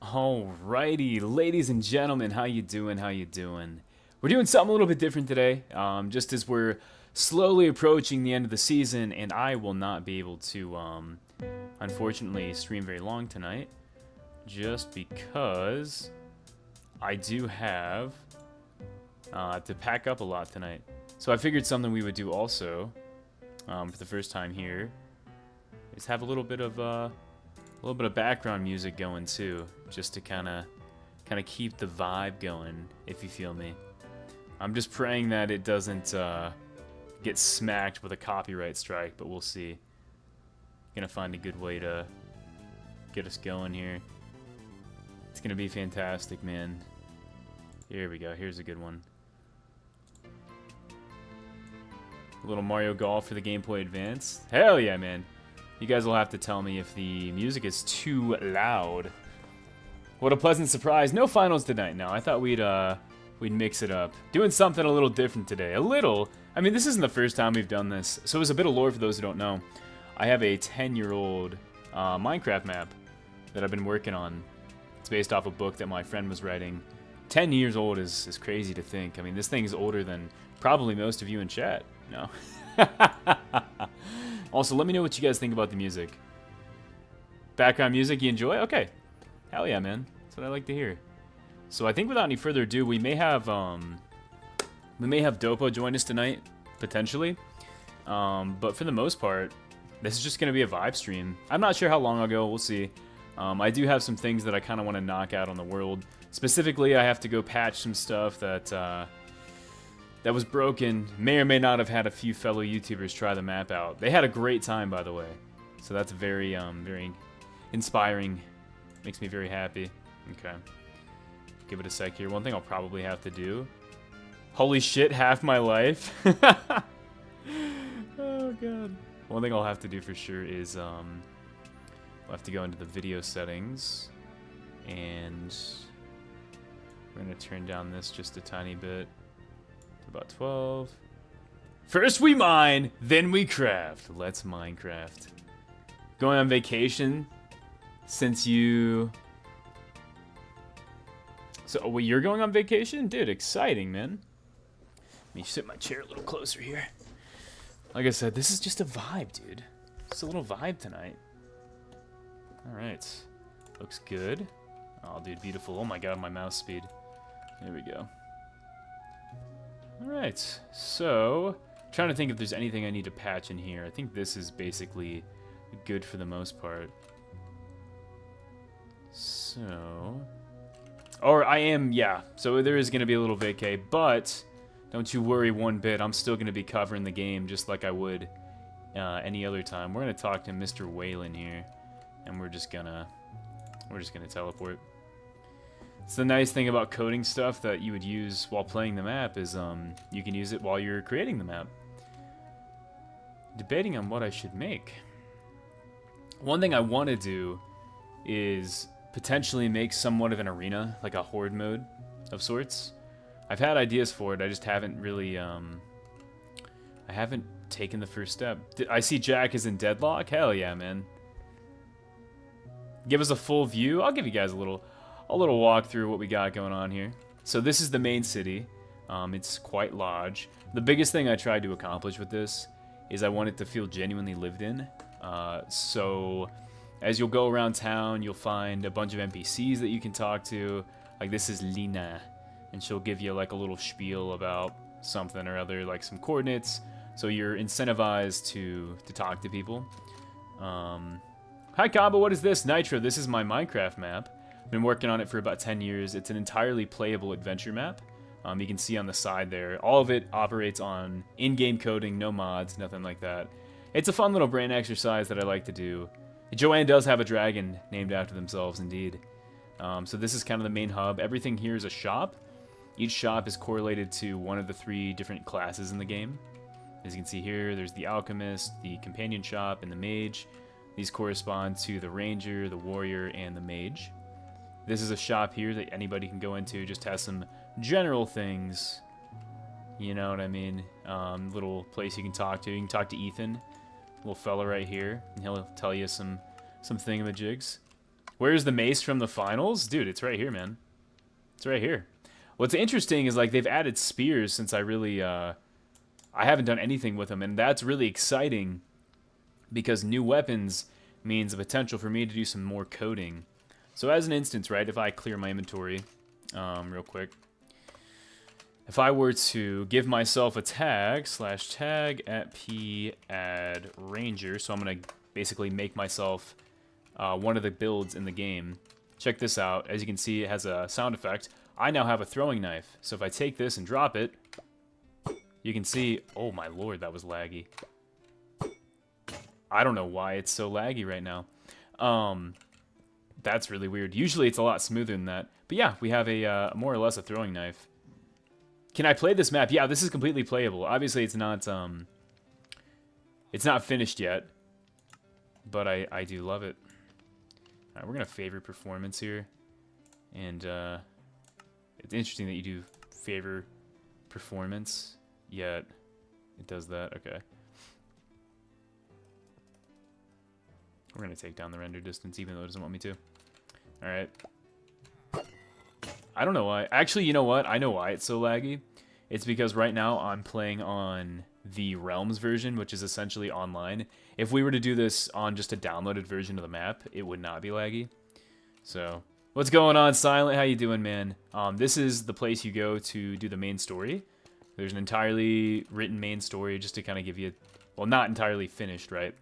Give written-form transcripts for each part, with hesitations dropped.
Alrighty, ladies and gentlemen, how you doing? How you doing? We're doing something a little bit different today, just as we're slowly approaching the end of the season, and I will not be able to, unfortunately, stream very long tonight, just because I do have to pack up a lot tonight. So I figured something we would do also, for the first time here, is have a little bit of background music going too, just to kind of keep the vibe going, if you feel me. I'm just praying that it doesn't get smacked with a copyright strike, but we'll see. Gonna find a good way to get us going here. It's gonna be fantastic, man. Here we go. Here's a good one. A little Mario Golf for the Game Boy Advance. Hell yeah, man. You guys will have to tell me if the music is too loud. What a pleasant surprise. No finals tonight. No, I thought we'd mix it up. Doing something a little different today. A little. I mean, this isn't the first time we've done this. So it's a bit of lore for those who don't know. I have a 10-year-old Minecraft map that I've been working on. It's based off a book that my friend was writing. 10 years old is crazy to think. I mean, this thing's older than probably most of you in chat. No. Also, let me know what you guys think about the music. Background music you enjoy? Okay. Hell yeah, man. That's what I like to hear. So I think without any further ado, we may have Dopo join us tonight, potentially. But for the most part, this is just going to be a vibe stream. I'm not sure how long I'll go. We'll see. I do have some things that I kind of want to knock out on the world. Specifically, I have to go patch some stuff that was broken. May or may not have had a few fellow YouTubers try the map out. They had a great time, by the way. So that's very, very inspiring. Makes me very happy. Okay. Give it a sec here. One thing I'll probably have to do. Holy shit, half my life. Oh, God. One thing I'll have to do for sure is, I'll have to go into the video settings. And we're going to turn down this just a tiny bit. About 12. First we mine, then we craft. Let's Minecraft. Going on vacation since you... So, well, you're going on vacation? Dude, exciting, man. Let me sit my chair a little closer here. Like I said, this is just a vibe, dude. Just a little vibe tonight. Alright. Looks good. Oh, dude, beautiful. Oh my god, my mouse speed. There we go. Alright, so, trying to think if there's anything I need to patch in here. I think this is basically good for the most part. So, or I am, yeah, so there is going to be a little vacay, but don't you worry one bit, I'm still going to be covering the game just like I would any other time. We're going to talk to Mr. Whalen here, and we're just gonna teleport. It's the nice thing about coding stuff that you would use while playing the map is you can use it while you're creating the map. Debating on what I should make. One thing I want to do is potentially make somewhat of an arena, like a horde mode of sorts. I've had ideas for it, I just haven't really, I haven't taken the first step. I see Jack is in Deadlock? Hell yeah, man. Give us a full view? I'll give you guys a little walk through what we got going on here. So this is the main city. It's quite large. The biggest thing I tried to accomplish with this is I want it to feel genuinely lived in. So as you'll go around town, you'll find a bunch of NPCs that you can talk to. Like this is Lina, and she'll give you like a little spiel about something or other, like some coordinates. So you're incentivized to talk to people. Hi Combo, what is this? Nitro, this is my Minecraft map. Been working on it for about 10 years. It's an entirely playable adventure map. You can see on the side there, all of it operates on in-game coding, no mods, nothing like that. It's a fun little brain exercise that I like to do. Joanne does have a dragon named after themselves, indeed. So this is kind of the main hub. Everything here is a shop. Each shop is correlated to one of the 3 different classes in the game. As you can see here, there's the alchemist, the companion shop, and the mage. These correspond to the ranger, the warrior, and the mage. This is a shop here that anybody can go into. Just has some general things. You know what I mean? Little place you can talk to. You can talk to Ethan, little fella right here, and he'll tell you some thingamajigs. Where's the mace from the finals? Dude, it's right here, man. It's right here. What's interesting is, like, they've added spears since I really, I haven't done anything with them, and that's really exciting because new weapons means the potential for me to do some more coding. So as an instance, right, if I clear my inventory real quick, if I were to give myself a tag, /tag at p add ranger, so I'm going to basically make myself one of the builds in the game. Check this out. As you can see, it has a sound effect. I now have a throwing knife. So if I take this and drop it, you can see, oh my lord, that was laggy. I don't know why it's so laggy right now. That's really weird. Usually it's a lot smoother than that. But yeah, we have a more or less a throwing knife. Can I play this map? Yeah, this is completely playable. Obviously it's not finished yet, but I do love it. All right, we're gonna favor performance here, and it's interesting that you do favor performance, yet it does that. Okay. We're going to take down the render distance, even though it doesn't want me to. All right. I don't know why. Actually, you know what? I know why it's so laggy. It's because right now I'm playing on the Realms version, which is essentially online. If we were to do this on just a downloaded version of the map, it would not be laggy. So, what's going on, Silent? How you doing, man? This is the place you go to do the main story. There's an entirely written main story just to kind of give you, well, not entirely finished, right?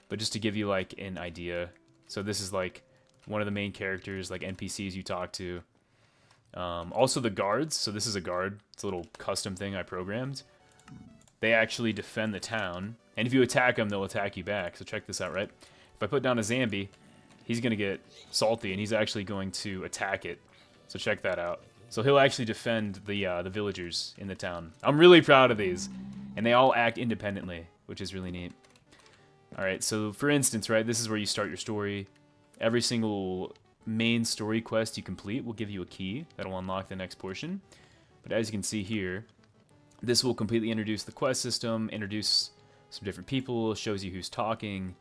But just to give you, like, an idea. So this is, like, one of the main characters, like, NPCs you talk to. Also the guards. So this is a guard. It's a little custom thing I programmed. They actually defend the town. And if you attack them, they'll attack you back. So check this out, right? If I put down a zombie, he's going to get salty, and he's actually going to attack it. So check that out. So he'll actually defend the villagers in the town. I'm really proud of these. And they all act independently, which is really neat. Alright, so for instance, right, this is where you start your story. Every single main story quest you complete will give you a key that'll unlock the next portion. But as you can see here, this will completely introduce the quest system, introduce some different people, shows you who's talking,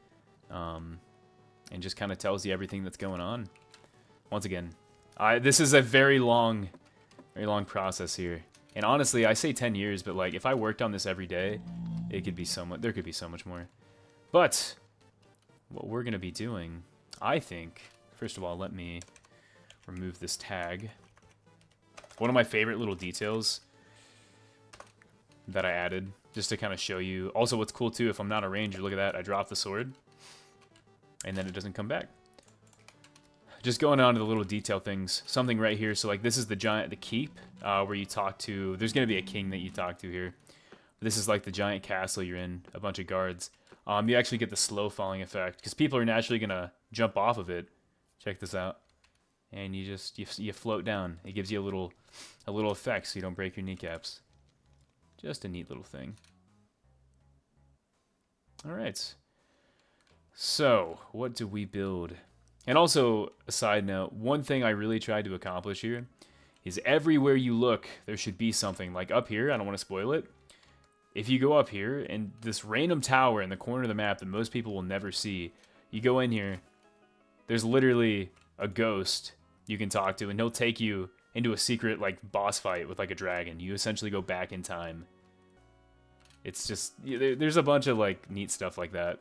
and just kind of tells you everything that's going on. Once again, this is a very long process here. And honestly, I say 10 years, but like if I worked on this every day, it could be so much. There could be so much more. But what we're gonna be doing, I think, first of all, let me remove this tag. One of my favorite little details that I added, just to kind of show you. Also, what's cool too, if I'm not a ranger, look at that. I drop the sword, and then it doesn't come back. Just going on to the little detail things. Something right here. So like this is the keep, where you talk to. There's gonna be a king that you talk to here. This is like the giant castle you're in. A bunch of guards. You actually get the slow falling effect because people are naturally gonna jump off of it. Check this out, and you just you float down. It gives you a little effect so you don't break your kneecaps. Just a neat little thing. All right. So what do we build? And also, a side note, one thing I really tried to accomplish here is everywhere you look, there should be something. Like up here, I don't want to spoil it. If you go up here, and this random tower in the corner of the map that most people will never see, you go in here, there's literally a ghost you can talk to, and he'll take you into a secret, like, boss fight with, like, a dragon. You essentially go back in time. It's just, there's a bunch of, like, neat stuff like that.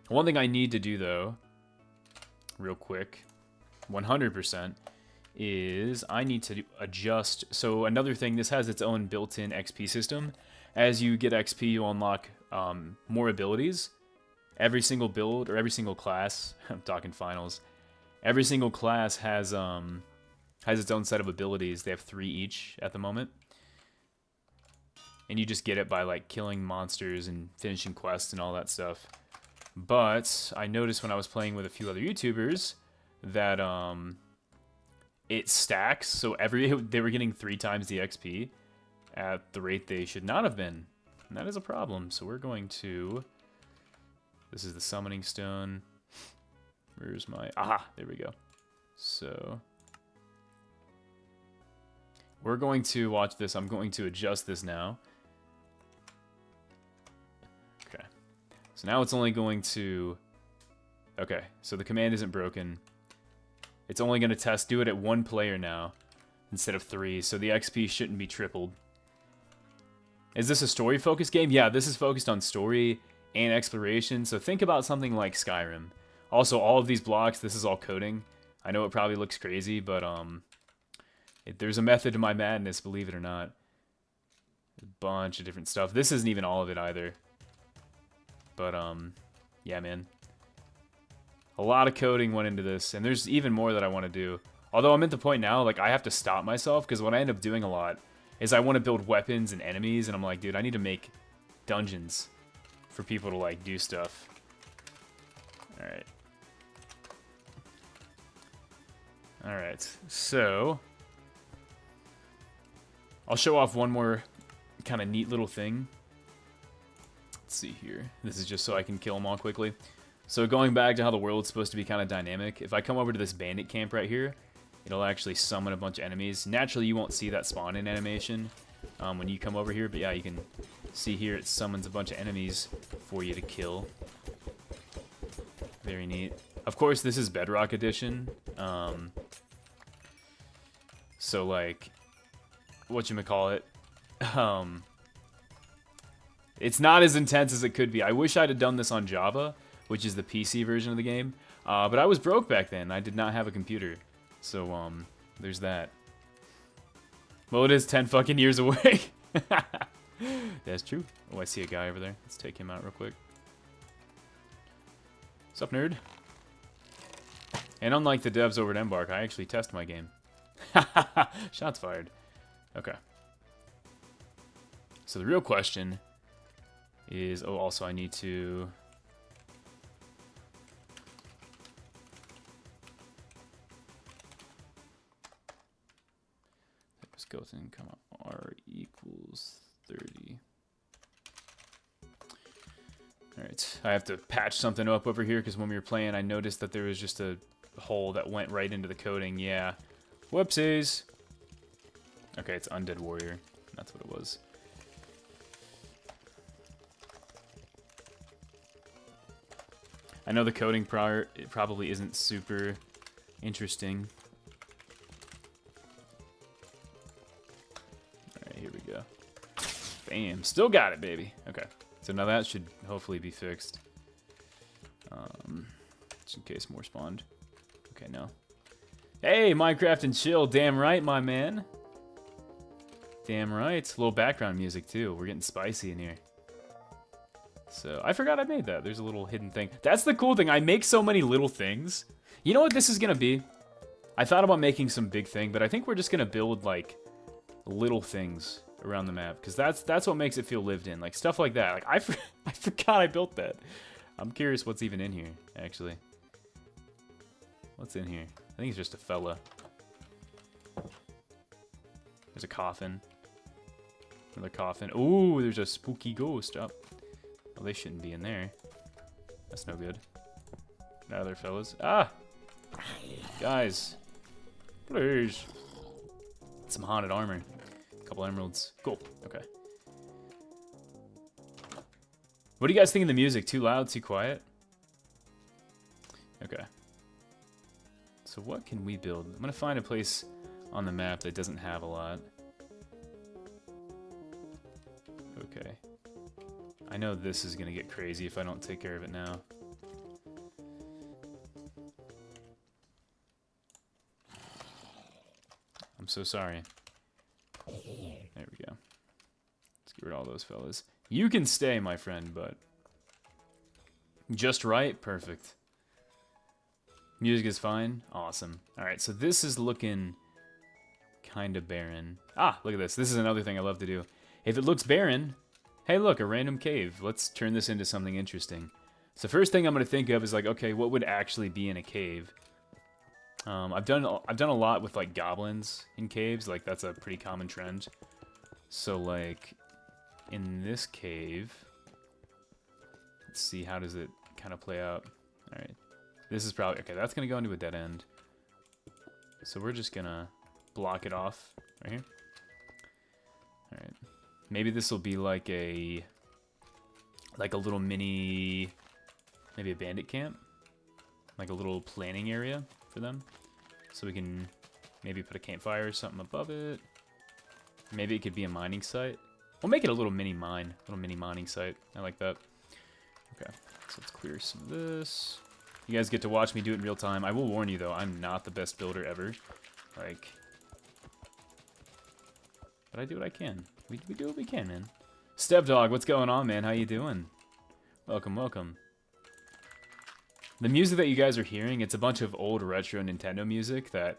One thing I need to do, though, real quick, 100%, is I need to adjust. So another thing, this has its own built-in XP system. As you get XP, you unlock more abilities. Every single build, or every single class, I'm talking finals, every single class has its own set of abilities. They have 3 each at the moment. And you just get it by like killing monsters and finishing quests and all that stuff. But I noticed when I was playing with a few other YouTubers that it stacks, so they were getting 3 times the XP at the rate they should not have been. And that is a problem. So we're going to... This is the summoning stone. Where's my... Aha! There we go. So... We're going to watch this. I'm going to adjust this now. Okay. So now it's only going to Okay, so the command isn't broken. It's only going to do it at 1 player now instead of 3, so the XP shouldn't be tripled. Is this a story-focused game? Yeah, this is focused on story and exploration, so think about something like Skyrim. Also, all of these blocks, this is all coding. I know it probably looks crazy, but there's a method to my madness, believe it or not. A bunch of different stuff. This isn't even all of it either. But, yeah, man. A lot of coding went into this, and there's even more that I want to do. Although I'm at the point now, like, I have to stop myself, because what I end up doing a lot is I want to build weapons and enemies, and I'm like, dude, I need to make dungeons for people to, like, do stuff. Alright. Alright, so I'll show off one more kind of neat little thing. Let's see here. This is just so I can kill them all quickly. So going back to how the world's supposed to be kind of dynamic, if I come over to this bandit camp right here, it'll actually summon a bunch of enemies. Naturally, you won't see that spawn-in animation when you come over here, but yeah, you can see here it summons a bunch of enemies for you to kill. Very neat. Of course, this is Bedrock Edition. So, like, whatchamacallit, it's not as intense as it could be. I wish I'd have done this on Java, which is the PC version of the game, but I was broke back then. I did not have a computer, so, there's that. Well, it is 10 fucking years away. That's true. Oh, I see a guy over there. Let's take him out real quick. What's up, nerd? And unlike the devs over at Embark, I actually test my game. Shots fired. Okay. So the real question is... Oh, also I need to... Skeleton, come on. R equals 30. Alright. I have to patch something up over here because when we were playing, I noticed that there was just a hole that went right into the coding. Yeah. Whoopsies. Okay, it's Undead Warrior. That's what it was. I know the coding it probably isn't super interesting. Alright, here we go. Bam. Still got it, baby. Okay. So now that should hopefully be fixed. Just in case more spawned. Okay, no. Hey, Minecraft and chill. Damn right, my man. Damn right. A little background music, too. We're getting spicy in here. So, I forgot I made that. There's a little hidden thing. That's the cool thing. I make so many little things. You know what this is going to be? I thought about making some big thing, but I think we're just going to build, like, little things around the map. Because that's what makes it feel lived in. Like, stuff like that. Like, I forgot I built that. I'm curious what's even in here, actually. What's in here? I think it's just a fella. There's a coffin. Another coffin. Ooh, there's a spooky ghost up. Well, they shouldn't be in there. That's no good. Now there, fellas. Ah! Guys. Please. Some haunted armor. A couple emeralds. Cool. Okay. What do you guys think of the music? Too loud? Too quiet? Okay. So what can we build? I'm going to find a place on the map that doesn't have a lot. Okay. I know this is going to get crazy if I don't take care of it now. I'm so sorry. There we go. Let's get rid of all those fellas. You can stay, my friend, but... Just right? Perfect. Music is fine? Awesome. Alright, so this is looking kind of barren. Ah, look at this. This is another thing I love to do. If it looks barren... Hey, look, a random cave. Let's turn this into something interesting. So first thing I'm going to think of is like, okay, what would actually be in a cave? I've done a lot with like goblins in caves. Like that's a pretty common trend. So like in this cave, let's see, how does it kind of play out? All right, this is probably okay. That's going to go into a dead end. So we're just gonna block it off right here. All right. Maybe this will be like a little mini, maybe a bandit camp. like a little planning area for them. So we can maybe put a campfire or something above it. Maybe it could be a mining site. We'll make it a little mini mine, little mini mining site. I like that. Okay, so let's clear some of this. You guys get to watch me do it in real time. I will warn you though, I'm not the best builder ever. Like, but I do what I can. We do what we can, man. Stepdog, what's going on, man? How you doing? Welcome, welcome. The music that you guys are hearing, it's a bunch of old retro Nintendo music that,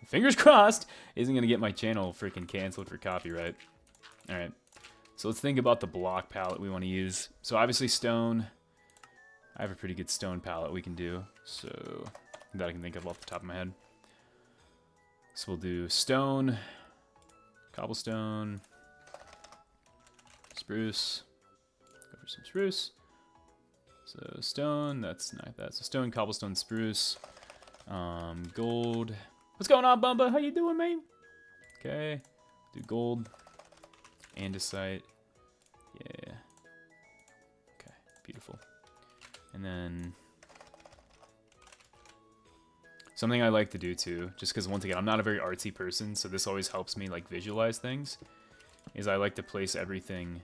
fingers crossed, isn't going to get my channel freaking canceled for copyright. Alright, so let's think about the block palette we want to use. So obviously stone. I have a pretty good stone palette we can do, so that I can think of off the top of my head. So we'll do stone, cobblestone, spruce, go for some spruce. So stone, that's not that. So stone, cobblestone, spruce, gold. What's going on, Bumba? How you doing, man? Okay, do gold, andesite. Yeah. Okay, beautiful. And then something I like to do too, just because once again I'm not a very artsy person, so this always helps me like visualize things, is I like to place everything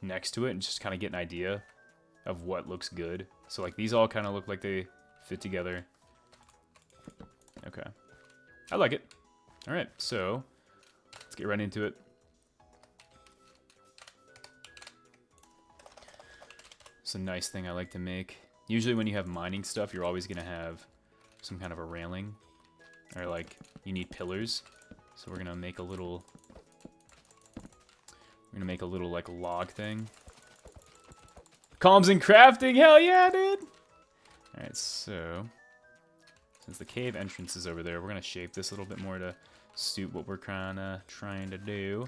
next to it and just kind of get an idea of what looks good. So like these all kind of look like they fit together. Okay, I like it. All right, so let's get right into it. It's a nice thing I like to make. Usually when you have mining stuff, you're always gonna have some kind of a railing, or like you need pillars. So we're gonna make a little like log thing. Calms in crafting, hell yeah, dude! Alright, so since the cave entrance is over there, we're gonna shape this a little bit more to suit what we're kinda trying to do.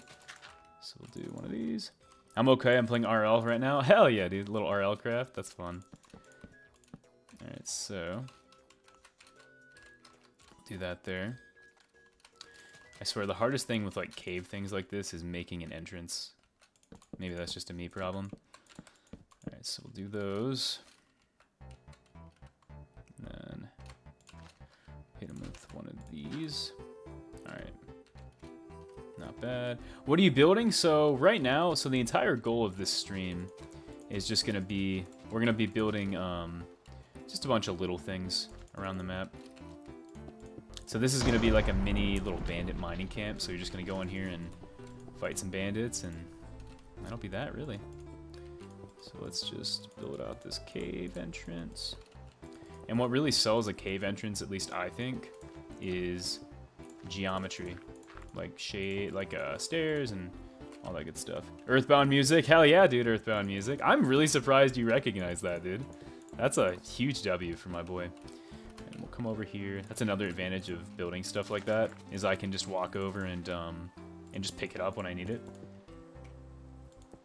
So we'll do one of these. I'm okay, I'm playing RL right now. Hell yeah, dude, a little RL craft, that's fun. Alright, so do that there. I swear the hardest thing with like cave things like this is making an entrance. Maybe that's just a me problem. Alright, so we'll do those. And then hit them with one of these. Alright. Not bad. What are you building? So right now, so the entire goal of this stream is just gonna be, we're gonna be building just a bunch of little things around the map. So this is gonna be like a mini little bandit mining camp. So you're just gonna go in here and fight some bandits, and that'll be that really. So let's just build out this cave entrance. And what really sells a cave entrance, at least I think, is geometry. Like shade, like stairs and all that good stuff. Earthbound music, hell yeah, dude, Earthbound music. I'm really surprised you recognize that, dude. That's a huge W for my boy. And we'll come over here. That's another advantage of building stuff like that, is I can just walk over and just pick it up when I need it.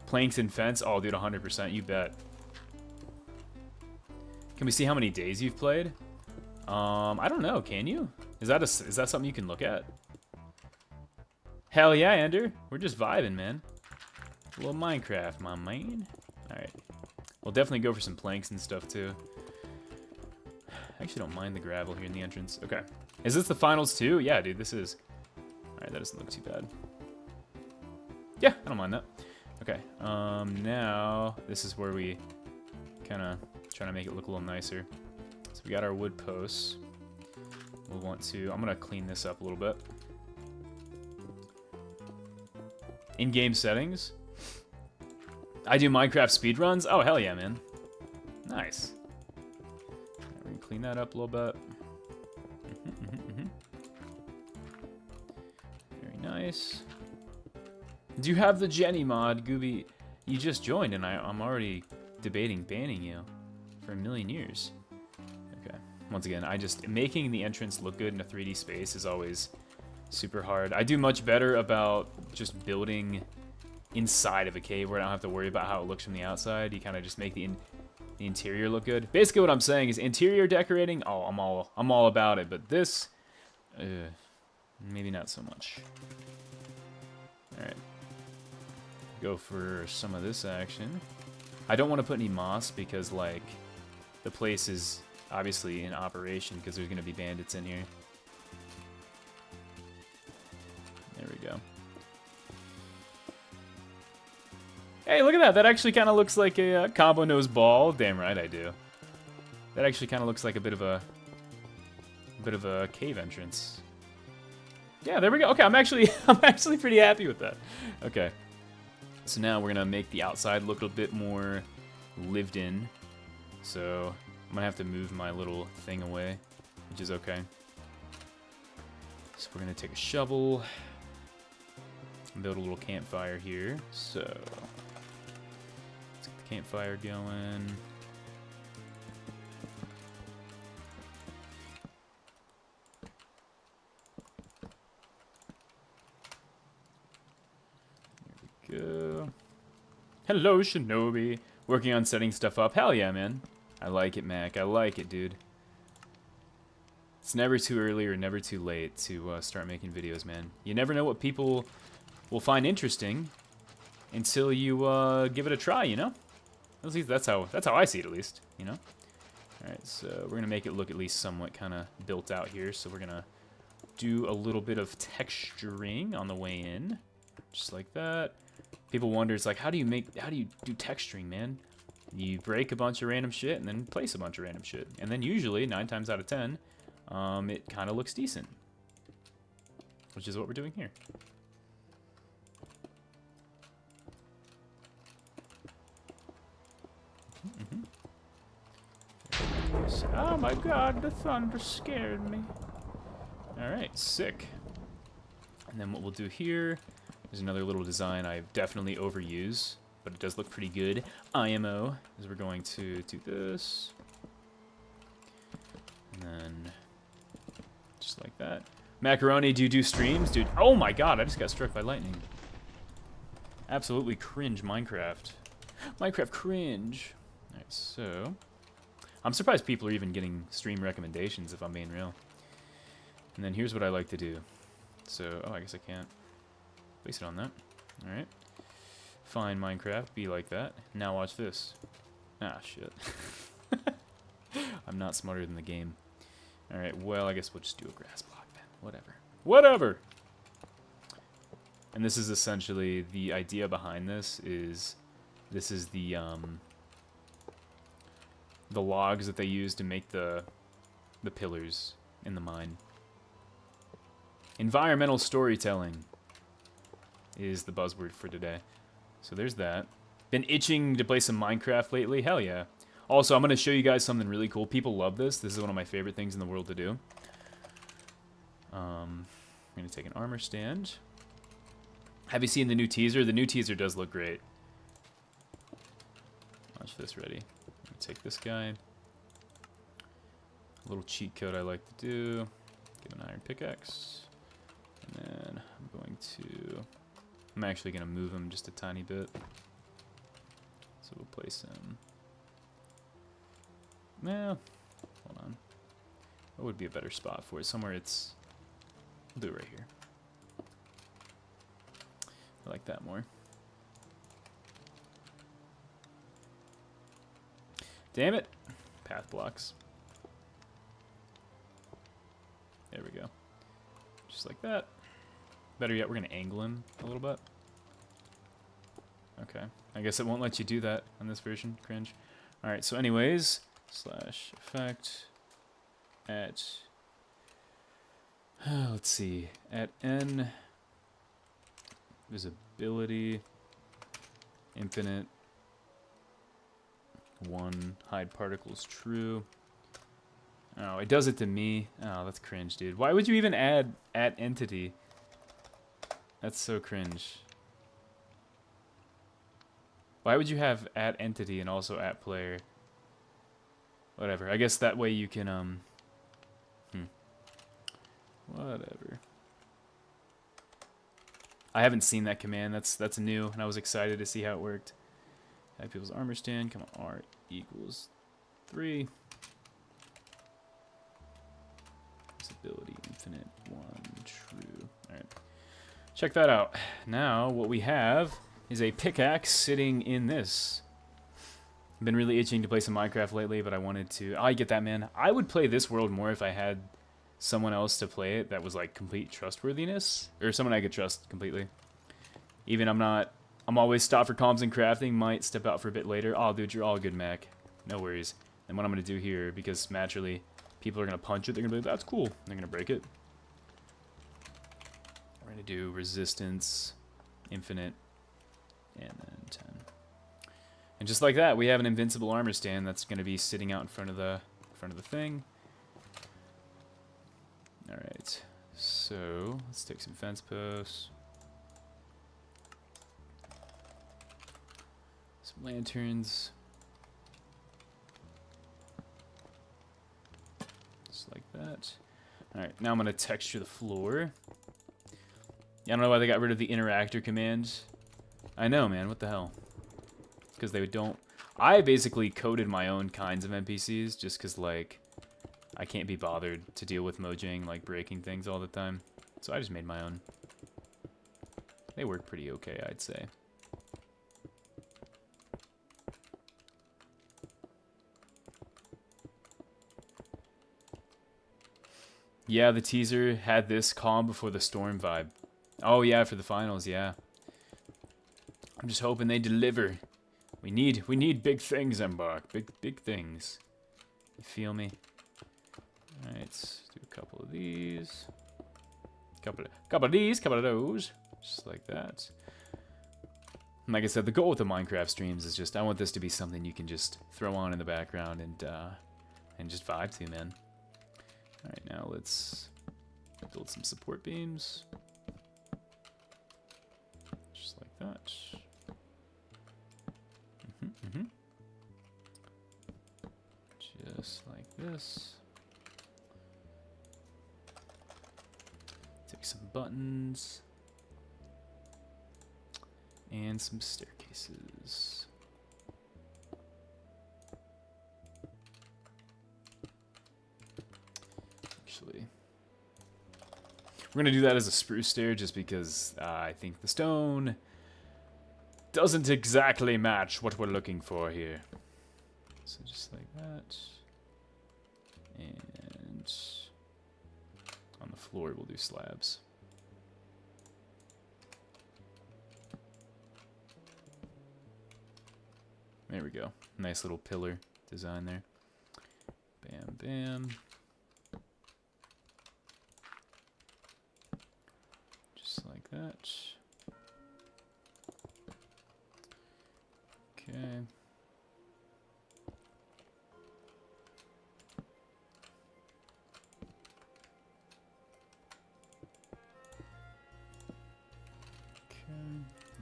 Planks and fence, oh dude, 100%, you bet. Can we see how many days you've played? I don't know, can you? Is that something you can look at? Hell yeah, Ender. We're just vibing, man. A little Minecraft, my man. Alright. We'll definitely go for some planks and stuff, too. I actually don't mind the gravel here in the entrance. Okay. Is this the finals, too? Yeah, dude, this is. Alright, that doesn't look too bad. Yeah, I don't mind that. Okay. Now, this is where we kind of try to make it look a little nicer. So we got our wood posts. We'll want to. I'm going to clean this up a little bit. In-game settings. I do Minecraft speedruns. Oh, hell yeah, man. Nice. Right, we're going to clean that up a little bit. Very nice. Do you have the Jenny mod, Gooby? You just joined, and I'm already debating banning you for a million years. Okay. Once again, making the entrance look good in a 3D space is always super hard. I do much better about just building inside of a cave where I don't have to worry about how it looks from the outside. You kind of just make the interior look good. Basically what I'm saying is interior decorating, oh, I'm all about it, but this maybe not so much. All right. Go for some of this action. I don't want to put any moss because like the place is obviously in operation because there's going to be bandits in here. There we go. Hey, look at that. That actually kind of looks like a combo nose ball. Damn right I do. That actually kind of looks like a bit of a cave entrance. Yeah, there we go. Okay, I'm actually pretty happy with that. Okay. So now we're gonna make the outside look a bit more lived in. So I'm gonna have to move my little thing away, which is okay. So we're gonna take a shovel and build a little campfire here. So let's get the campfire going. Go. Hello, Shinobi. Working on setting stuff up. Hell yeah, man. I like it, Mac. I like it, dude. It's never too early or never too late to start making videos, man. You never know what people will find interesting until you give it a try, you know? At least that's how I see it, at least, you know? All right, so we're gonna make it look at least somewhat kind of built out here. So we're gonna do a little bit of texturing on the way in, just like that. People wonder, it's like, how do you do texturing, man? You break a bunch of random shit and then place a bunch of random shit. And then usually, 9 times out of 10, it kind of looks decent. Which is what we're doing here. Oh my god, the thunder scared me. Alright, sick. And then what we'll do here, there's another little design I definitely overuse, but it does look pretty good. IMO, is we're going to do this. And then, just like that. Macaroni, do you do streams? Dude, oh my god, I just got struck by lightning. Absolutely cringe Minecraft. Minecraft cringe. Alright, so I'm surprised people are even getting stream recommendations, if I'm being real. And then here's what I like to do. So, oh, I guess I can't place it on that. Alright. Fine, Minecraft, be like that. Now watch this. Ah, shit. I'm not smarter than the game. Alright, well, I guess we'll just do a grass block then. Whatever. Whatever! And this is essentially, the idea behind this is the logs that they use to make the pillars in the mine. Environmental storytelling is the buzzword for today. So there's that. Been itching to play some Minecraft lately? Hell yeah. Also, I'm going to show you guys something really cool. People love this. This is one of my favorite things in the world to do. I'm going to take an armor stand. Have you seen the new teaser? The new teaser does look great. Watch this, ready. Take this guy. A little cheat code I like to do. Get an iron pickaxe. And then I'm actually going to move him just a tiny bit. So we'll place him. Well, hold on. What would be a better spot for it? Somewhere it's... We'll do it right here. I like that more. Damn it. Path blocks. There we go. Just like that. Better yet, we're going to angle him a little bit. Okay. I guess it won't let you do that on this version. Cringe. Alright, so anyways, slash effect at... let's see. At n visibility infinite 1 hide particles true. Oh, it does it to me. Oh, that's cringe, dude. Why would you even add at entity? That's so cringe. Why would you have at entity and also at player? Whatever. I guess that way you can whatever. I haven't seen that command. That's new, and I was excited to see how it worked. Add people's armor stand. Come on, R equals 3. Visibility infinite 1 true. All right, check that out. Now what we have is a pickaxe sitting in this. Been really itching to play some Minecraft lately, but I wanted to... I get that, man. I would play this world more if I had someone else to play it that was, like, complete trustworthiness. Or someone I could trust completely. Even I'm always stopped for comms and crafting. Might step out for a bit later. Oh, dude, you're all good, Mac. No worries. And what I'm going to do here, because naturally people are going to punch it, they're going to be like, that's cool. They're going to break it. We're going to do resistance, infinite, and then 10. And just like that, we have an invincible armor stand that's going to be sitting out in front of the thing. All right. So let's take some fence posts, some lanterns, just like that. All right. Now I'm going to texture the floor. Yeah, I don't know why they got rid of the interactor command. I know, man. What the hell? Because they don't... I basically coded my own kinds of NPCs just because, like, I can't be bothered to deal with Mojang, like, breaking things all the time. So I just made my own. They work pretty okay, I'd say. Yeah, the teaser had this calm before the storm vibe. Oh, yeah, for the finals, yeah. I'm just hoping they deliver. We need big things, Embark. Big things. You feel me? Alright, let's do a couple of these. Couple of these, couple of those. Just like that. And like I said, the goal with the Minecraft streams is just I want this to be something you can just throw on in the background and just vibe to, man. Alright, now let's build some support beams. Just like that. Just like this. Take some buttons. And some staircases. Actually, we're going to do that as a spruce stair just because I think the stone doesn't exactly match what we're looking for here. So just like that. And on the floor we'll do slabs. There we go. Nice little pillar design there. Bam, bam. Just like that. Okay.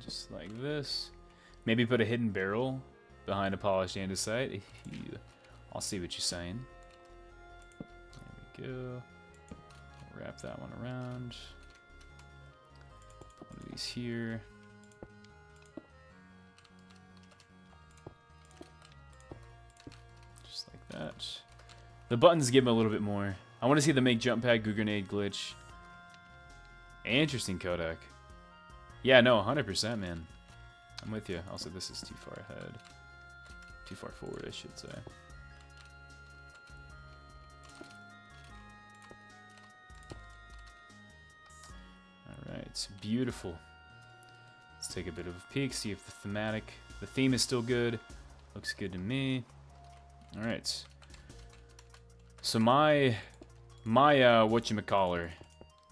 Just like this. Maybe put a hidden barrel behind a polished andesite. I'll see what you're saying. There we go. Wrap that one around. One of these here. Just like that. The buttons give them a little bit more. I want to see the make jump pad goo grenade glitch. Interesting, Kodak. Yeah, no, 100%, man. I'm with you. Also, this is too far ahead. Too far forward, I should say. Alright, beautiful. Let's take a bit of a peek, see if the theme is still good. Looks good to me. Alright. So my whatchamacallit,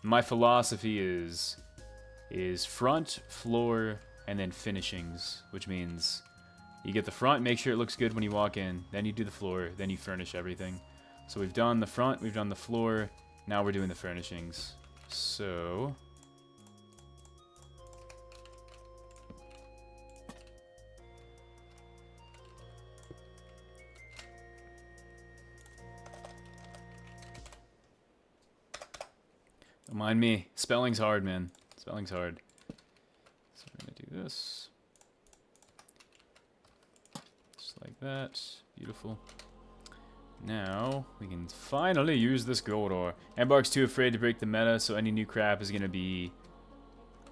my philosophy is front, floor, and then finishings, which means you get the front, make sure it looks good when you walk in, then you do the floor, then you furnish everything. So we've done the front, we've done the floor, now we're doing the furnishings. So don't mind me. Spelling's hard, man. Spelling's hard. So we're gonna do this. Just like that. Beautiful. Now, we can finally use this gold ore. Embark's too afraid to break the meta, so any new crap is gonna be,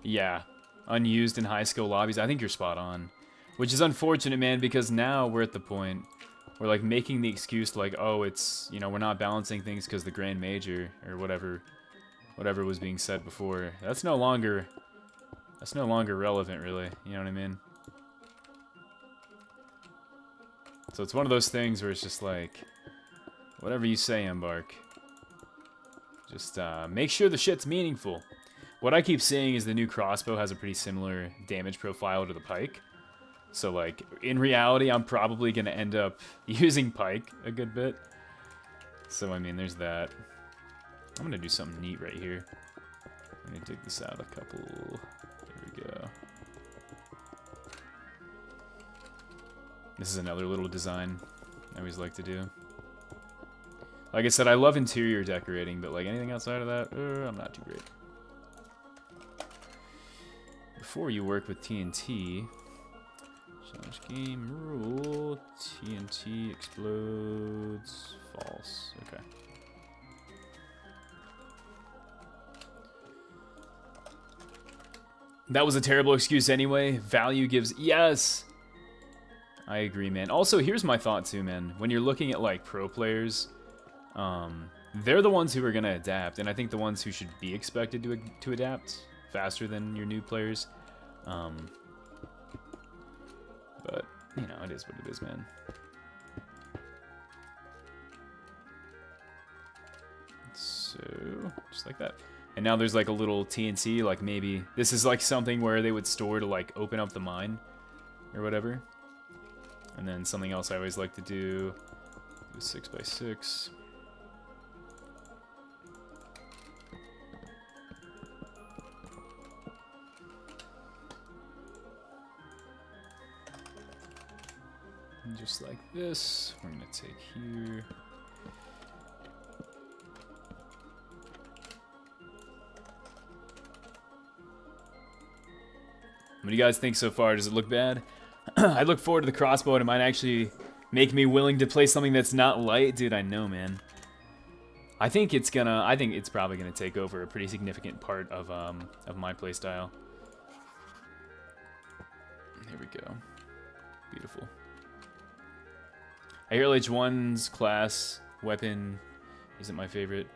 yeah, unused in high skill lobbies. I think you're spot on. Which is unfortunate, man, because now we're at the point where, like, making the excuse, like, oh, it's, you know, we're not balancing things because the Grand Major, or whatever was being said before. That's no longer relevant, really. You know what I mean? So it's one of those things where it's just like, whatever you say, Embark. Just make sure the shit's meaningful. What I keep seeing is the new crossbow has a pretty similar damage profile to the pike. So, like, in reality, I'm probably going to end up using pike a good bit. So, I mean, there's that. I'm going to do something neat right here. I'm going to dig this out a couple. There we go. This is another little design I always like to do. Like I said, I love interior decorating, but, like, anything outside of that, I'm not too great. Before you work with TNT... Challenge game rule, TNT explodes, false, okay. That was a terrible excuse anyway. Value gives, yes! I agree, man. Also, here's my thought too, man. When you're looking at, like, pro players, they're the ones who are gonna adapt, and I think the ones who should be expected to adapt faster than your new players. But, you know, it is what it is, man. So, just like that. And now there's like a little TNT, like maybe this is like something where they would store to like open up the mine or whatever. And then something else I always like to do is 6x6. And just like this, we're gonna take here. What do you guys think so far? Does it look bad? I look forward to the crossbow, and it might actually make me willing to play something that's not light. Dude, I know, man. I think it's probably gonna take over a pretty significant part of my playstyle. Here we go. Beautiful. I hear LH1's class weapon isn't my favorite.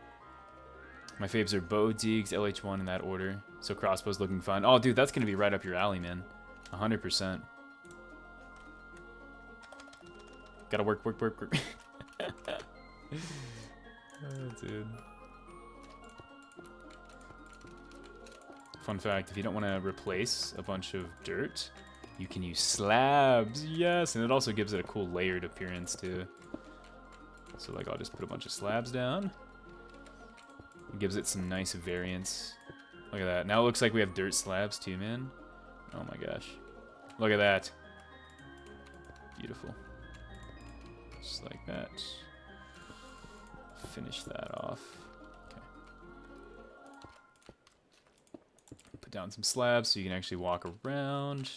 My faves are bow, deegs, LH1 in that order. So crossbow's looking fun. Oh, dude, that's gonna be right up your alley, man. 100%. Gotta work. Oh, dude. Fun fact, if you don't want to replace a bunch of dirt, you can use slabs. Yes, and it also gives it a cool layered appearance, too. So, like, I'll just put a bunch of slabs down. It gives it some nice variance. Look at that. Now it looks like we have dirt slabs, too, man. Oh, my gosh. Look at that. Beautiful. Just like that. Finish that off. Okay. Put down some slabs so you can actually walk around.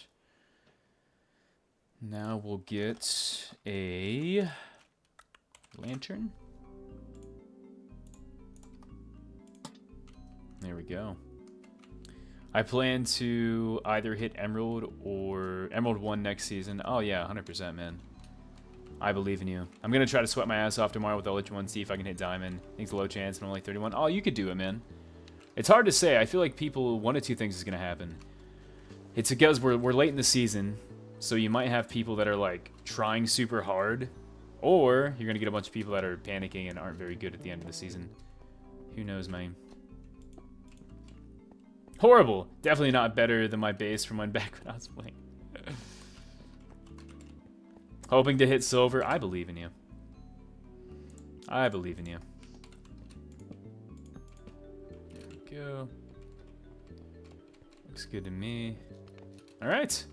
Now we'll get a lantern. There we go. I plan to either hit Emerald or Emerald 1 next season. Oh yeah, 100%, man. I believe in you. I'm going to try to sweat my ass off tomorrow with LH1, see if I can hit Diamond. I think it's a low chance, and I'm only 31. Oh, you could do it, man. It's hard to say. I feel like people, one of two things is going to happen. It's because we're late in the season, so you might have people that are, like, trying super hard, or you're going to get a bunch of people that are panicking and aren't very good at the end of the season. Who knows, man. Horrible. Definitely not better than my base from when back when I was playing. Hoping to hit silver. I believe in you. I believe in you. There we go. Looks good to me. All right.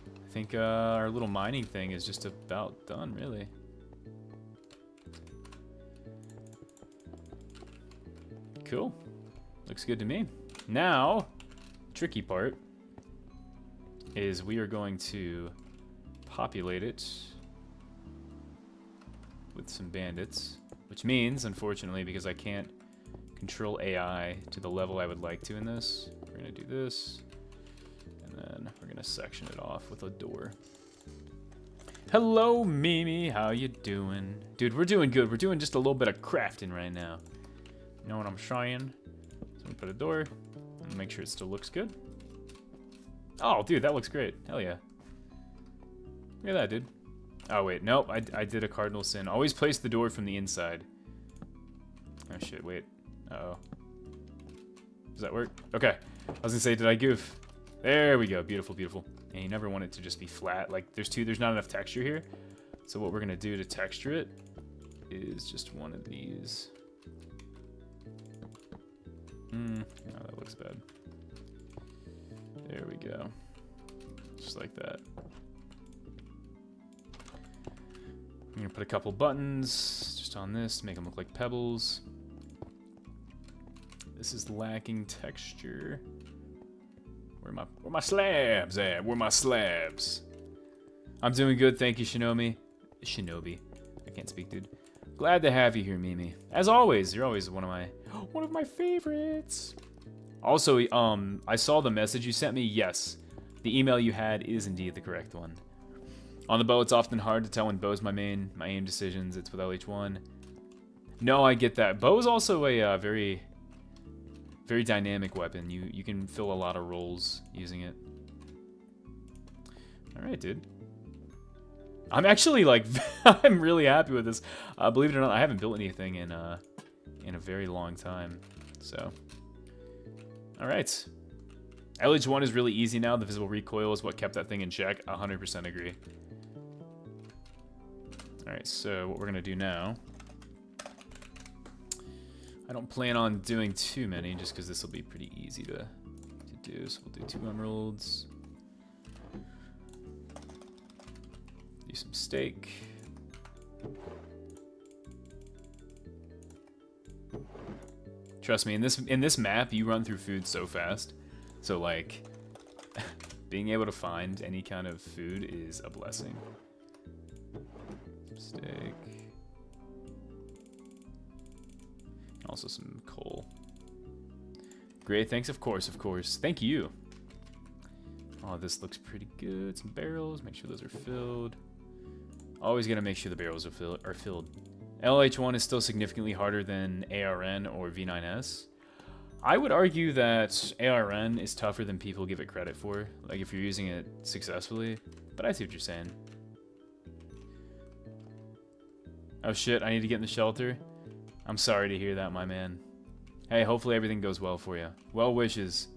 I think our little mining thing is just about done, really. Cool. Looks good to me. Now, tricky part is we are going to populate it with some bandits, which means, unfortunately, because I can't control AI to the level I would like to in this, we're going to do this, and then we're going to gonna section it off with a door. Hello, Mimi. How you doing? Dude, we're doing good. We're doing just a little bit of crafting right now. You know what I'm trying? So we put a door and make sure it still looks good. Oh, dude, that looks great. Hell yeah. Look at that, dude. Oh, wait. Nope, I did a cardinal sin. Always place the door from the inside. Oh, shit, wait. Uh-oh. Does that work? Okay. I was gonna say, did I goof? There we go. Beautiful, beautiful. And you never want it to just be flat. Like, there's not enough texture here. So what we're gonna do to texture it is just one of these. No, that looks bad. There we go. Just like that. I'm gonna put a couple buttons just on this to make them look like pebbles. This is lacking texture. Where my slabs at? Where my slabs? I'm doing good, thank you, Shinobi. I can't speak, dude. Glad to have you here, Mimi. As always, you're always one of my favorites. Also, I saw the message you sent me. Yes, the email you had is indeed the correct one. On the bow, it's often hard to tell when bow's my aim decisions. It's with LH1. No, I get that. Bow is also a very, very dynamic weapon. You can fill a lot of roles using it. All right, dude. I'm actually like, I'm really happy with this. Believe it or not, I haven't built anything in a very long time. So, all right. LH1 is really easy now. The visible recoil is what kept that thing in check. 100% agree. Alright, so what we're going to do now... I don't plan on doing too many, just because this will be pretty easy to do. So we'll do 2 emeralds. Do some steak. Trust me, in this map, you run through food so fast. So, like, being able to find any kind of food is a blessing. Steak. Also some coal. Great, thanks, of course, of course. Thank you. Oh, this looks pretty good. Some barrels, make sure those are filled. Always gonna make sure the barrels are filled. LH1 is still significantly harder than ARN or V9S. I would argue that ARN is tougher than people give it credit for, like if you're using it successfully, but I see what you're saying. Oh shit, I need to get in the shelter? I'm sorry to hear that, my man. Hey, hopefully everything goes well for you. Well wishes.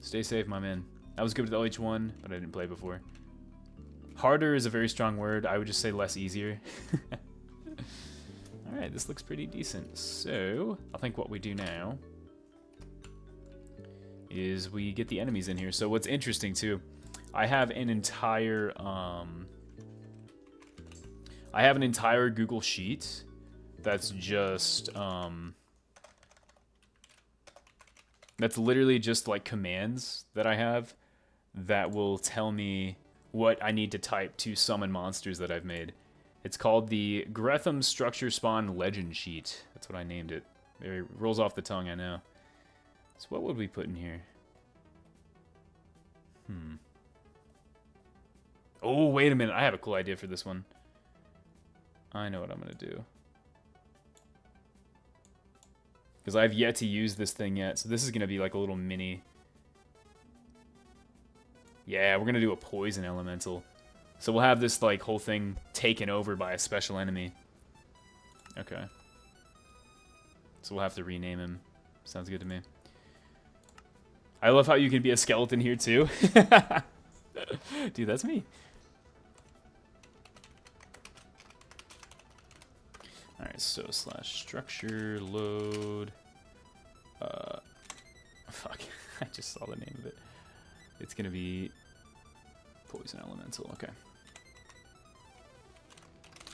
Stay safe, my man. I was good with LH1, but I didn't play before. Harder is a very strong word. I would just say less easier. Alright, this looks pretty decent. So, I think what we do now is we get the enemies in here. So what's interesting, too, I have an entire Google Sheet that's just, that's literally just like commands that I have that will tell me what I need to type to summon monsters that I've made. It's called the Gretham Structure Spawn Legend Sheet. That's what I named it. It rolls off the tongue, I know. So what would we put in here? Oh, wait a minute. I have a cool idea for this one. I know what I'm going to do. Because I've yet to use this thing yet. So this is going to be like a little mini... Yeah, we're going to do a poison elemental. So we'll have this like whole thing taken over by a special enemy. Okay. So we'll have to rename him. Sounds good to me. I love how you can be a skeleton here too. Dude, that's me. Alright, so /structure load. Fuck. I just saw the name of it. It's gonna be poison elemental. Okay.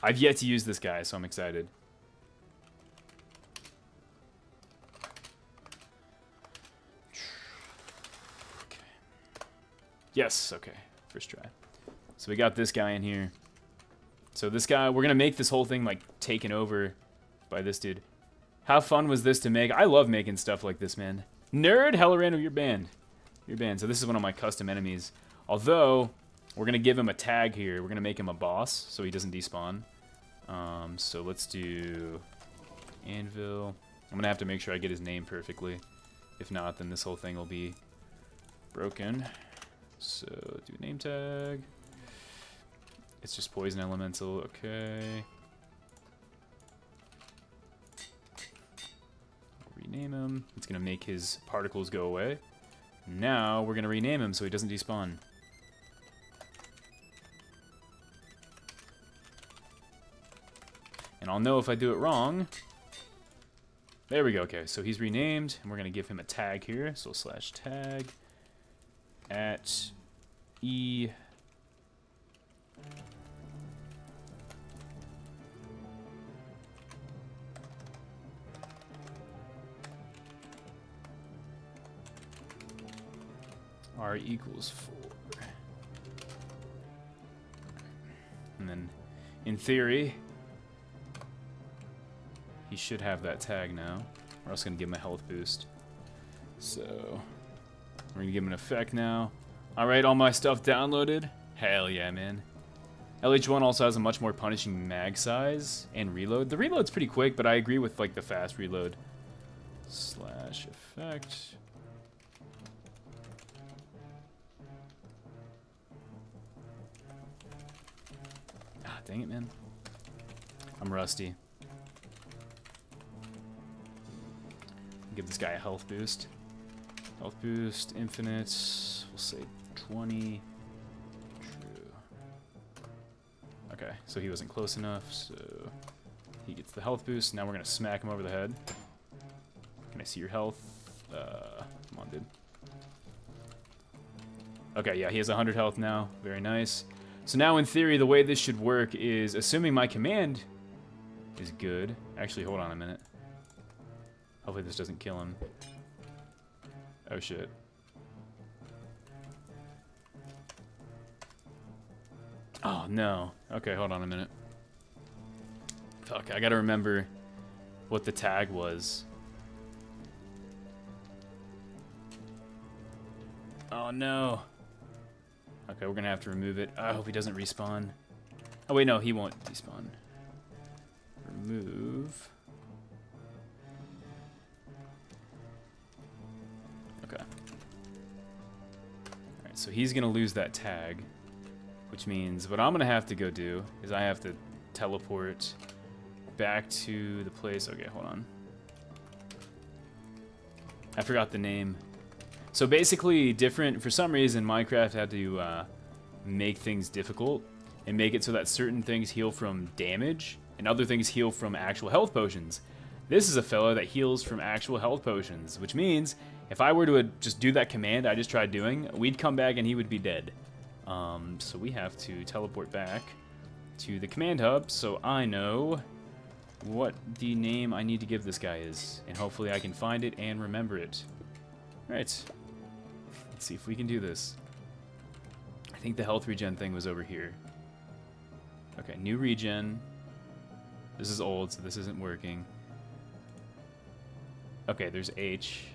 I've yet to use this guy, so I'm excited. Okay. Yes, okay. First try. So we got this guy in here. So this guy, we're gonna make this whole thing like taken over by this dude. How fun was this to make? I love making stuff like this, man. Nerd, hella random, you're banned. You're banned. So this is one of my custom enemies. Although, we're going to give him a tag here. We're going to make him a boss so he doesn't despawn. So let's do Anvil. I'm going to have to make sure I get his name perfectly. If not, then this whole thing will be broken. So do name tag. It's just poison elemental. Okay. Rename him. It's going to make his particles go away. Now we're going to rename him so he doesn't despawn. And I'll know if I do it wrong. There we go. Okay, so he's renamed, and we're going to give him a tag here. So /tag at E. R equals 4. And then, in theory, he should have that tag now. We're also going to give him a health boost. So, we're going to give him an effect now. Alright, all my stuff downloaded. Hell yeah, man. LH1 also has a much more punishing mag size and reload. The reload's pretty quick, but I agree with like the fast reload. /effect. Ah, dang it, man. I'm rusty. Give this guy a health boost. Health boost, infinite. We'll say 20. True. Okay, so he wasn't close enough, so he gets the health boost. Now we're gonna smack him over the head. Can I see your health? Come on, dude. Okay, yeah, he has 100 health now. Very nice. So now, in theory, the way this should work is, assuming my command is good. Actually, hold on a minute. Hopefully this doesn't kill him. Oh, shit. Oh, no. Okay, hold on a minute. Fuck, I gotta remember what the tag was. Oh, no. Okay, we're gonna have to remove it. I hope he doesn't respawn. Oh, wait, no, he won't despawn. Remove. Okay. Alright, so he's gonna lose that tag, which means what I'm gonna have to go do is I have to teleport back to the place. Okay, hold on. I forgot the name. So basically, for some reason, Minecraft had to make things difficult and make it so that certain things heal from damage and other things heal from actual health potions. This is a fella that heals from actual health potions, which means if I were to just do that command I just tried doing, we'd come back and he would be dead. So we have to teleport back to the command hub so I know what the name I need to give this guy is, and hopefully I can find it and remember it. Alright, let's see if we can do this. I think the health regen thing was over here. Okay, new regen. This is old, so this isn't working. Okay, there's H.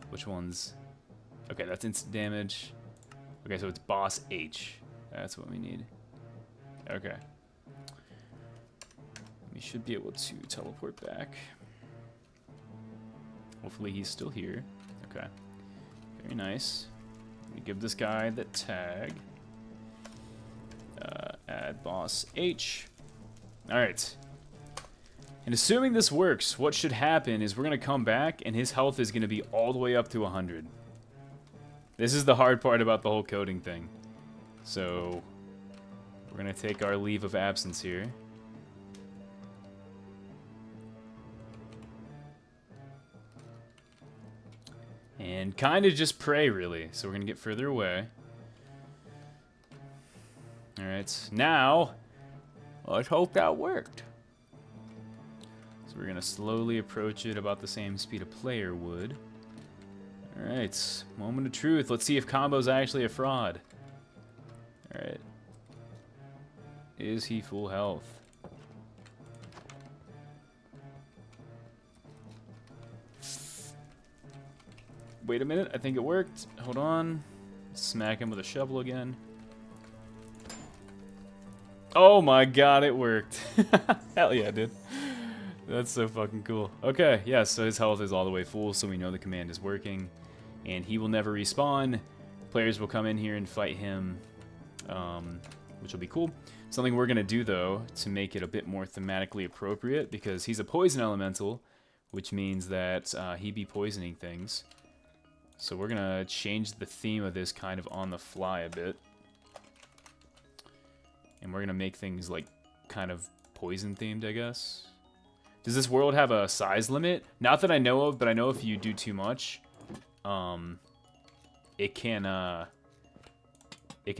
Which one's... Okay, that's instant damage. Okay, so it's boss H. That's what we need. Okay. We should be able to teleport back. Hopefully he's still here. Okay. Very nice. We give this guy the tag. Add boss H. Alright. And assuming this works, what should happen is we're going to come back and his health is going to be all the way up to 100. This is the hard part about the whole coding thing. So, we're going to take our leave of absence here. And kind of just pray, really. So we're going to get further away. Alright, now, let's hope that worked. So we're going to slowly approach it about the same speed a player would. Alright, moment of truth. Let's see if Combo's actually a fraud. Alright. Is he full health? wait a minute. I think it worked. Hold on. Smack him with a shovel again. Oh my god, it worked. Hell yeah, dude. That's so fucking cool. Okay, yeah, so his health is all the way full, so we know the command is working. And he will never respawn. Players will come in here and fight him, which will be cool. Something we're going to do, though, to make it a bit more thematically appropriate, because he's a poison elemental, which means that he be poisoning things. So we're going to change the theme of this kind of on the fly a bit. And we're going to make things, like, kind of poison-themed, I guess. Does this world have a size limit? Not that I know of, but I know if you do too much, it can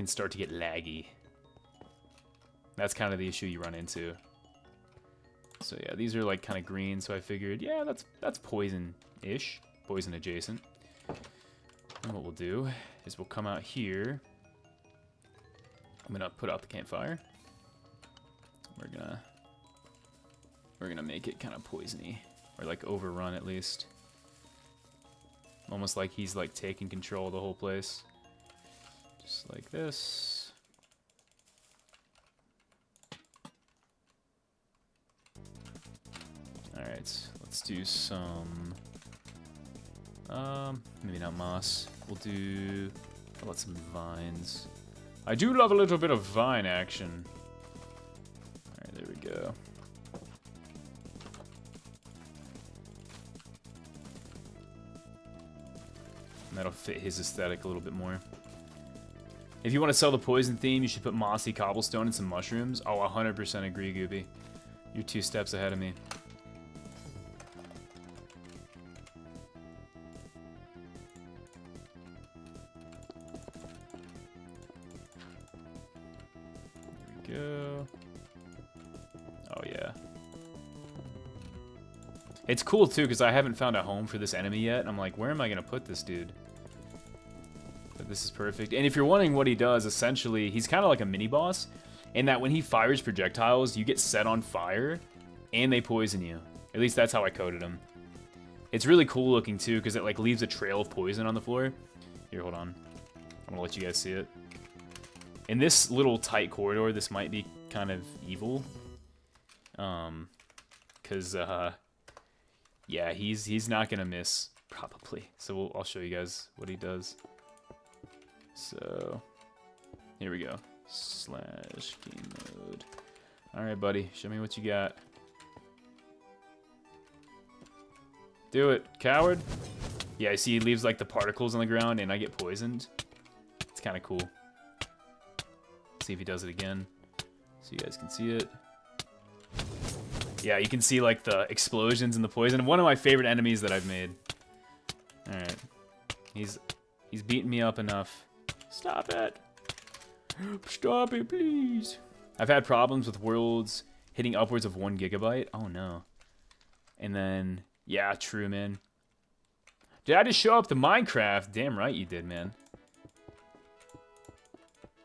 start to get laggy. That's kind of the issue you run into. So yeah, these are like kind of green, so I figured, yeah, that's poison-ish, poison adjacent. And what we'll do is we'll come out here. I'm gonna put out the campfire. We're gonna make it kind of poisony, or like overrun at least. Almost like he's like taking control of the whole place. Just like this. Alright, let's do some... maybe not moss. We'll do... How about some vines? I do love a little bit of vine action. Alright, there we go. And that'll fit his aesthetic a little bit more. If you want to sell the poison theme, you should put mossy cobblestone and some mushrooms. Oh, 100% agree, Gooby. You're 2 steps ahead of me. There we go. Oh, yeah. It's cool, too, because I haven't found a home for this enemy yet. I'm like, where am I going to put this dude? But this is perfect. And if you're wondering what he does, essentially, he's kind of like a mini-boss, in that when he fires projectiles, you get set on fire, and they poison you. At least that's how I coded him. It's really cool looking, too, because it like leaves a trail of poison on the floor. Here, hold on. I'm going to let you guys see it. In this little tight corridor, this might be kind of evil. Because, yeah, he's not going to miss, probably. So I'll show you guys what he does. So, here we go. / game mode. Alright, buddy. Show me what you got. Do it, coward. Yeah, I see he leaves, like, the particles on the ground, and I get poisoned. It's kind of cool. See if he does it again, so you guys can see it. Yeah, you can see, like, the explosions and the poison. One of my favorite enemies that I've made. Alright. He's beating me up enough. Stop it. Stop it, please. I've had problems with worlds hitting upwards of 1 gigabyte. Oh, no. And then, yeah, true, man. Did I just show up to Minecraft? Damn right you did, man.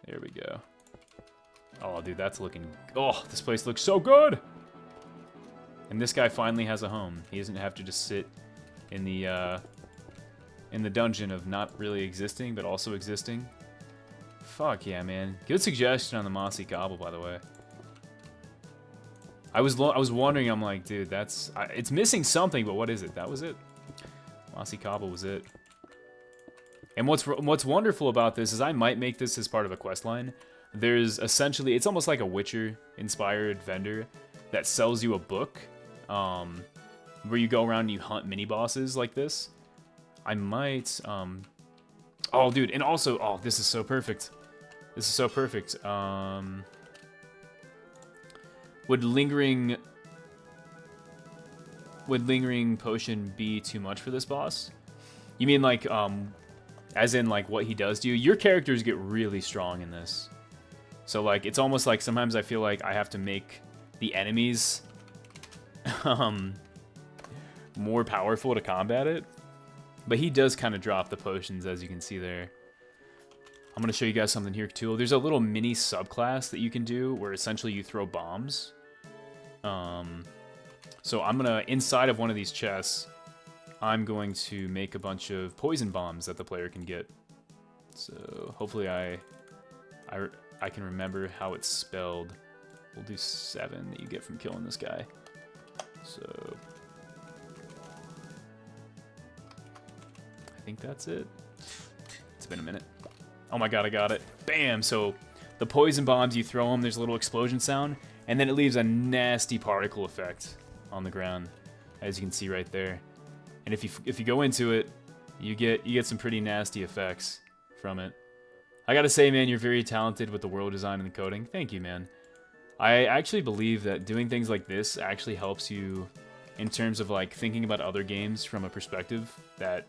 There we go. Oh, dude, that's looking... Oh, this place looks so good! And this guy finally has a home. He doesn't have to just sit in the dungeon of not really existing, but also existing. Fuck yeah, man. Good suggestion on the mossy cobble, by the way. I was wondering, I'm like, dude, that's... it's missing something, but what is it? That was it. Mossy cobble was it. And what's wonderful about this is I might make this as part of a quest line. There's essentially... It's almost like a Witcher-inspired vendor that sells you a book where you go around and you hunt mini-bosses like this. I might... Oh, dude, and also... Oh, this is so perfect. This is so perfect. Would lingering potion be too much for this boss? You mean like, as in like what he does to you? Your characters get really strong in this. So like, it's almost like sometimes I feel like I have to make the enemies more powerful to combat it. But he does kind of drop the potions, as you can see there. I'm going to show you guys something here, too. There's a little mini subclass that you can do where essentially you throw bombs. So I'm going to, inside of one of these chests, I'm going to make a bunch of poison bombs that the player can get. So hopefully I can remember how it's spelled. We'll do 7 that you get from killing this guy. So I think that's it. It's been a minute. Oh my god, I got it. Bam! So the poison bombs, you throw them, there's a little explosion sound, and then it leaves a nasty particle effect on the ground, as you can see right there. And if you go into it, you get some pretty nasty effects from it. I gotta say, man, you're very talented with the world design and the coding. Thank you, man. I actually believe that doing things like this actually helps you in terms of like thinking about other games from a perspective that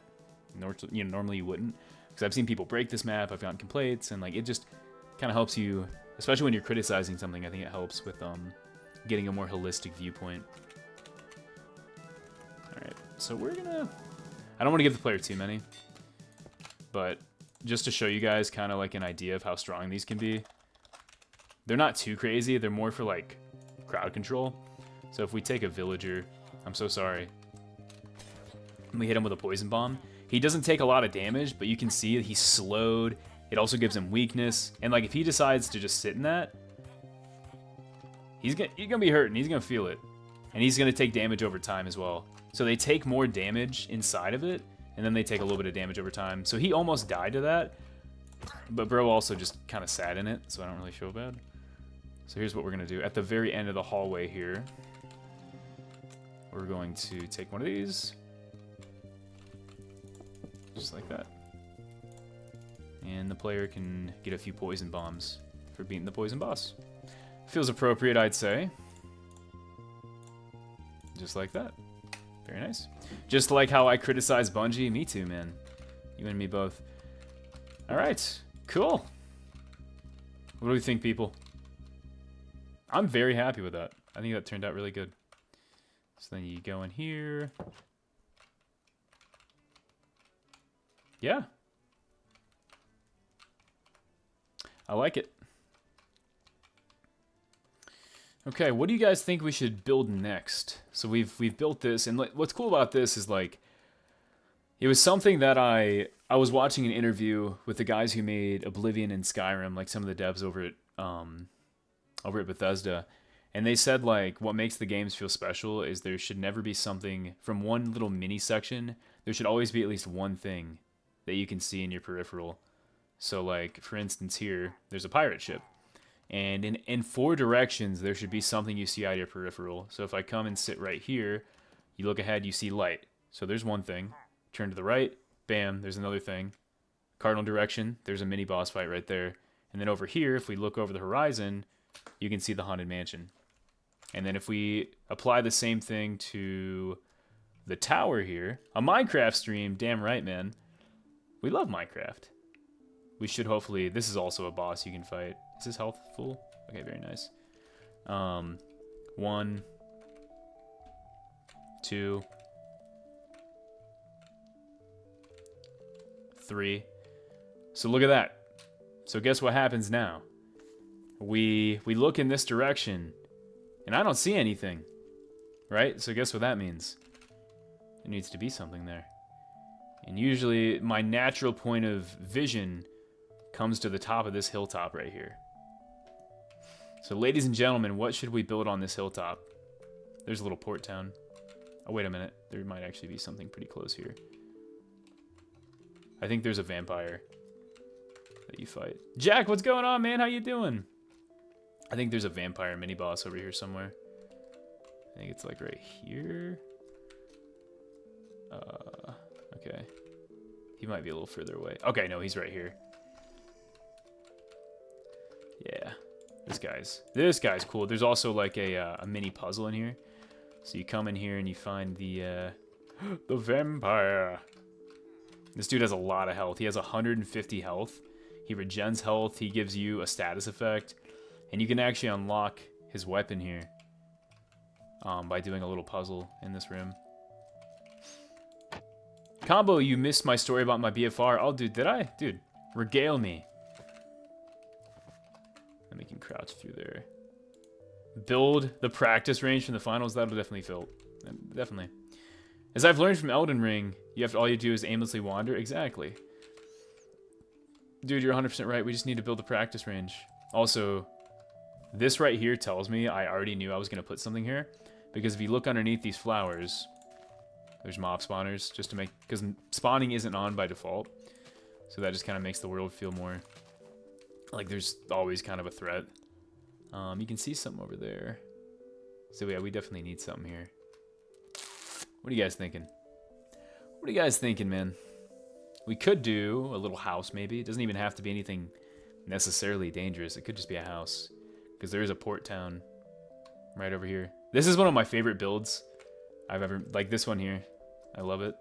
normally you wouldn't. Because I've seen people break this map, I've gotten complaints, and like it just kind of helps you, especially when you're criticizing something. I think it helps with getting a more holistic viewpoint. All right, so we're gonna. I don't want to give the player too many, but just to show you guys kind of like an idea of how strong these can be. They're not too crazy. They're more for like crowd control. So if we take a villager, I'm so sorry, and we hit him with a poison bomb, he doesn't take a lot of damage, but you can see that he's slowed. It also gives him weakness, and like if he decides to just sit in that, he's gonna be hurt and he's gonna feel it, and he's gonna take damage over time as well. So they take more damage inside of it, and then they take a little bit of damage over time. So he almost died to that, but bro also just kind of sat in it, so I don't really feel bad. So here's what we're gonna do. At the very end of the hallway here, we're going to take one of these, just like that. And the player can get a few poison bombs for beating the poison boss. Feels appropriate, I'd say. Just like that. Very nice. Just like how I criticize Bungie. Me too, man. You and me both. Alright, cool. What do we think, people? I'm very happy with that. I think that turned out really good. So then you go in here. Yeah. I like it. Okay, what do you guys think we should build next? So we've built this, and what's cool about this is like it was something that I was watching an interview with the guys who made Oblivion and Skyrim, like some of the devs over at Bethesda, and they said like what makes the games feel special is there should never be something from one little mini section. There should always be at least one thing that you can see in your peripheral. So like, for instance here, there's a pirate ship. And in 4 directions, there should be something you see out of your peripheral. So if I come and sit right here, you look ahead, you see light. So there's one thing. Turn to the right, bam, there's another thing. Cardinal direction, there's a mini boss fight right there. And then over here, if we look over the horizon, you can see the Haunted Mansion. And then if we apply the same thing to the tower here, a Minecraft stream, damn right, man. We love Minecraft. We should hopefully... This is also a boss you can fight. Is his health full? Okay, very nice. 1, 2, 3. So look at that. So guess what happens now? We look in this direction, and I don't see anything. Right? So guess what that means? There needs to be something there. And usually my natural point of vision comes to the top of this hilltop right here. So ladies and gentlemen, what should we build on this hilltop? There's a little port town. Oh, wait a minute. There might actually be something pretty close here. I think there's a vampire that you fight. Jack, what's going on, man? How you doing? I think there's a vampire mini-boss over here somewhere. I think it's like right here. Okay. He might be a little further away. Okay, no, he's right here. Yeah. This guy's cool. There's also like a mini puzzle in here. So you come in here and you find the vampire. This dude has a lot of health. He has 150 health. He regens health. He gives you a status effect. And you can actually unlock his weapon here by doing a little puzzle in this room. Combo, you missed my story about my BFR. Oh, dude, did I? Dude, regale me. Then we can crouch through there. Build the practice range from the finals. That'll definitely fill. Definitely. As I've learned from Elden Ring, all you do is aimlessly wander. Exactly. Dude, you're 100% right. We just need to build a practice range. Also, this right here tells me I already knew I was going to put something here. Because if you look underneath these flowers, there's mob spawners, just to make... Because spawning isn't on by default. So that just kind of makes the world feel more... Like there's always kind of a threat. You can see something over there. So yeah, we definitely need something here. What are you guys thinking? What are you guys thinking, man? We could do a little house, maybe. It doesn't even have to be anything necessarily dangerous. It could just be a house. Because there is a port town right over here. This is one of my favorite builds I've ever... Like this one here. I love it.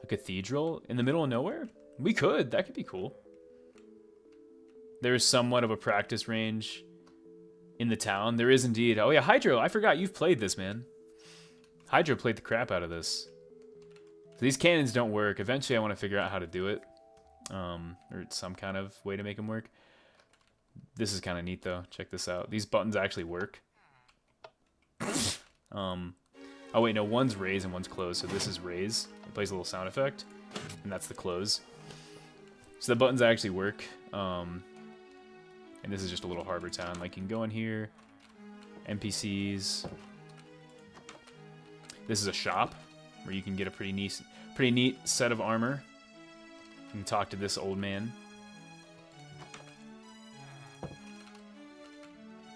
A cathedral in the middle of nowhere? We could. That could be cool. There is somewhat of a practice range in the town. There is indeed. Oh yeah, Hydro. I forgot you've played this, man. Hydro played the crap out of this. So these cannons don't work. Eventually I want to figure out how to do it. Or some kind of way to make them work. This is kind of neat though. Check this out. These buttons actually work. Oh wait, no, one's raise and one's close. So this is raise. It plays a little sound effect. And that's the close. So the buttons actually work. And this is just a little harbor town. Like you can go in here. NPCs. This is a shop where you can get a pretty neat set of armor. You can talk to this old man.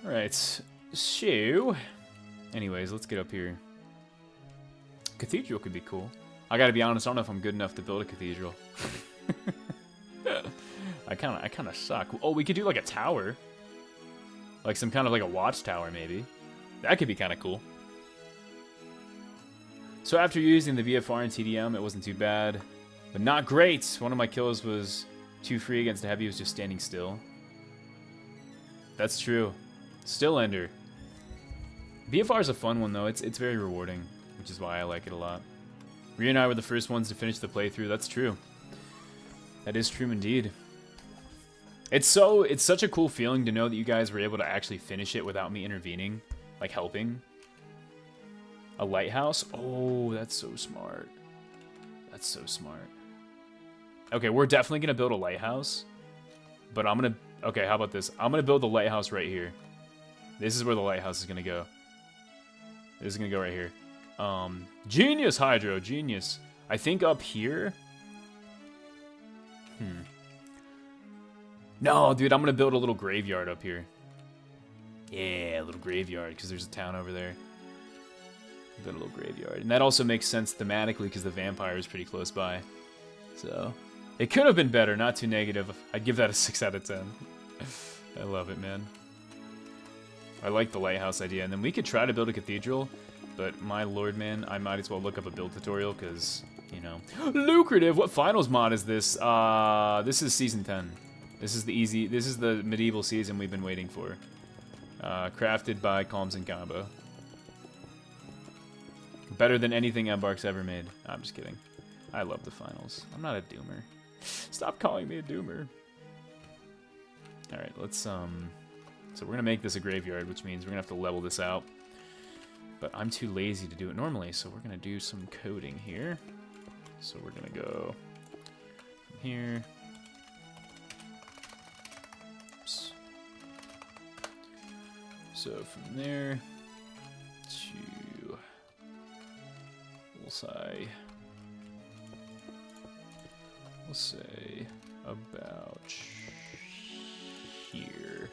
Alright, so... Anyways, let's get up here. Cathedral could be cool. I gotta be honest, I don't know if I'm good enough to build a cathedral. I kinda suck. Oh, we could do like a tower. Like some kind of like a watchtower, maybe. That could be kinda cool. So after using the VFR and TDM, it wasn't too bad. But not great! One of my kills was too free against a heavy, was just standing still. That's true. Still ender. VFR is a fun one though, it's very rewarding, which is why I like it a lot. Rhea and I were the first ones to finish the playthrough, that's true. That is true indeed. It's such a cool feeling to know that you guys were able to actually finish it without me intervening, like helping. A lighthouse? Oh, that's so smart. That's so smart. Okay, we're definitely gonna build a lighthouse, but okay, how about this? I'm gonna build the lighthouse right here. This is where the lighthouse is gonna go. This is gonna go right here. Genius, Hydro, genius. I think up here. No, dude, I'm gonna build a little graveyard up here. Yeah, a little graveyard, because there's a town over there. Build a little graveyard. And that also makes sense thematically, because the vampire is pretty close by. So, it could have been better, not too negative. I'd give that a 6 out of 10. I love it, man. I like the lighthouse idea. And then we could try to build a cathedral, but my lord, man, I might as well look up a build tutorial, because, you know. Lucrative! What finals mod is this? This is Season 10. This is the medieval season we've been waiting for. Crafted by CALMZINCOMBO. Better than anything Embark's ever made. I'm just kidding. I love the finals. I'm not a doomer. Stop calling me a doomer. Alright, let's, so we're gonna make this a graveyard, which means we're gonna have to level this out. But I'm too lazy to do it normally, so we're gonna do some coding here. So we're gonna go from here. Oops. So from there to, we'll say about here.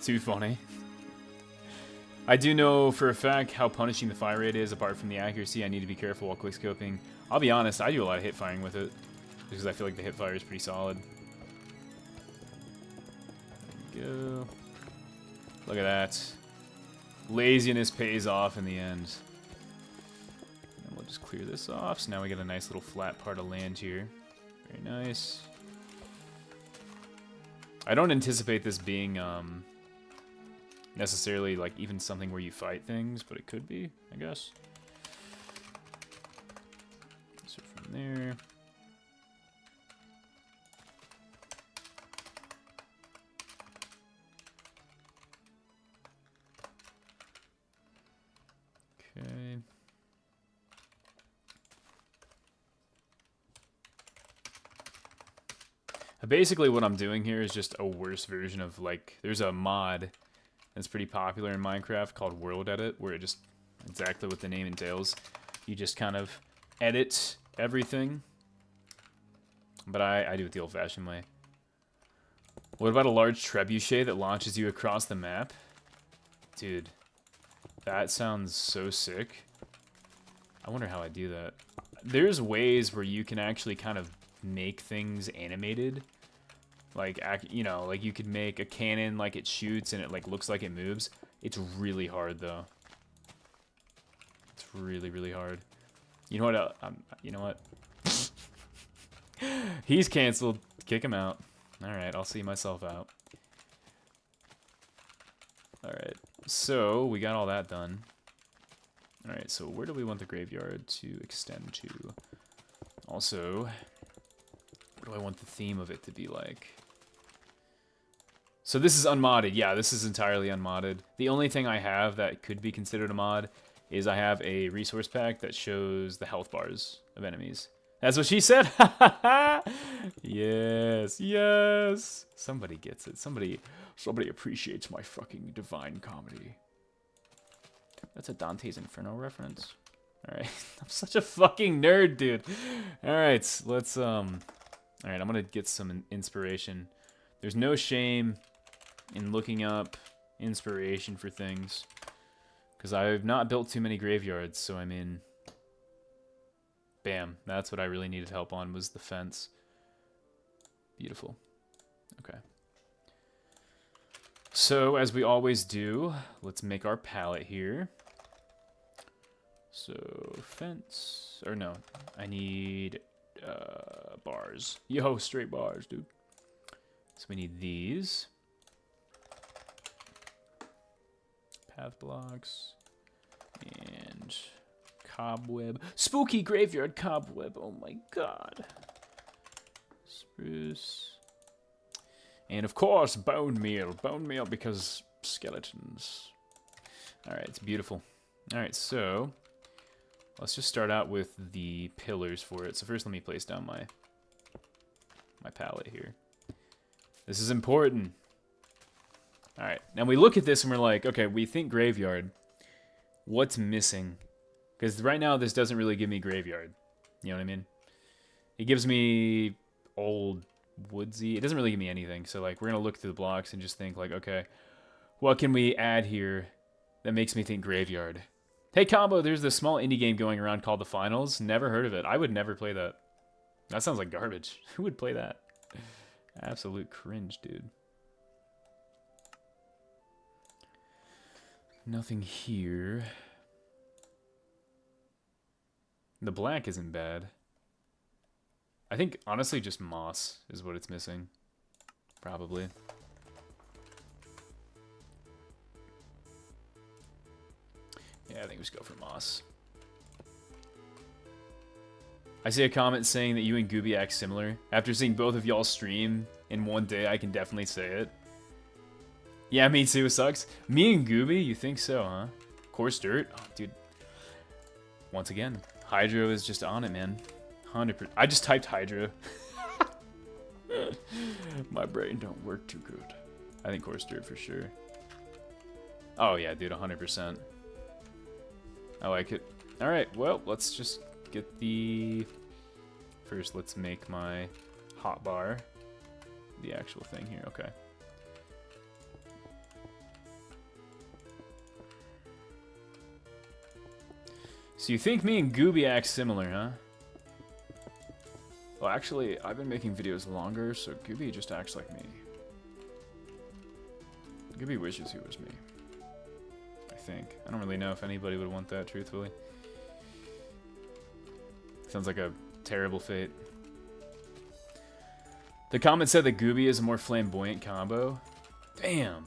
Too funny. I do know for a fact how punishing the fire rate is. Apart from the accuracy, I need to be careful while quickscoping. I'll be honest, I do a lot of hip firing with it, because I feel like the hip fire is pretty solid. There we go. Look at that. Laziness pays off in the end. And we'll just clear this off. So now we get a nice little flat part of land here. Very nice. I don't anticipate this being necessarily like even something where you fight things, but it could be, I guess. So from there, Basically, what I'm doing here is just a worse version of, like, there's a mod that's pretty popular in Minecraft called World Edit, where it just, exactly what the name entails, you just kind of edit everything. But I do it the old-fashioned way. What about a large trebuchet that launches you across the map? Dude, that sounds so sick. I wonder how I do that. There's ways where you can actually kind of make things animated. Like, you know, like you could make a cannon like it shoots and it like looks like it moves. It's really hard though. It's really, really hard. You know what? You know what? He's canceled. Kick him out. Alright, I'll see myself out. Alright, so we got all that done. Alright, so where do we want the graveyard to extend to? Also, what do I want the theme of it to be like? So this is unmodded. Yeah, this is entirely unmodded. The only thing I have that could be considered a mod is I have a resource pack that shows the health bars of enemies. That's what she said. Yes, yes. Somebody gets it. Somebody appreciates my fucking divine comedy. That's a Dante's Inferno reference. All right, I'm such a fucking nerd, dude. All right, let's All right, I'm gonna get some inspiration. There's no shame in looking up inspiration for things, because I've not built too many graveyards. So I mean, bam, that's what I really needed help on, was the fence. Beautiful. Okay. So, as we always do, let's make our palette here. So, fence, or no, I need bars. Yo, straight bars, dude. So we need these. Path blocks. And cobweb. Spooky graveyard cobweb, oh my god. Spruce. And of course, bone meal. Bone meal because skeletons. Alright, it's beautiful. Alright, so let's just start out with the pillars for it. So first let me place down my palette here. This is important. Alright, now we look at this and we're like, okay, we think graveyard. What's missing? Because right now this doesn't really give me graveyard. You know what I mean? It gives me old woodsy. It doesn't really give me anything. So like we're gonna look through the blocks and just think like, okay, what can we add here that makes me think graveyard? Hey Combo, there's this small indie game going around called The Finals. Never heard of it. I would never play that. That sounds like garbage. Who would play that? Absolute cringe, dude. Nothing here. The black isn't bad. I think, honestly, just moss is what it's missing. Probably. Yeah, I think we just go for moss. I see a comment saying that you and Gooby act similar. After seeing both of y'all stream in one day, I can definitely say it. Yeah, me too, sucks. Me and Gooby, you think so, huh? Coarse dirt? Oh, dude. Once again, Hydro is just on it, man. 100%. I just typed Hydro. My brain don't work too good. I think coarse dirt for sure. Oh yeah, dude, 100%. I like it. Alright, well, let's just get the... First, let's make my hotbar the actual thing here. Okay. So you think me and Gooby act similar, huh? Well, actually, I've been making videos longer, so Gooby just acts like me. Gooby wishes he was me. I think. I don't really know if anybody would want that, truthfully. Sounds like a terrible fate. The comment said that Gooby is a more flamboyant combo. Damn.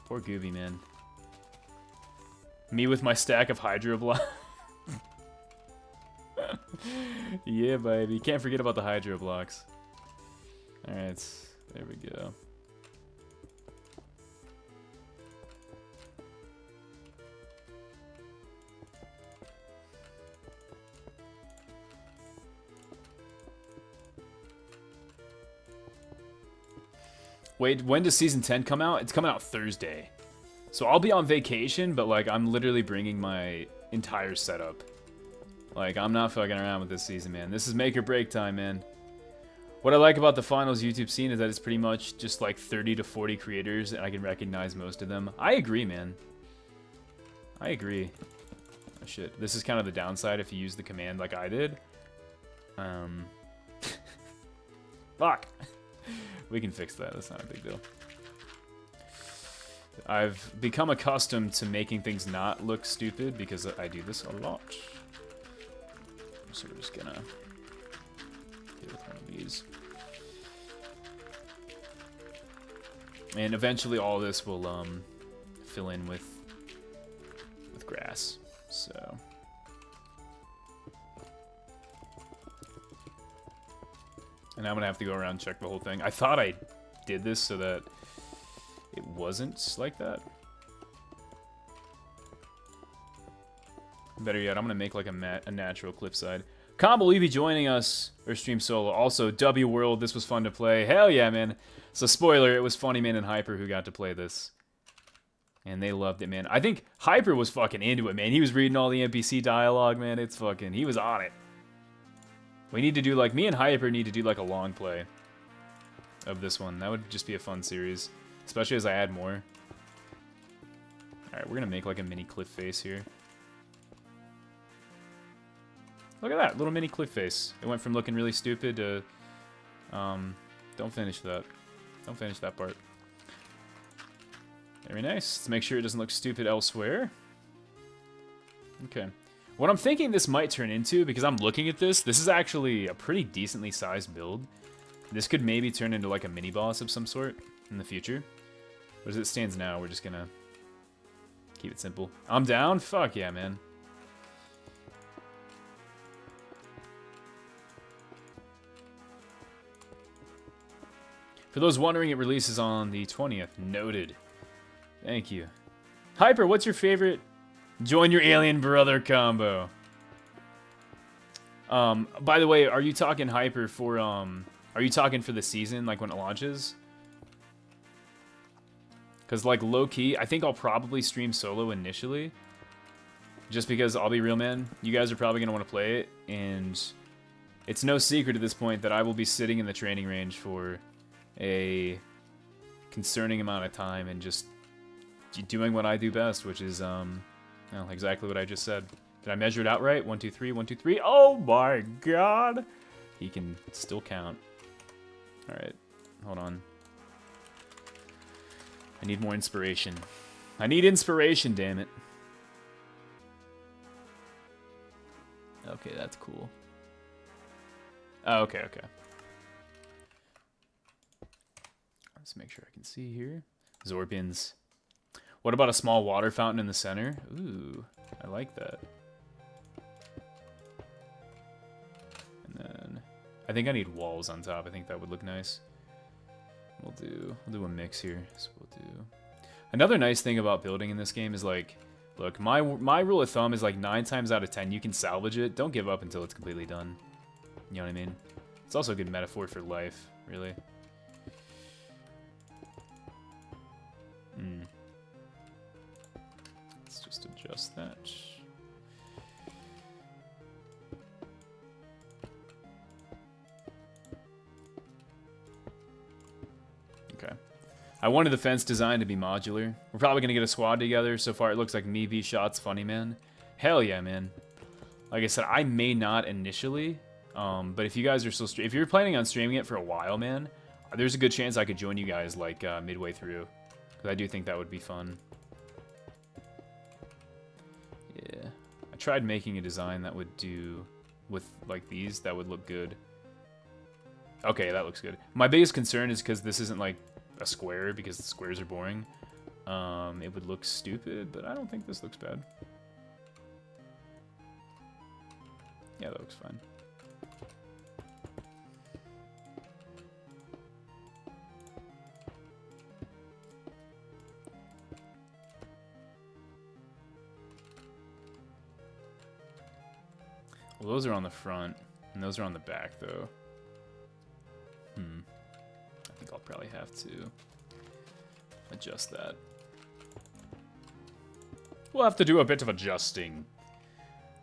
Poor Gooby, man. Me with my stack of Hydro blocks. Yeah, baby. Can't forget about the Hydro blocks. Alright, there we go. Wait, when does Season 10 come out? It's coming out Thursday. So I'll be on vacation, but, like, I'm literally bringing my entire setup. Like, I'm not fucking around with this season, man. This is make or break time, man. What I like about the finals YouTube scene is that it's pretty much just, like, 30 to 40 creators, and I can recognize most of them. I agree, man. I agree. Oh, shit. This is kind of the downside if you use the command like I did. Fuck. We can fix that. That's not a big deal. I've become accustomed to making things not look stupid because I do this a lot. So we're just gonna deal with one of these. And eventually all this will fill in with grass. So and I'm gonna have to go around and check the whole thing. I thought I did this so that it wasn't like that. Better yet, I'm gonna make like a natural cliffside. Combo, will you be joining us or stream solo? Also, W World, this was fun to play. Hell yeah, man. So spoiler, it was Funny Man and Hyper who got to play this. And they loved it, man. I think Hyper was fucking into it, man. He was reading all the NPC dialogue, man. It's fucking, he was on it. We need to do like, me and Hyper need to do like a long play of this one. That would just be a fun series. Especially as I add more. Alright, we're gonna make like a mini cliff face here. Look at that, little mini cliff face. It went from looking really stupid to... don't finish that. Don't finish that part. Very nice. Let's make sure it doesn't look stupid elsewhere. Okay. What I'm thinking this might turn into, because I'm looking at this, this is actually a pretty decently sized build. This could maybe turn into like a mini boss of some sort in the future. But as it stands now, we're just gonna keep it simple. I'm down? Fuck yeah, man. For those wondering, it releases on the 20th. Noted. Thank you. Hyper, what's your favorite join your alien brother combo? By the way, are you talking Hyper for, are you talking for the season, like when it launches? Because, like, low-key, I think I'll probably stream solo initially. Just because, I'll be real, man, you guys are probably going to want to play it, and it's no secret at this point that I will be sitting in the training range for a concerning amount of time and just doing what I do best, which is, well, exactly what I just said. Did I measure it out right? 1, 2, 3, 1, 2, 3. Oh my god! He can still count. Alright, hold on. I need more inspiration. I need inspiration, damn it. Okay, that's cool. Oh, okay, okay. Let's make sure I can see here. Zorbians. What about a small water fountain in the center? Ooh, I like that. And then I think I need walls on top. I think that would look nice. We'll do a mix here. So we'll do. Another nice thing about building in this game is like, look, my rule of thumb is like 9 times out of 10 you can salvage it. Don't give up until it's completely done. You know what I mean? It's also a good metaphor for life, really. Let's just adjust that. Okay. I wanted the fence design to be modular. We're probably going to get a squad together. So far, it looks like me, V-Shots, Funny Man. Hell yeah, man. Like I said, I may not initially, but if you guys are still... if you're planning on streaming it for a while, man, there's a good chance I could join you guys, like, midway through. Because I do think that would be fun. Yeah. I tried making a design that would do... with, like, these, that would look good. Okay, that looks good. My biggest concern is because this isn't, like, a square, because the squares are boring. It would look stupid, but I don't think this looks bad. Yeah, that looks fine. Well, those are on the front, and those are on the back, though. I think I'll probably have to adjust that. We'll have to do a bit of adjusting.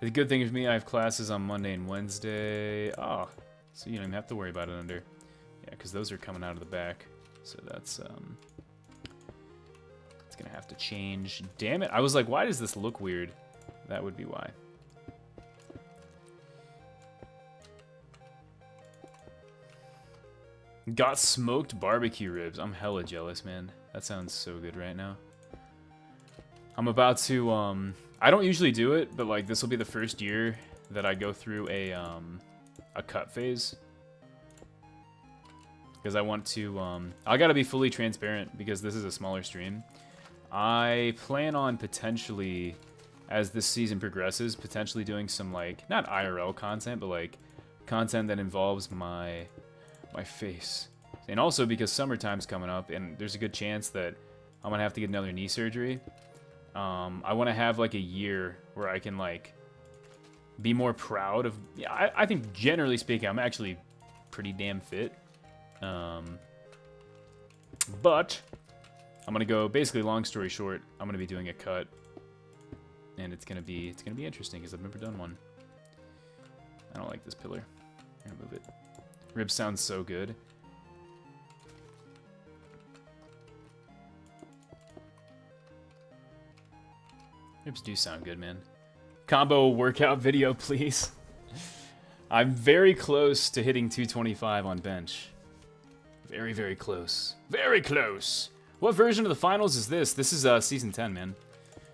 The good thing for me, I have classes on Monday and Wednesday. Oh, so you don't even have to worry about it under. Yeah, because those are coming out of the back. So that's, it's going to have to change. Damn it. I was like, why does this look weird? That would be why. Got smoked barbecue ribs. I'm hella jealous, man. That sounds so good right now. I'm about to, I don't usually do it, but like this will be the first year that I go through a cut phase. Because I want to, I gotta be fully transparent because this is a smaller stream. I plan on potentially, as this season progresses, potentially doing some like, not IRL content, but like content that involves my face. And also because summertime's coming up and there's a good chance that I'm gonna have to get another knee surgery. I want to have like a year where I can like be more proud of. Yeah, I think generally speaking, I'm actually pretty damn fit. But I'm gonna go. Basically, long story short, I'm gonna be doing a cut, and it's gonna be interesting because I've never done one. I don't like this pillar. I'm gonna move it. Ribs sounds so good. Ribs do sound good, man. Combo workout video, please. I'm very close to hitting 225 on bench. Very, very close. Very close. What version of the finals is this? This is season 10, man.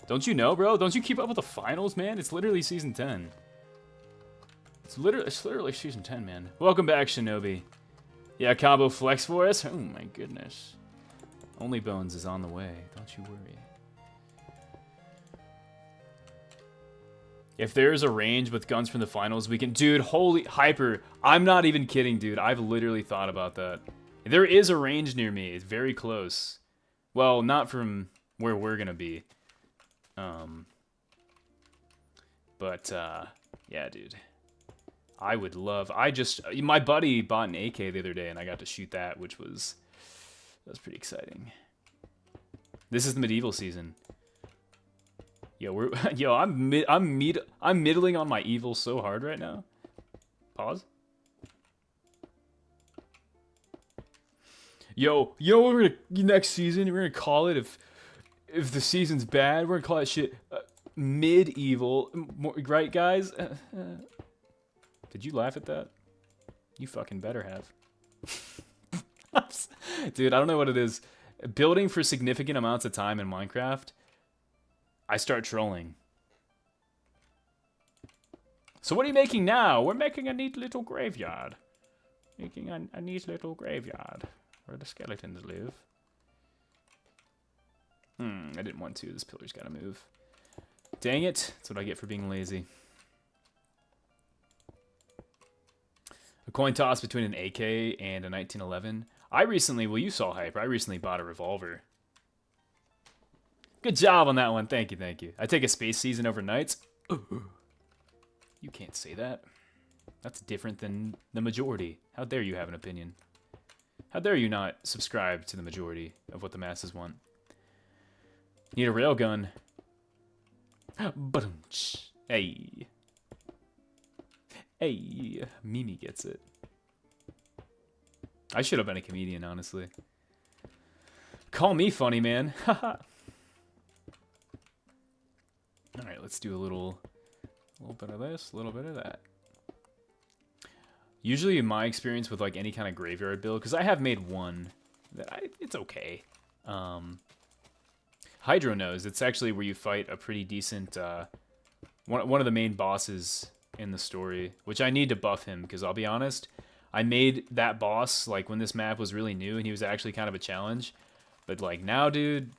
Don't you know, bro? Don't you keep up with the finals, man? It's literally season 10. It's literally season 10, man. Welcome back, Shinobi. Yeah, combo flex for us? Oh my goodness. Only Bones is on the way. Don't you worry. If there's a range with guns from the finals, we can... Dude, holy... Hyper. I'm not even kidding, dude. I've literally thought about that. There is a range near me. It's very close. Well, not from where we're gonna be. Yeah, dude. I would love... My buddy bought an AK the other day, and I got to shoot that, which was... That was pretty exciting. This is the medieval season. Yo, I'm middling on my evil so hard right now. Pause. Yo, we're gonna next season. We're gonna call it if the season's bad. We're gonna call that shit medieval, right, guys? Did you laugh at that? You fucking better have. Dude, I don't know what it is. Building for significant amounts of time in Minecraft. I start trolling. So what are you making now? We're making a neat little graveyard. Making a neat little graveyard where the skeletons live. I didn't want to. This pillar's gotta move. Dang it. That's what I get for being lazy. A coin toss between an AK and a 1911. Well, you saw Hyper. I recently bought a revolver. Good job on that one. Thank you, thank you. I take a space season over nights. You can't say that. That's different than the majority. How dare you have an opinion? How dare you not subscribe to the majority of what the masses want? Need a railgun. Hey. Hey. Mimi gets it. I should have been a comedian, honestly. Call me funny, man. Haha. Alright, let's do a little bit of this, a little bit of that. Usually in my experience with like any kind of graveyard build, because I have made one that it's okay. Hydro knows, it's actually where you fight a pretty decent, one of the main bosses in the story, which I need to buff him, because I'll be honest, I made that boss like when this map was really new and he was actually kind of a challenge. But like now, dude,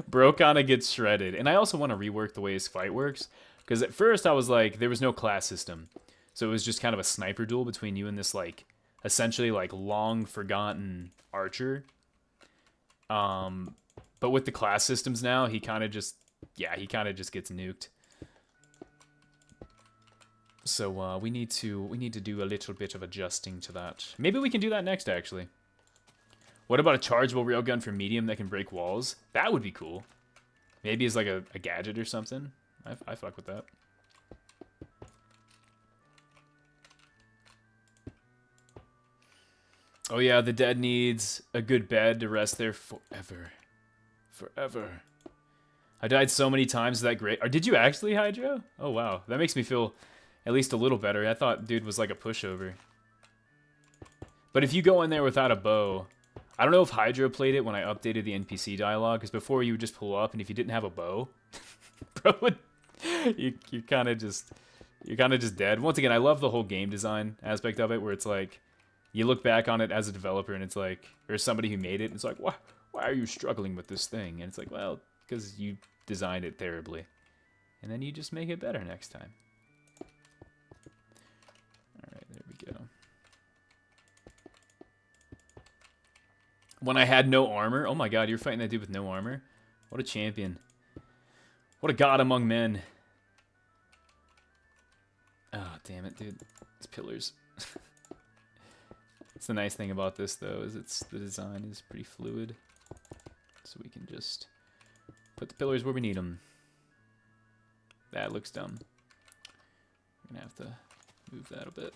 bro kinda gets shredded. And I also want to rework the way his fight works. Because at first I was like, there was no class system. So it was just kind of a sniper duel between you and this like, essentially like long forgotten archer. But with the class systems now, he kind of just gets nuked. So we need to do a little bit of adjusting to that. Maybe we can do that next, actually. What about a chargeable railgun for medium that can break walls? That would be cool. Maybe as like a gadget or something. I fuck with that. Oh yeah, the dead needs a good bed to rest there forever. Forever. I died so many times, is that great? Or did you actually, Hydro? Oh wow, that makes me feel at least a little better. I thought dude was like a pushover. But if you go in there without a bow, I don't know if Hydro played it when I updated the NPC dialogue, because before you would just pull up, and if you didn't have a bow, bro, you're kind of just dead. Once again, I love the whole game design aspect of it, where it's like, you look back on it as a developer, and it's like, or somebody who made it, and it's like, why are you struggling with this thing? And it's like, well, because you designed it terribly. And then you just make it better next time. Alright, there we go. When I had no armor, oh my god, you're fighting that dude with no armor? What a champion. What a god among men. Oh, damn it, dude. These pillars. It's the nice thing about this, though, is the design is pretty fluid. So we can just put the pillars where we need them. That looks dumb. I'm gonna have to move that a bit.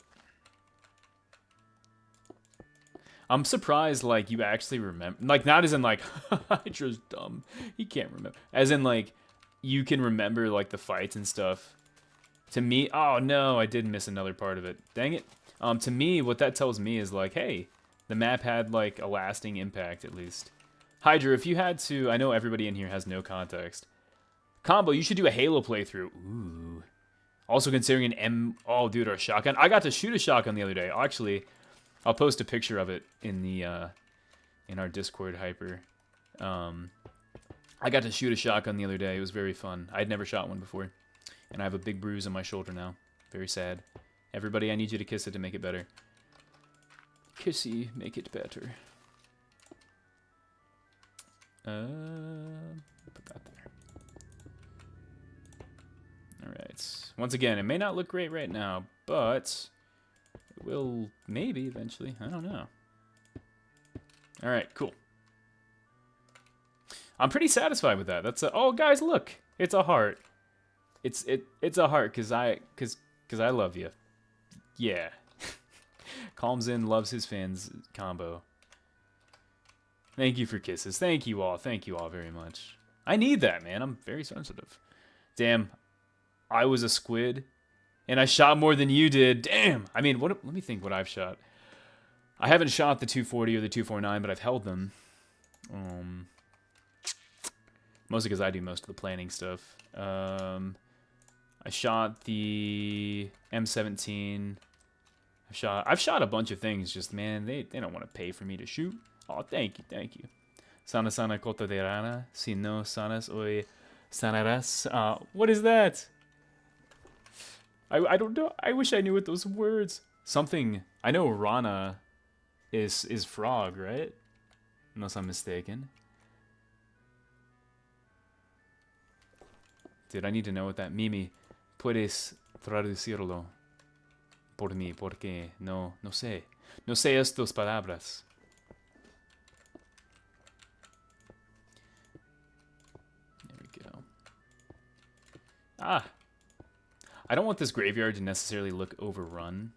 I'm surprised, like, you actually remember. Like, not as in, like, Hydra's dumb. He can't remember. As in, like, you can remember, like, the fights and stuff. To me, oh no, I did miss another part of it. Dang it. To me, what that tells me is like, hey, the map had like a lasting impact at least. Hydra, if you had to, I know everybody in here has no context. Combo, you should do a Halo playthrough. Ooh. Also considering an oh dude, our shotgun. I got to shoot a shotgun the other day. Actually, I'll post a picture of it in the in our Discord hyper. I got to shoot a shotgun the other day. It was very fun. I'd never shot one before. And I have a big bruise on my shoulder now. Very sad. Everybody, I need you to kiss it to make it better. Kissy, make it better. Put that there. Alright. Once again, it may not look great right now, but it will maybe eventually. I don't know. Alright, cool. I'm pretty satisfied with that. That's a, oh guys, look! It's a heart. It's a heart because I love you. Yeah. CALMZIN loves his fans combo. Thank you for kisses. Thank you all. Thank you all very much. I need that, man. I'm very sensitive. Damn. I was a squid and I shot more than you did. Damn. I mean, let me think what I've shot. I haven't shot the 240 or the 249, but I've held them. Mostly because I do most of the planning stuff. I shot the M17. I've shot a bunch of things. Just man, they don't want to pay for me to shoot. Oh, thank you. Sana sana koto de rana, si no sanas hoy sanarás. What is that? I don't know. I wish I knew what those words. Something. I know rana is frog, right? Unless I'm mistaken. Dude, I need to know what that Mimi. Puedes traducirlo por mí, porque no sé. No sé estas palabras. There we go. Ah. I don't want this graveyard to necessarily look overrun.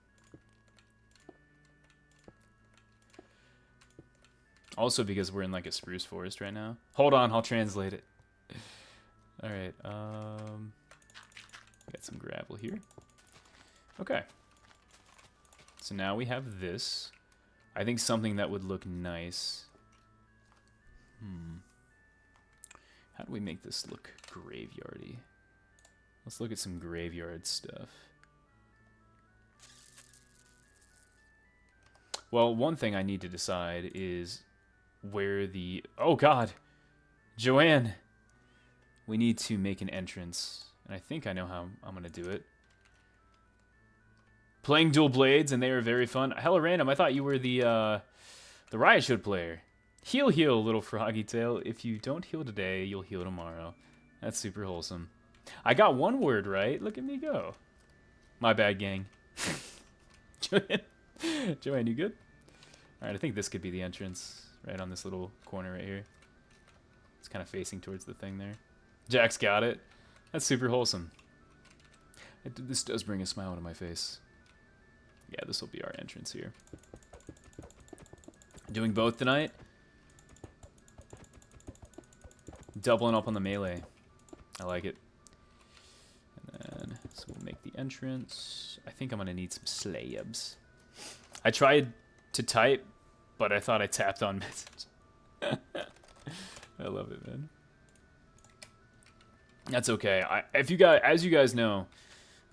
Also because we're in like a spruce forest right now. Hold on, I'll translate it. Alright, got some gravel here. Okay. So now we have this. I think something that would look nice. How do we make this look graveyardy? Let's look at some graveyard stuff. Well, one thing I need to decide is where the... Oh, God! Joanne! We need to make an entrance. And I think I know how I'm going to do it. Playing dual blades, and they are very fun. Hella random. I thought you were the Riot Shield player. Heal, little froggy tail. If you don't heal today, you'll heal tomorrow. That's super wholesome. I got one word right. Look at me go. My bad, gang. Joanne, you good? All right, I think this could be the entrance right on this little corner right here. It's kind of facing towards the thing there. Jack's got it. That's super wholesome. This does bring a smile to my face. Yeah, this will be our entrance here. Doing both tonight. Doubling up on the melee. I like it. And then, so we'll make the entrance. I think I'm going to need some slabs. I tried to type, but I thought I tapped on message. I love it, man. That's okay. If you guys, as you guys know,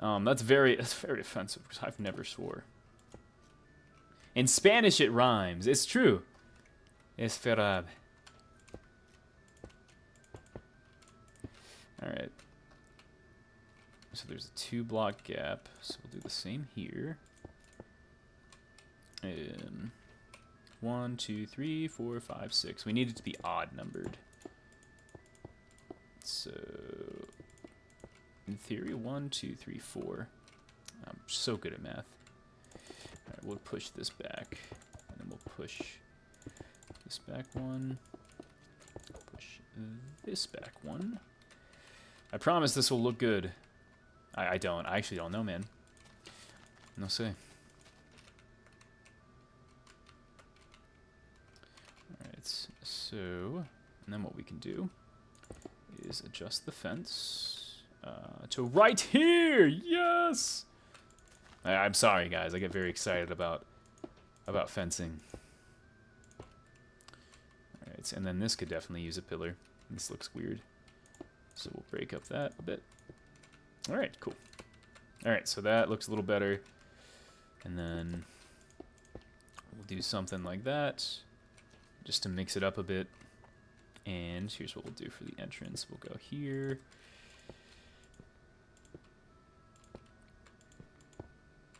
that's very offensive because I've never swore. In Spanish, it rhymes. It's true. Es verdad. All right. So there's a 2-block gap. So we'll do the same here. 1, 2, 3, 4, 5, 6. We need it to be odd numbered. So, in theory, 1, 2, 3, 4. I'm so good at math. All right, we'll push this back, and then we'll push this back one. Push this back one. I promise this will look good. I don't. I actually don't know, man. No say. Alright, so, and then what we can do is adjust the fence to right here! Yes! I'm sorry, guys. I get very excited about fencing. Alright, and then this could definitely use a pillar. This looks weird. So we'll break up that a bit. Alright, cool. Alright, so that looks a little better. And then we'll do something like that, just to mix it up a bit. And here's what we'll do for the entrance. We'll go here.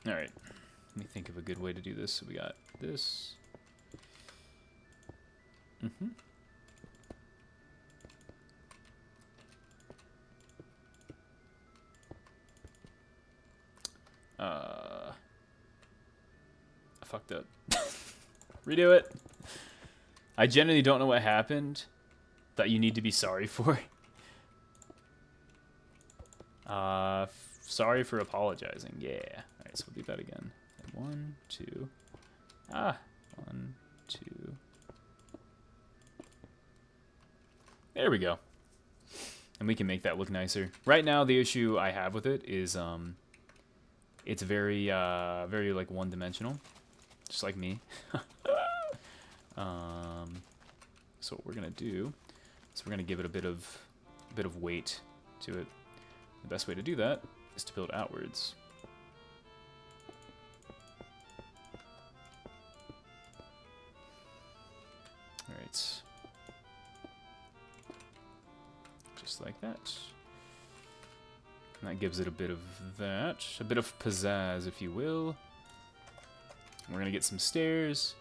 Alright, let me think of a good way to do this. So we got this. I fucked up. Redo it. I genuinely don't know what happened that you need to be sorry for. Sorry for apologizing. Yeah. Alright, so we'll do that again. 1, 2. 1, 2. There we go. And we can make that look nicer. Right now, the issue I have with it is it's very like one-dimensional, just like me. So what we're gonna do is we're gonna give it a bit of weight to it. The best way to do that is to build outwards. All right, just like that. And that gives it a bit of that, a bit of pizzazz, if you will. We're gonna get some stairs.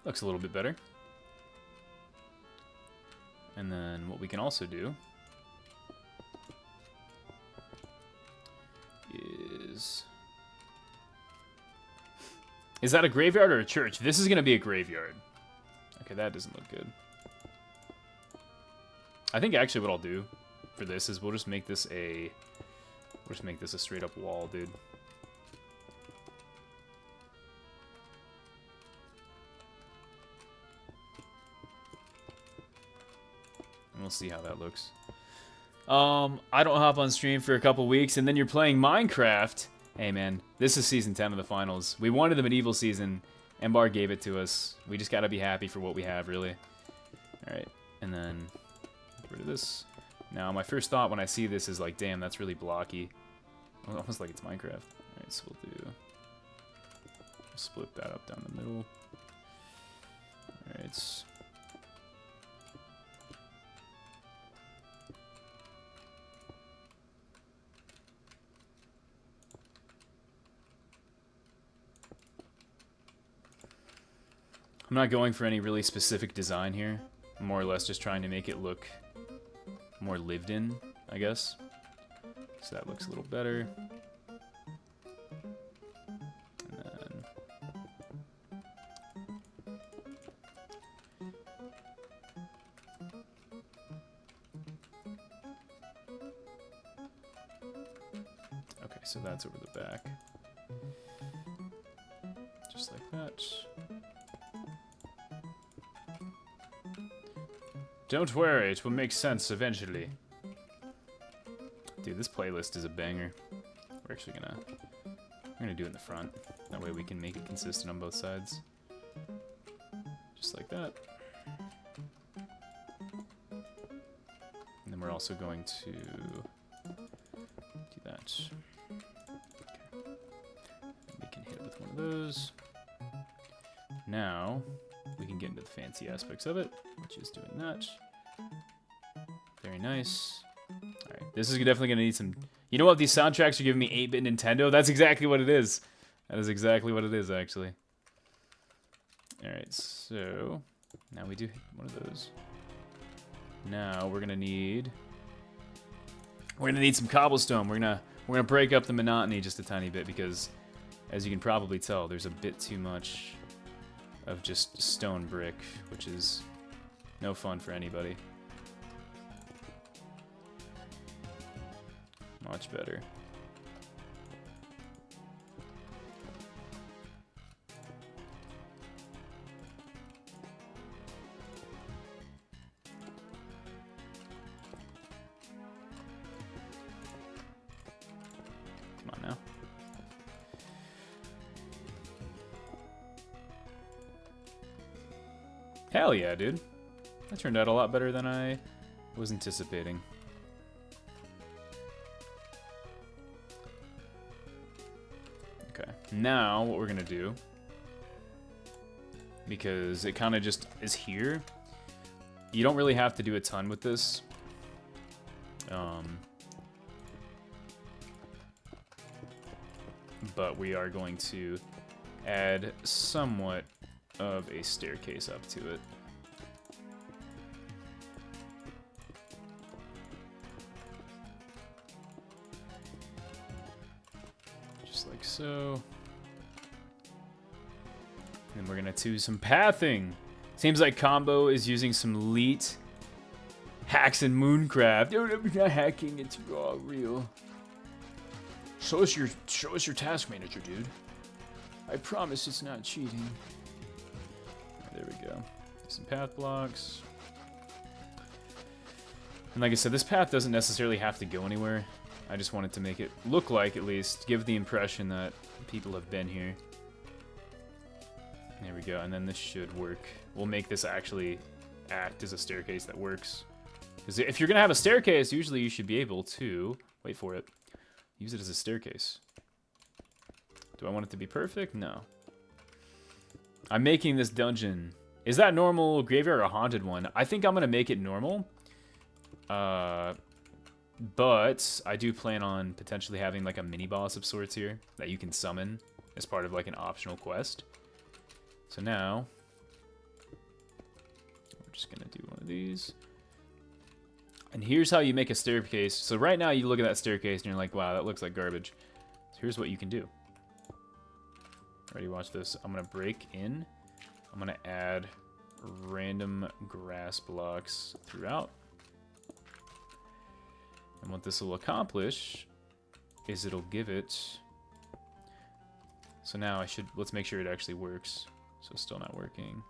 Looks a little bit better. And then what we can also do is that a graveyard or a church? This is gonna be a graveyard. Okay, that doesn't look good. I think actually what I'll do for this is we'll just make this a straight up wall, dude. And we'll see how that looks. I don't hop on stream for a couple weeks, and then you're playing Minecraft. Hey, man, this is Season 10 of the finals. We wanted the medieval season. Embar gave it to us. We just gotta be happy for what we have, really. Alright, and then get rid of this. Now, my first thought when I see this is like, damn, that's really blocky. Almost like it's Minecraft. Alright, so we'll split that up down the middle. Alright. I'm not going for any really specific design here. I'm more or less just trying to make it look more lived in, I guess. So that looks a little better. And then okay, so that's over the back. Just like that. Don't worry, it will make sense eventually. Dude, this playlist is a banger. We're actually gonna do it in the front. That way we can make it consistent on both sides. Just like that. And then we're also going to do that. Okay. We can hit it with one of those. Now, we can get into the fancy aspects of it, which is doing that. Very nice. Alright, this is definitely going to need some... You know what? These soundtracks are giving me 8-bit Nintendo. That's exactly what it is. That is exactly what it is, actually. Alright, so... Now we do one of those. Now we're going to need... We're going to need some cobblestone. We're gonna break up the monotony just a tiny bit because, as you can probably tell, there's a bit too much of just stone brick, which is no fun for anybody. Much better. Come on now. Hell yeah, dude. That turned out a lot better than I was anticipating. Okay, now what we're gonna do, because it kind of just is here, you don't really have to do a ton with this. But we are going to add somewhat of a staircase up to it. Just like so. And we're gonna do some pathing. Seems like Combo is using some elite hacks in Mooncraft. No, no, we're not hacking, it's raw, real. Show us your task manager, dude. I promise it's not cheating. There we go. Some path blocks. And like I said, this path doesn't necessarily have to go anywhere. I just wanted to make it look like, at least, give the impression that people have been here. There we go, and then this should work. We'll make this actually act as a staircase that works. Because if you're going to have a staircase, usually you should be able to, wait for it, use it as a staircase. Do I want it to be perfect? No. I'm making this dungeon. Is that normal graveyard or a haunted one? I think I'm going to make it normal. But I do plan on potentially having like a mini boss of sorts here that you can summon as part of like an optional quest. So now, we're just going to do one of these. And here's how you make a staircase. So right now you look at that staircase and you're like, wow, that looks like garbage. So here's what you can do. Ready, watch this. I'm going to break in. I'm going to add random grass blocks throughout. And what this will accomplish is it'll give it... So now let's make sure it actually works. So it's still not working.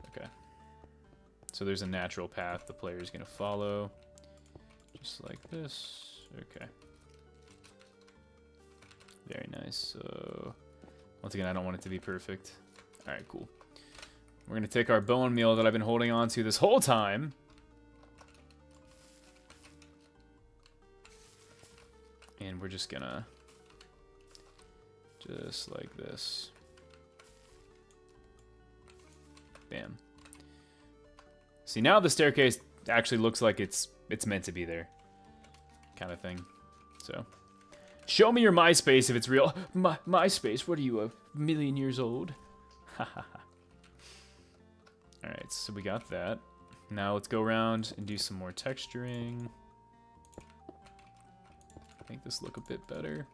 Okay. So there's a natural path the player is going to follow. Just like this. Okay. Very nice. So, once again, I don't want it to be perfect. Alright, cool. We're going to take our bone meal that I've been holding on to this whole time. And we're just going to... Just like this. Bam. See, now the staircase actually looks like it's meant to be there. Kind of thing. So... Show me your MySpace if it's real. MySpace, what are you, a million years old? Alright, so we got that. Now let's go around and do some more texturing. make this look a bit better.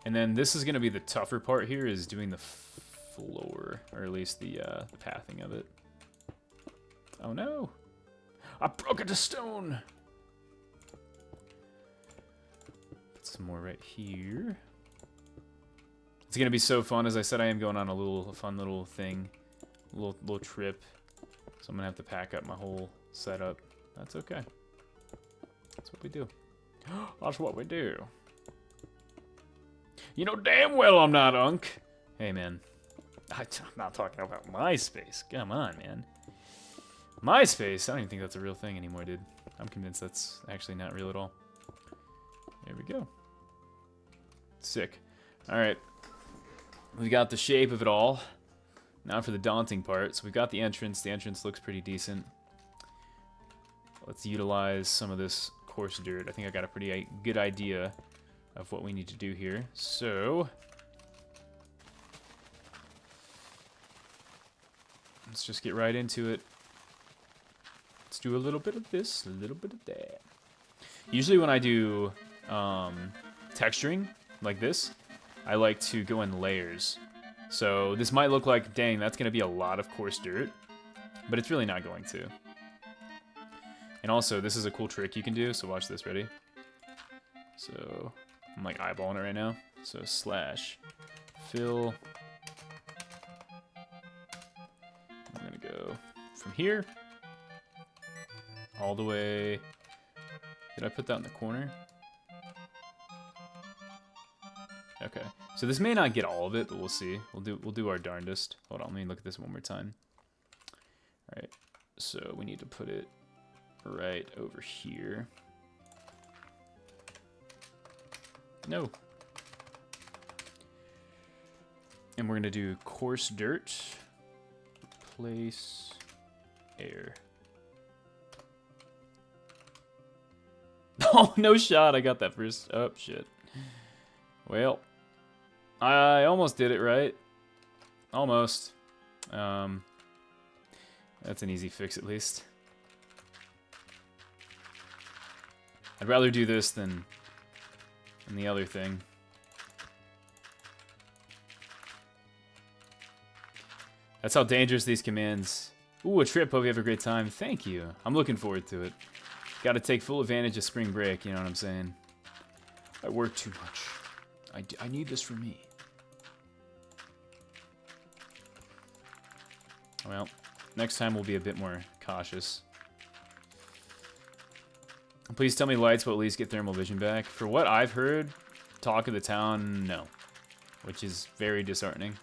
And then this is going to be the tougher part here, is doing the floor, or at least the pathing of it. Oh no! I broke it to stone! Put some more right here. It's going to be so fun. As I said, I am going on a fun little thing. Little trip. So I'm going to have to pack up my whole setup. That's okay. That's what we do. That's what we do. You know damn well I'm not Unk. Hey, man. I'm not talking about MySpace. Come on, man. MySpace? I don't even think that's a real thing anymore, dude. I'm convinced that's actually not real at all. There we go. Sick. Alright. We got the shape of it all. Now for the daunting part. So we've got the entrance. The entrance looks pretty decent. Let's utilize some of this coarse dirt. I think I got a pretty good idea of what we need to do here. So let's just get right into it. Let's do a little bit of this, a little bit of that. Usually when I do texturing like this, I like to go in layers. So this might look like, dang, that's going to be a lot of coarse dirt, but it's really not going to. And also, this is a cool trick you can do, so watch this, ready? So I'm like eyeballing it right now. So slash fill. I'm going to go from here all the way. Did I put that in the corner? Okay, so this may not get all of it, but we'll see. We'll do our darndest. Hold on, let me look at this one more time. All right, so we need to put it right over here. No. And we're gonna do coarse dirt, replace air. Oh, no shot, I got that first, oh shit. Well, I almost did it right. Almost. That's an easy fix at least. I'd rather do this than the other thing. That's how dangerous these commands. Ooh, a trip. Hope you have a great time. Thank you. I'm looking forward to it. Got to take full advantage of spring break, you know what I'm saying? I work too much. I need this for me. Well, next time we'll be a bit more cautious. Please tell me lights will at least get thermal vision back. For what I've heard, talk of the town, no. Which is very disheartening.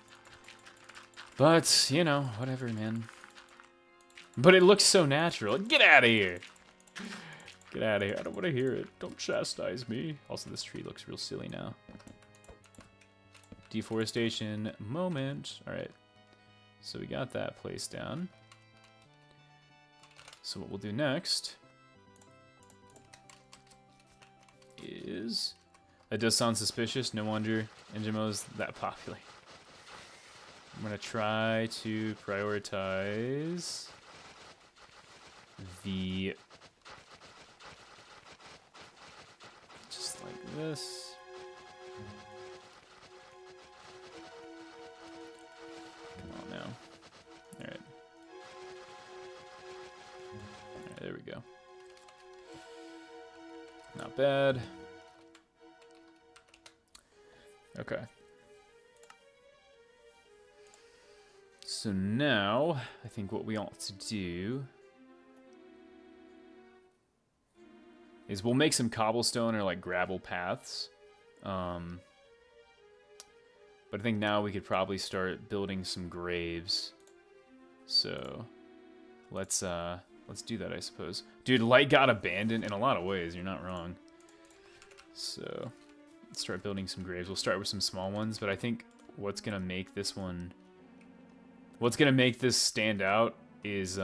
But, you know, whatever, man. But it looks so natural. Get out of here! Get out of here. I don't want to hear it. Don't chastise me. Also, this tree looks real silly now. Deforestation moment. Alright. So we got that placed down. So what we'll do next is... That does sound suspicious. No wonder Ingimo's that popular. I'm going to try to prioritize the... Just like this. Alright, there we go. Not bad. Okay. So now, I think what we ought to do is we'll make some cobblestone or like gravel paths. But I think now we could probably start building some graves. So let's do that, I suppose. Dude, light got abandoned in a lot of ways. You're not wrong. So let's start building some graves. We'll start with some small ones, but I think what's gonna make this stand out is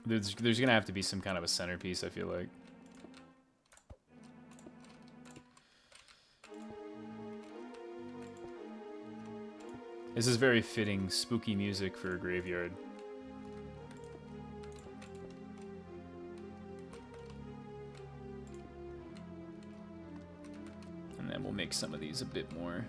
there's gonna have to be some kind of a centerpiece, I feel like. This is very fitting, spooky music for a graveyard. And then we'll make some of these a bit more.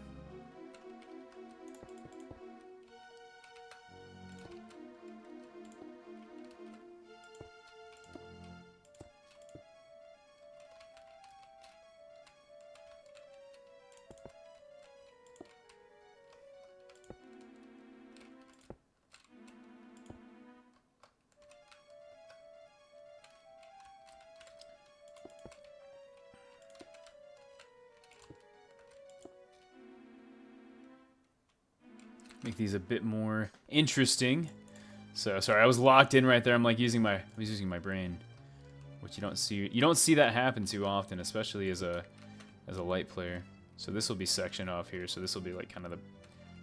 Make these a bit more interesting. So sorry, I was locked in right there. I'm like using my brain, which you don't see. You don't see that happen too often, especially as a light player. So this will be sectioned off here. So this will be like kind of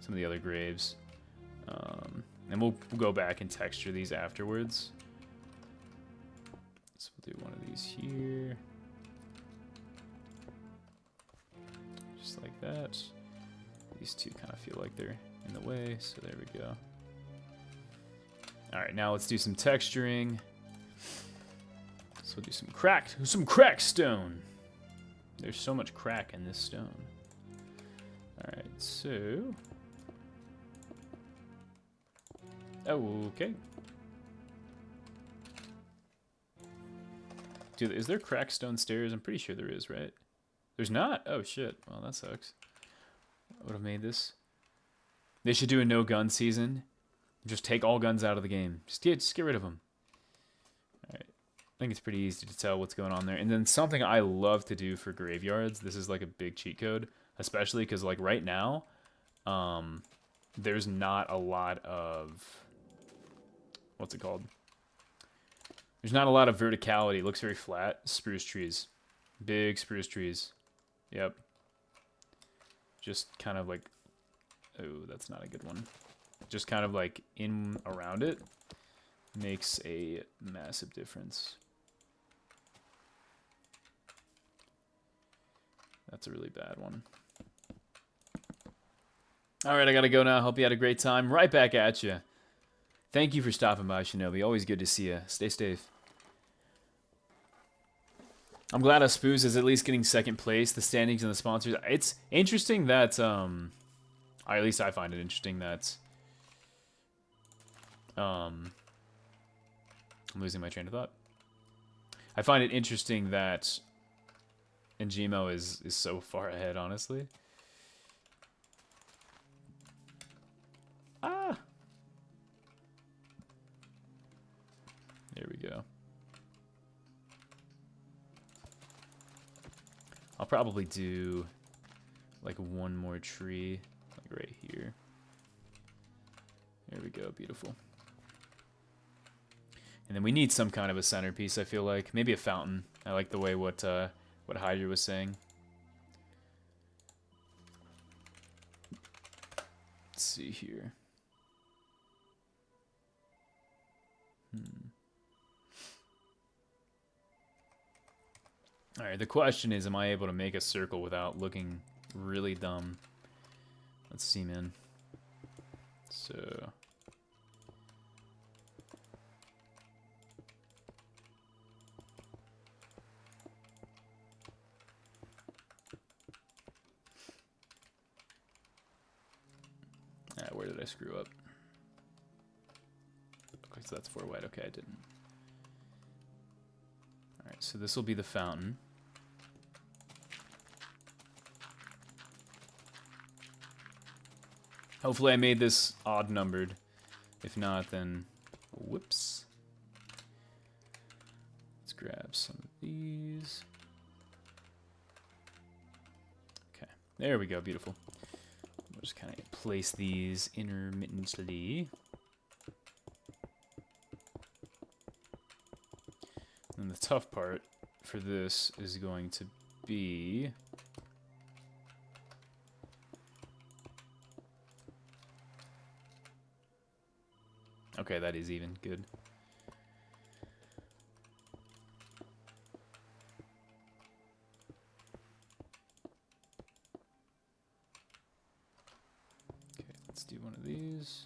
some of the other graves, and we'll go back and texture these afterwards. So we'll do one of these here, just like that. These two kind of feel like they're in the way, so there we go. All right, now let's do some texturing. So we'll do some crack stone. There's so much crack in this stone. All right, so okay. Dude, is there crack stone stairs? I'm pretty sure there is, right? There's not? Oh shit. Well, that sucks. I would have made this. They should do a no gun season. Just take all guns out of the game. Just get rid of them. All right. I think it's pretty easy to tell what's going on there. And then something I love to do for graveyards. This is like a big cheat code, especially because like right now, there's not a lot of what's it called? There's not a lot of verticality. It looks very flat. Spruce trees, big spruce trees. Yep. Just kind of like. Oh, that's not a good one. Just kind of like in around it makes a massive difference. That's a really bad one. All right, I gotta go now. Hope you had a great time. Right back at you. Thank you for stopping by, Shinobi. Always good to see you. Stay safe. I'm glad Spoos is at least getting second place. The standings and the sponsors. It's interesting that at least I find it interesting that I'm losing my train of thought. I find it interesting that Njimo is so far ahead, honestly. Ah! There we go. I'll probably do like one more tree. Right here. There we go, beautiful. And then we need some kind of a centerpiece, I feel like. Maybe a fountain. I like the way what Hydra was saying. Let's see here. Alright, the question is, am I able to make a circle without looking really dumb? Let's see, man. So where did I screw up? Okay, so that's 4 white. Okay, I didn't. All right, so this will be the fountain. Hopefully I made this odd numbered. If not, then whoops. Let's grab some of these. Okay, there we go, beautiful. We'll just kind of place these intermittently. And the tough part for this is going to be okay, that is even good. Okay, Let's do one of these.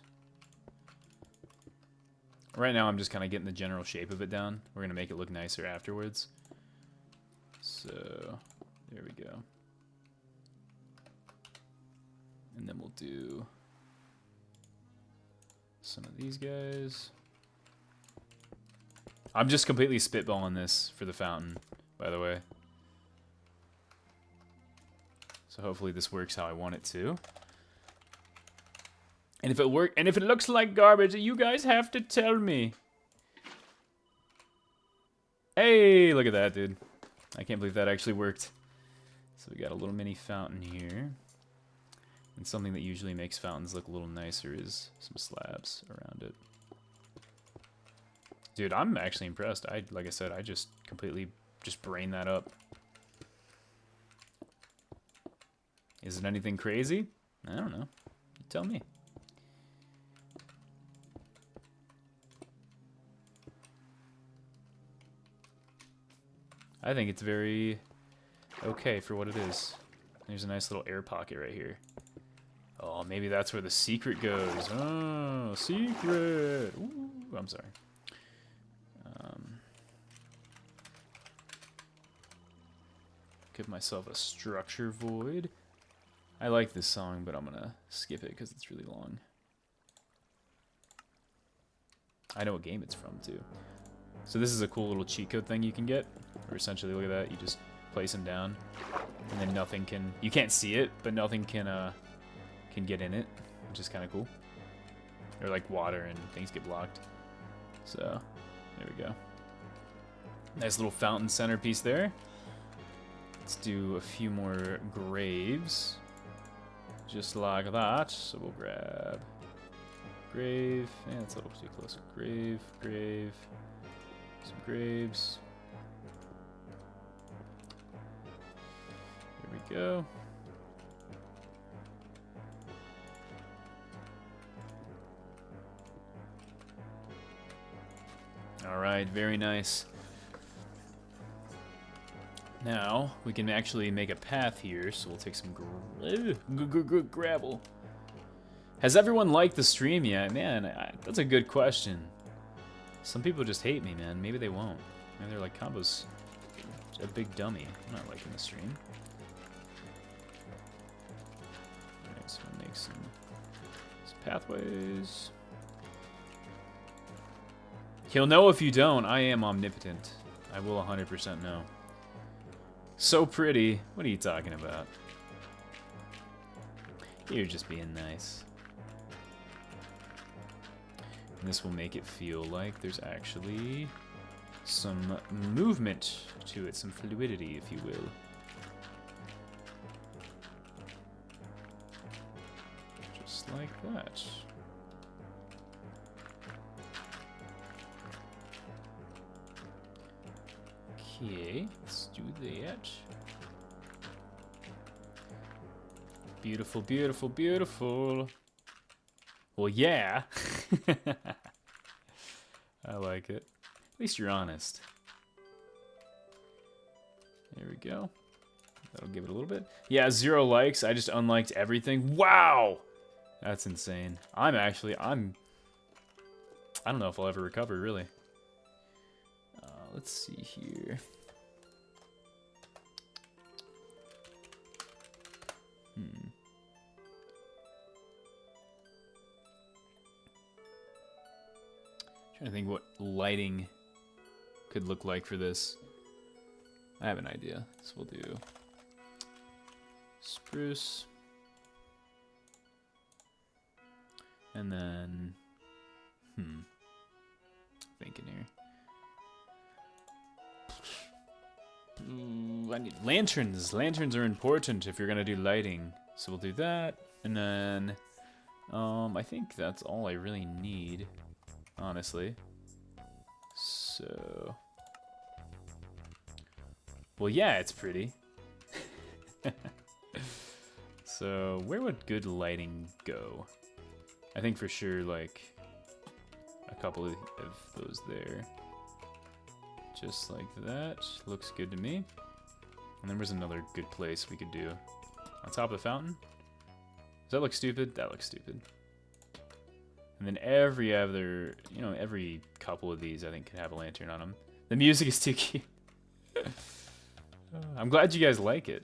Right now, I'm just kind of getting the general shape of it down. We're going to make it look nicer afterwards. So, there we go. And then we'll do some of these guys. I'm just completely spitballing this for the fountain, by the way. So hopefully this works how I want it to. And if it looks like garbage, you guys have to tell me. Hey, look at that, dude. I can't believe that actually worked. So we got a little mini fountain here. And something that usually makes fountains look a little nicer is some slabs around it. Dude, I'm actually impressed. Like I said, I just completely brained that up. Is it anything crazy? I don't know. You tell me. I think it's very okay for what it is. There's a nice little air pocket right here. Oh, maybe that's where the secret goes. Oh, secret! Ooh, I'm sorry. Give myself a structure void. I like this song, but I'm gonna skip it because it's really long. I know what game it's from, too. So this is a cool little cheat code thing you can get. Or essentially, look at that. You just place them down, and then nothing can... You can't see it, but nothing can get in it, which is kind of cool. Or like water and things get blocked. So, there we go. Nice little fountain centerpiece there. Let's do a few more graves. Just like that. So we'll grab grave. Yeah, that's a little too close. Grave, grave. Some graves. Here we go. Alright, very nice. Now, we can actually make a path here, so we'll take some gravel. Has everyone liked the stream yet? Man, that's a good question. Some people just hate me, man. Maybe they won't. Maybe they're like, Combo's a big dummy. I'm not liking the stream. Alright, so we'll make some pathways. He'll know if you don't. I am omnipotent. I will 100% know. So pretty. What are you talking about? You're just being nice. And this will make it feel like there's actually some movement to it, some fluidity, if you will. Just like that. Okay, let's do that. Beautiful, beautiful, beautiful. Well, yeah. I like it. At least you're honest. There we go. That'll give it a little bit. Yeah, 0 likes. I just unliked everything. Wow! That's insane. I don't know if I'll ever recover, really. Let's see here. Trying to think what lighting could look like for this. I have an idea. So we'll do spruce. And then, thinking here. Ooh, I need lanterns. Lanterns are important if you're gonna do lighting. So we'll do that. And then, I think that's all I really need, honestly. So, well, yeah, it's pretty. So, where would good lighting go? I think for sure, like, a couple of those there. Just like that. Looks good to me. And then there's another good place we could do. On top of the fountain? Does that look stupid? That looks stupid. And then every other, you know, every couple of these I think could have a lantern on them. The music is too cute. I'm glad you guys like it.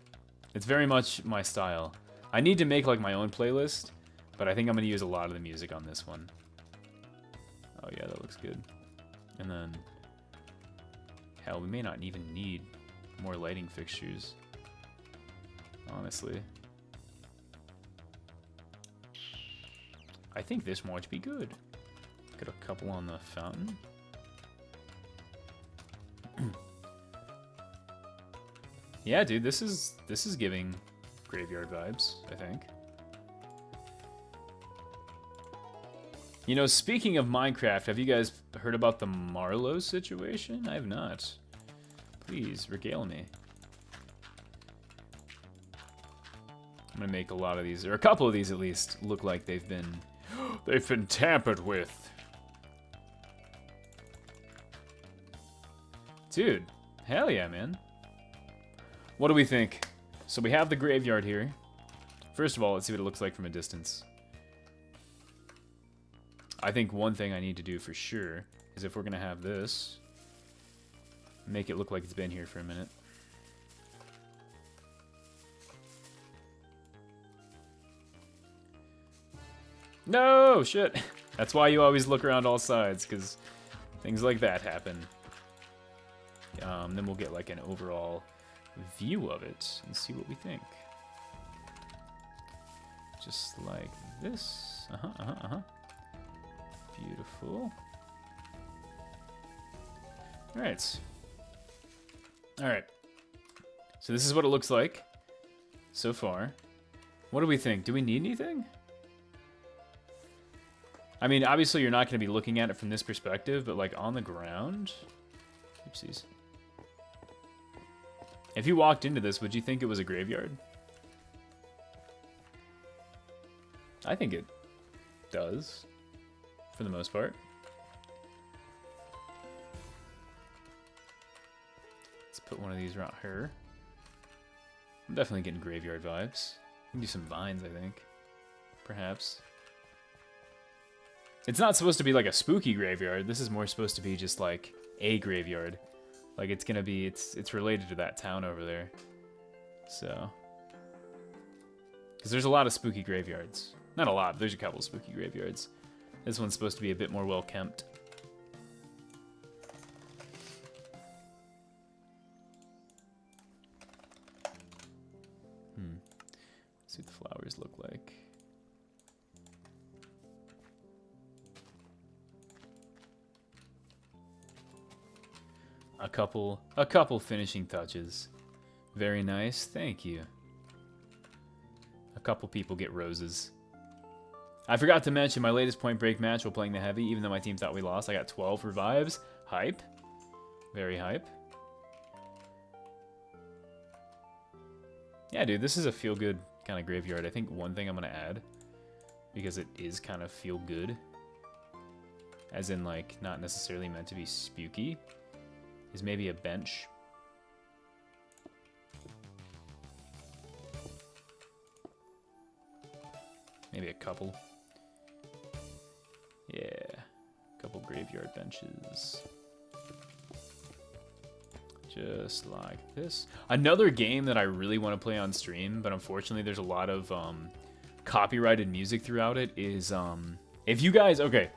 It's very much my style. I need to make like my own playlist, but I think I'm gonna use a lot of the music on this one. Oh yeah, that looks good. And then, hell, we may not even need more lighting fixtures, honestly. I think this might be good. Got a couple on the fountain. Yeah, dude, this is giving graveyard vibes, I think. You know, speaking of Minecraft, have you guys heard about the Marlowe situation? I have not. Please, regale me. I'm gonna make a lot of these, or a couple of these at least, look like they've been tampered with. Dude, hell yeah, man. What do we think? So we have the graveyard here. First of all, let's see what it looks like from a distance. I think one thing I need to do for sure is if we're gonna have this, make it look like it's been here for a minute. No, shit. That's why you always look around all sides, because things like that happen. Then we'll get like an overall view of it and see what we think. Just like this. Beautiful. Alright. Alright. So this is what it looks like so far. What do we think? Do we need anything? I mean, obviously you're not going to be looking at it from this perspective, but like on the ground... Oopsies. If you walked into this, would you think it was a graveyard? I think it does, for the most part. Let's put one of these around her. I'm definitely getting graveyard vibes. We can do some vines, I think. Perhaps. It's not supposed to be like a spooky graveyard. This is more supposed to be just like a graveyard. Like it's gonna be, it's related to that town over there. So. Because there's a lot of spooky graveyards. Not a lot, but there's a couple of spooky graveyards. This one's supposed to be a bit more well-kept. Let's see what the flowers look like. A couple finishing touches. Very nice, thank you. A couple people get roses. I forgot to mention my latest Point Break match while playing the Heavy, even though my team thought we lost. I got 12 revives. Hype. Very hype. Yeah, dude, this is a feel-good kind of graveyard. I think one thing I'm going to add, because it is kind of feel-good, as in, like, not necessarily meant to be spooky, is maybe a bench. Maybe a couple. Yeah, a couple graveyard benches. Just like this. Another game that I really want to play on stream, but unfortunately there's a lot of copyrighted music throughout it, is if you guys, okay,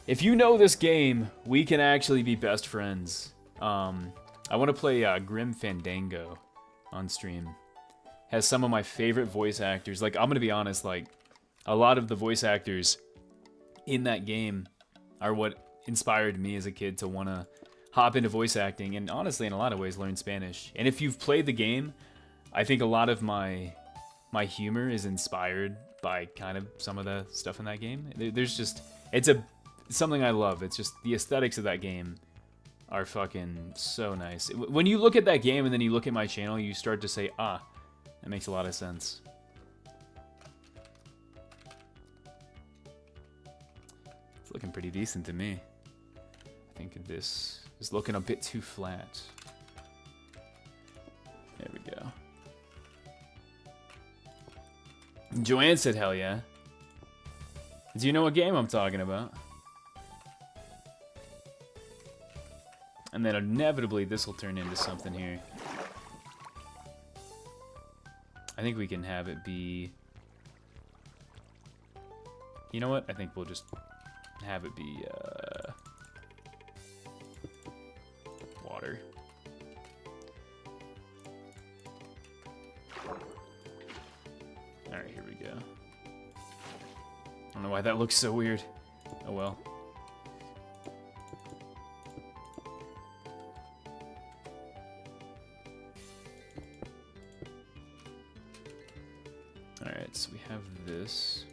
if you know this game, we can actually be best friends. I want to play Grim Fandango on stream. Has some of my favorite voice actors. Like, I'm gonna be honest, like, a lot of the voice actors in that game are what inspired me as a kid to want to hop into voice acting, and honestly, in a lot of ways, learn Spanish. And if you've played the game, I think a lot of my humor is inspired by kind of some of the stuff in that game. There's just, it's something I love. It's just the aesthetics of that game are fucking so nice. When you look at that game and then you look at my channel, you start to say, ah, that makes a lot of sense. It's looking pretty decent to me. I think this is looking a bit too flat. There we go. Joanne said, hell yeah. Do you know what game I'm talking about? And then inevitably this will turn into something here. I think we can have it be... You know what? I think we'll just have it be water. Alright, here we go. I don't know why that looks so weird. Oh well. Alright, so we have this.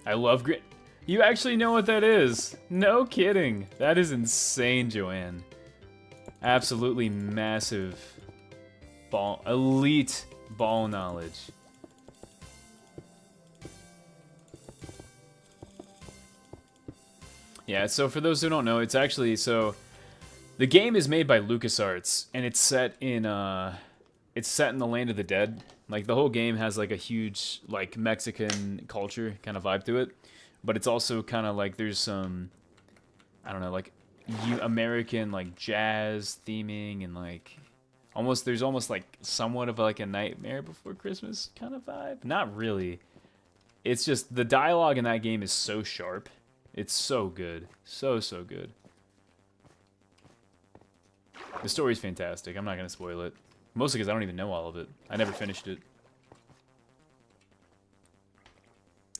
I love grit. You actually know what that is. No kidding. That is insane, Joanne. Absolutely massive elite ball knowledge. Yeah, so for those who don't know, it's actually, so the game is made by LucasArts, and it's set in the land of the dead. Like, the whole game has like a huge like Mexican culture kind of vibe to it, but it's also kind of like there's some, I don't know, like American like jazz theming, and like there's almost like somewhat of like a Nightmare Before Christmas kind of vibe. Not really. It's just the dialogue in that game is so sharp. It's so good. So good. The story's fantastic. I'm not going to spoil it. Mostly because I don't even know all of it. I never finished it.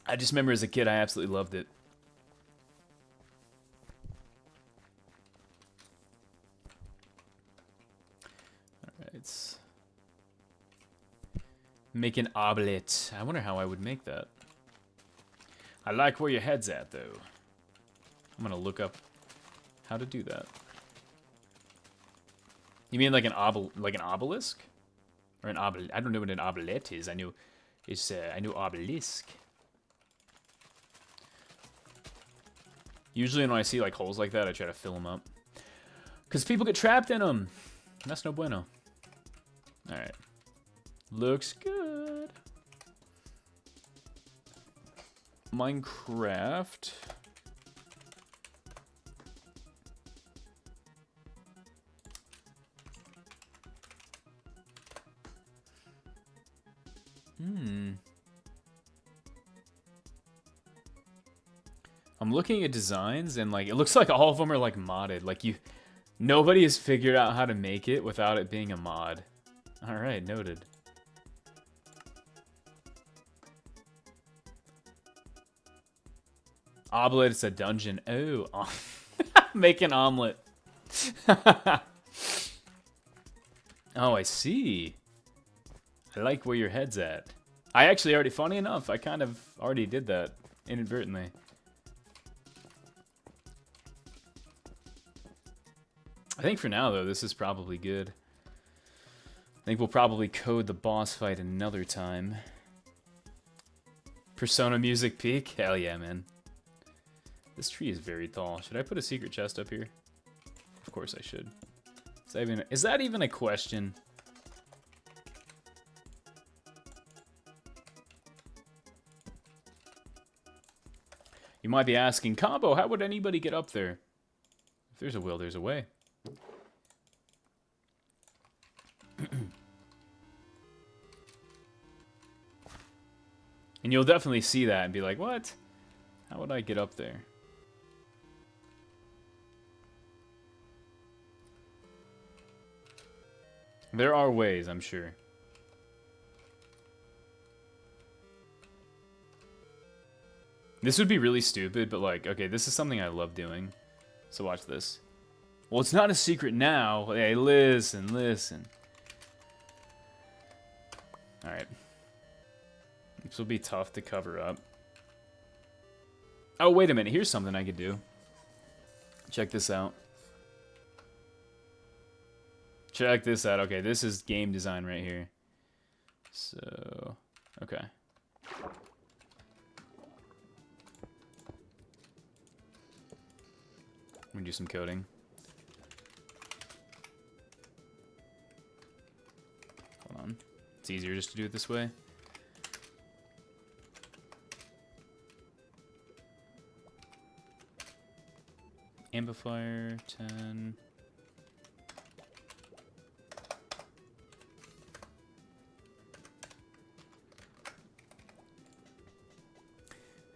I just remember as a kid, I absolutely loved it. Alright. Make an omelette. I wonder how I would make that. I like where your head's at, though. I'm gonna look up how to do that. You mean like an obelisk, or an obel? I don't know what an omelette is. I know it's I know obelisk. Usually when I see like holes like that, I try to fill them up, cause people get trapped in them. That's no bueno. All right, looks good. Minecraft. I'm looking at designs, and like it looks like all of them are like modded. Like nobody has figured out how to make it without it being a mod. All right, noted. Omelette is a dungeon. Oh, make an omelet. Oh, I see. I like where your head's at. I actually already, funny enough, I kind of already did that inadvertently. I think for now, though, this is probably good. I think we'll probably code the boss fight another time. Persona music peak? Hell yeah, man. This tree is very tall. Should I put a secret chest up here? Of course I should. Is that even a question? You might be asking, Combo, how would anybody get up there? If there's a will, there's a way. And you'll definitely see that and be like, what? How would I get up there? There are ways, I'm sure. This would be really stupid, but like, okay, this is something I love doing. So watch this. Well, it's not a secret now. Hey, listen, listen. Alright. This will be tough to cover up. Oh, wait a minute. Here's something I could do. Check this out. Check this out. Okay, this is game design right here. So, okay. Let me do some coding. Hold on. It's easier just to do it this way. amplifier, 10.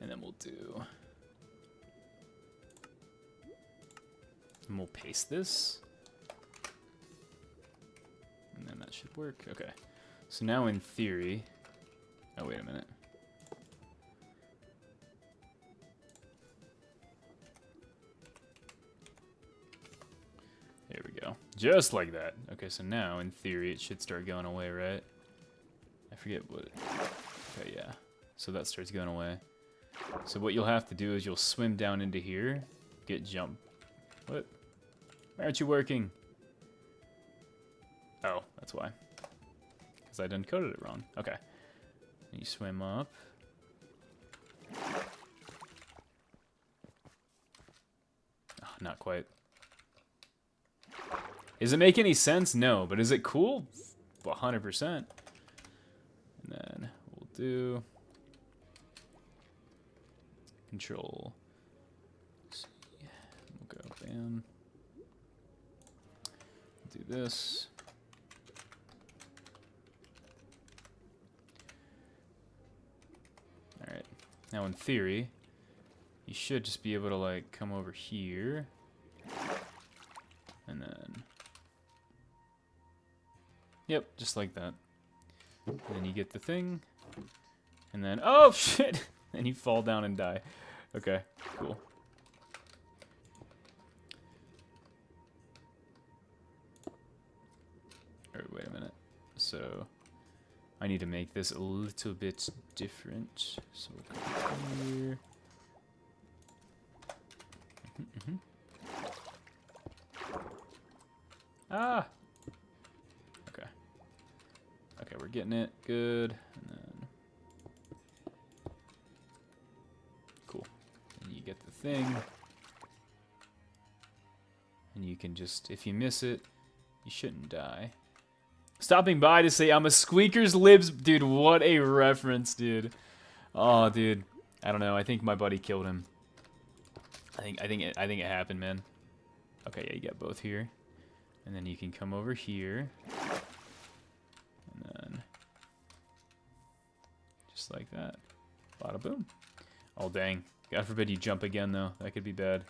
And then we'll do... And we'll paste this. And then that should work. Okay. So now in theory... Oh, wait a minute. There we go. Just like that. Okay, so now in theory it should start going away, right? I forget what... Okay, yeah. So that starts going away. So what you'll have to do is you'll swim down into here, get jump. What? Why aren't you working? Oh, that's why. Because I done coded it wrong. Okay. And you swim up. Oh, not quite. Does it make any sense? No. But is it cool? 100%. And then we'll do... Control C. We'll go bam. Do this. Alright. Now in theory, you should just be able to like come over here. And then... Yep, just like that. And then you get the thing. And then... Oh, shit! And you fall down and die. Okay, cool. Alright, wait a minute. So, I need to make this a little bit different. So we'll come here. Ah! Okay. Okay, we're getting it. Good. And then... Get the thing, and you can just, if you miss it, you shouldn't die. Stopping by to say I'm a Squeaker's Libs, dude. What a reference, dude. Oh, dude. I don't know. I think my buddy killed him. I think it happened, man. Okay, yeah, you got both here, and then you can come over here, and then just like that. Bada boom. Oh dang. God forbid you jump again, though. That could be bad.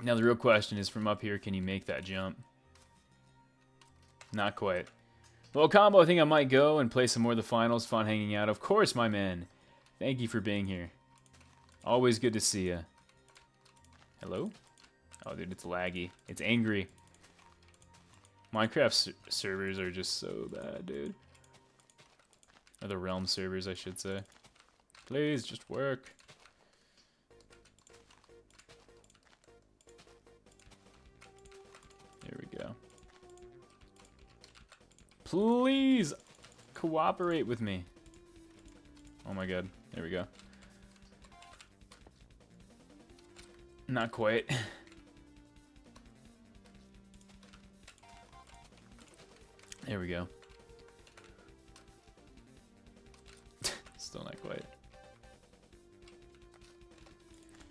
Now, the real question is, from up here, can you make that jump? Not quite. Well, Combo, I think I might go and play some more of the finals. Fun hanging out. Of course, my man. Thank you for being here. Always good to see you. Hello? Oh, dude, it's laggy. It's angry. Minecraft servers are just so bad, dude. Or the Realm servers, I should say. Please, just work. There we go. Please, cooperate with me. Oh my god, there we go. Not quite. There we go. Still not quite.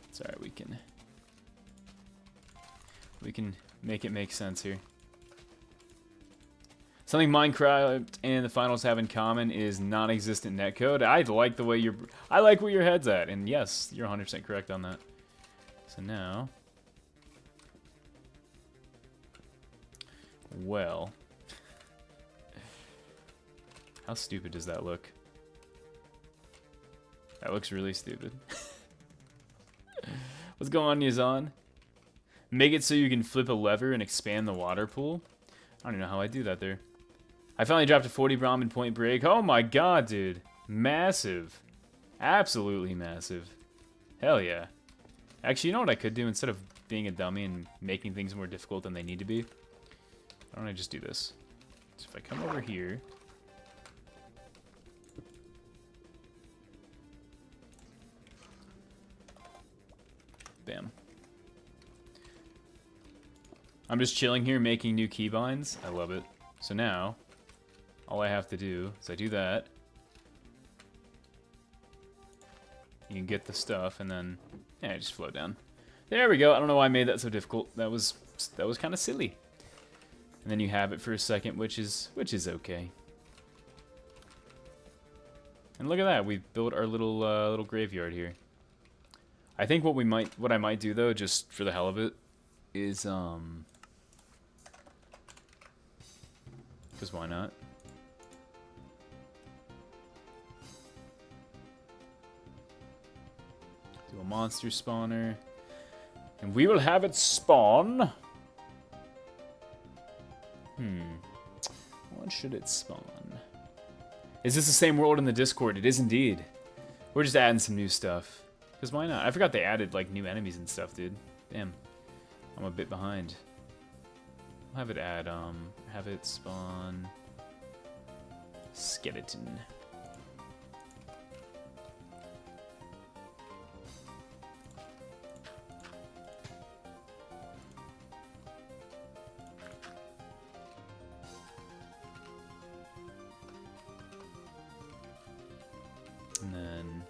It's alright, we can make it make sense here. Something Minecraft and the finals have in common is non-existent netcode. I like the way I like where your head's at, and yes, you're 100% correct on that. So now, well, how stupid does that look? That looks really stupid. What's going on, Yazan? Make it so you can flip a lever and expand the water pool. I don't even know how I do that there. I finally dropped a 40 Brahm in Point Break. Oh my god, dude. Massive. Absolutely massive. Hell yeah. Actually, you know what I could do instead of being a dummy and making things more difficult than they need to be? Why don't I just do this? So if I come over here... Bam. I'm just chilling here making new keybinds. I love it. So now, all I have to do is I do that. You can get the stuff, and then yeah, just float down. There we go. I don't know why I made that so difficult. That was kind of silly. And then you have it for a second, which is okay. And look at that, we built our little graveyard here. I think what I might do though, just for the hell of it, is because why not? Do a monster spawner, and we will have it spawn. What should it spawn? Is this the same world in the Discord? It is indeed. We're just adding some new stuff. Because why not? I forgot they added, like, new enemies and stuff, dude. Damn. I'm a bit behind. I'll have it spawn... skeleton. And then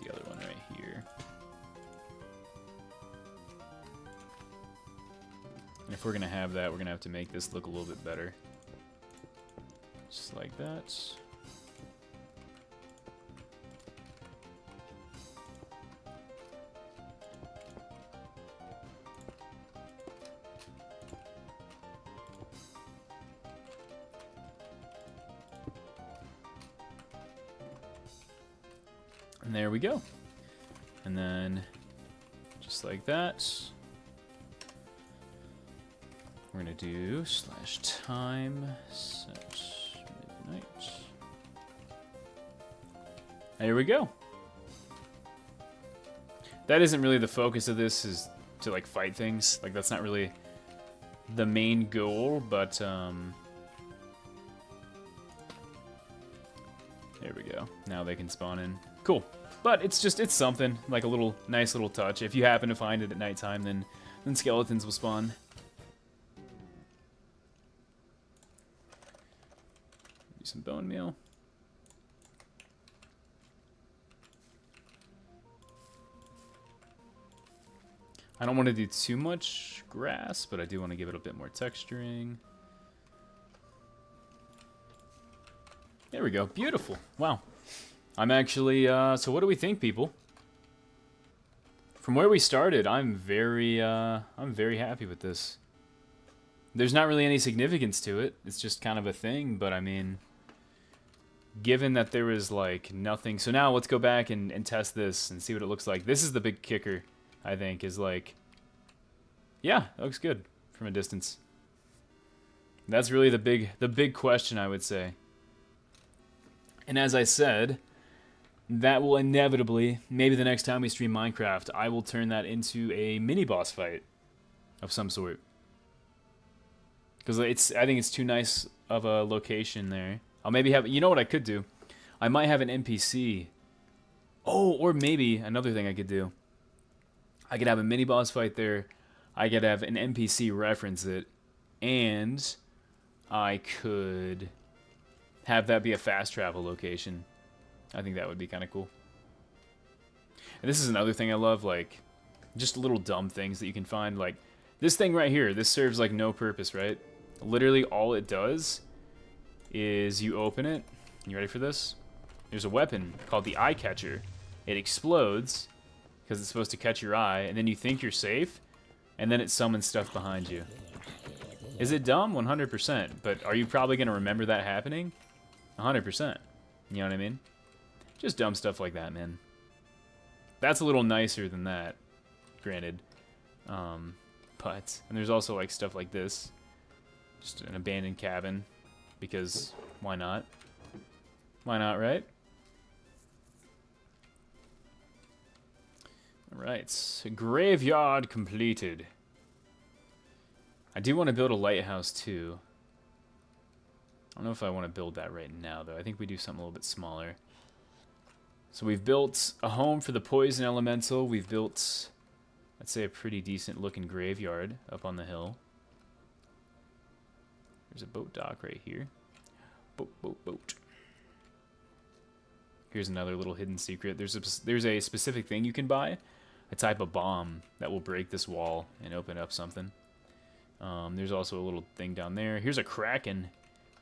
the other one right here. And if we're gonna have that, we're gonna have to make this look a little bit better. Just like that. And there we go. And then, just like that, we're gonna do /time set midnight. There we go. That isn't really the focus of this, is to like fight things. Like that's not really the main goal, but there we go. Now they can spawn in. Cool. But it's something, like a nice little touch. If you happen to find it at nighttime, then skeletons will spawn. Do some bone meal. I don't want to do too much grass, but I do want to give it a bit more texturing. There we go. Beautiful. Wow. I'm actually, so what do we think, people? From where we started, I'm very happy with this. There's not really any significance to it. It's just kind of a thing, but I mean, given that there was like nothing. So now let's go back and test this and see what it looks like. This is the big kicker, I think, is like, yeah, it looks good from a distance. That's really the big question, I would say. And as I said, that will inevitably, maybe the next time we stream Minecraft, I will turn that into a mini boss fight of some sort. Because I think it's too nice of a location there. I'll maybe have, you know what I could do? I might have an NPC. Oh, or maybe another thing I could do. I could have a mini boss fight there. I could have an NPC reference it. And I could have that be a fast travel location. I think that would be kind of cool. And this is another thing I love, like, just little dumb things that you can find. Like, this thing right here, this serves, like, no purpose, right? Literally all it does is you open it. You ready for this? There's a weapon called the eye catcher. It explodes because it's supposed to catch your eye, and then you think you're safe, and then it summons stuff behind you. Is it dumb? 100%. But are you probably going to remember that happening? 100%. You know what I mean? Just dumb stuff like that, man. That's a little nicer than that, granted. But, and there's also like stuff like this. Just an abandoned cabin. Because, why not? Why not, right? Alright, graveyard completed. I do want to build a lighthouse too. I don't know if I want to build that right now, though. I think we do something a little bit smaller. So we've built a home for the poison elemental. We've built, I'd say, a pretty decent looking graveyard up on the hill. There's a boat dock right here. Boat. Here's another little hidden secret. There's a specific thing you can buy, a type of bomb that will break this wall and open up something. There's also a little thing down there. Here's a kraken.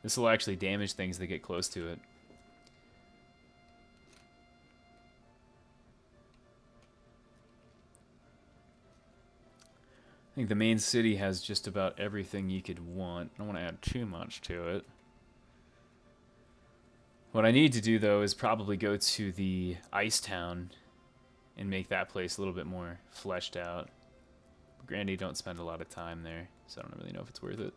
This will actually damage things that get close to it. I think the main city has just about everything you could want. I don't want to add too much to it. What I need to do, though, is probably go to the ice town and make that place a little bit more fleshed out. Granted, don't spend a lot of time there, so I don't really know if it's worth it.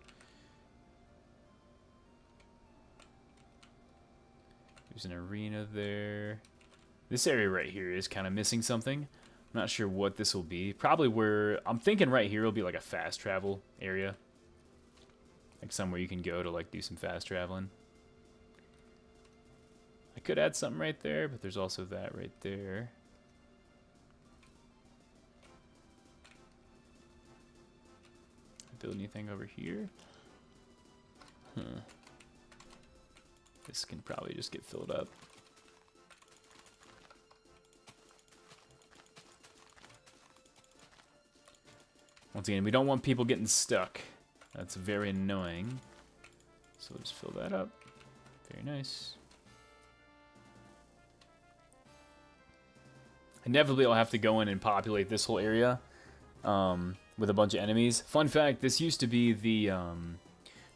There's an arena there. This area right here is kind of missing something. I'm not sure what this will be. Probably where... I'm thinking right here will be like a fast travel area. Like somewhere you can go to like do some fast traveling. I could add something right there, but there's also that right there. Build anything over here? Huh. This can probably just get filled up. Once again, we don't want people getting stuck. That's very annoying. So we'll just fill that up. Very nice. Inevitably, I'll have to go in and populate this whole area with a bunch of enemies. Fun fact, this used to be the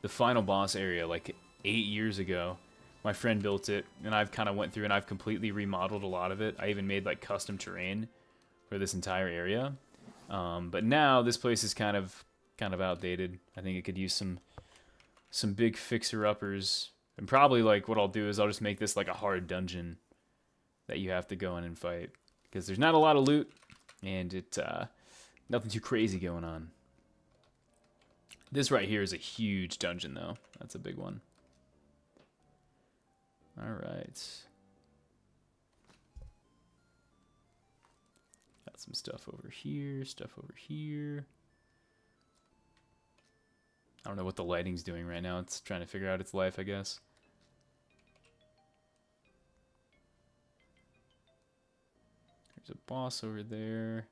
final boss area like 8 years ago. My friend built it, and I've kind of went through and I've completely remodeled a lot of it. I even made like custom terrain for this entire area. But now this place is kind of outdated. I think it could use some big fixer-uppers. And probably like what I'll do is I'll just make this like a hard dungeon that you have to go in and fight. Because there's not a lot of loot, and it nothing too crazy going on. This right here is a huge dungeon, though. That's a big one. All right. Got some stuff over here, stuff over here. I don't know what the lighting's doing right now. It's trying to figure out its life, I guess. There's a boss over there.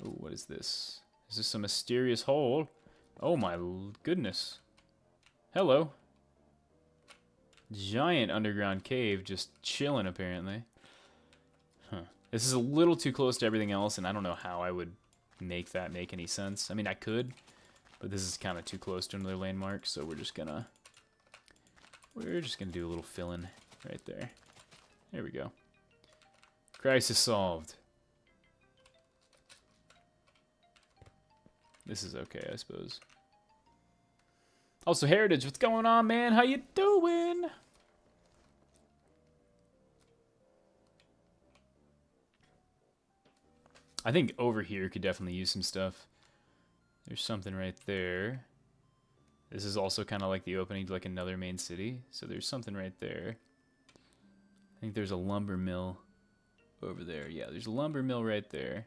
Oh, what is this? Is this a mysterious hole? Oh my goodness. Hello. Giant underground cave just chilling, apparently. Huh. This is a little too close to everything else, and I don't know how I would make that make any sense. I mean, I could, but this is kind of too close to another landmark, so we're just gonna do a little fill-in right there. There we go. Crisis solved. This is okay, I suppose. Also, Heritage, what's going on, man? How you doing? I think over here could definitely use some stuff. There's something right there. This is also kind of like the opening to like another main city. So there's something right there. I think there's a lumber mill over there. Yeah, there's a lumber mill right there.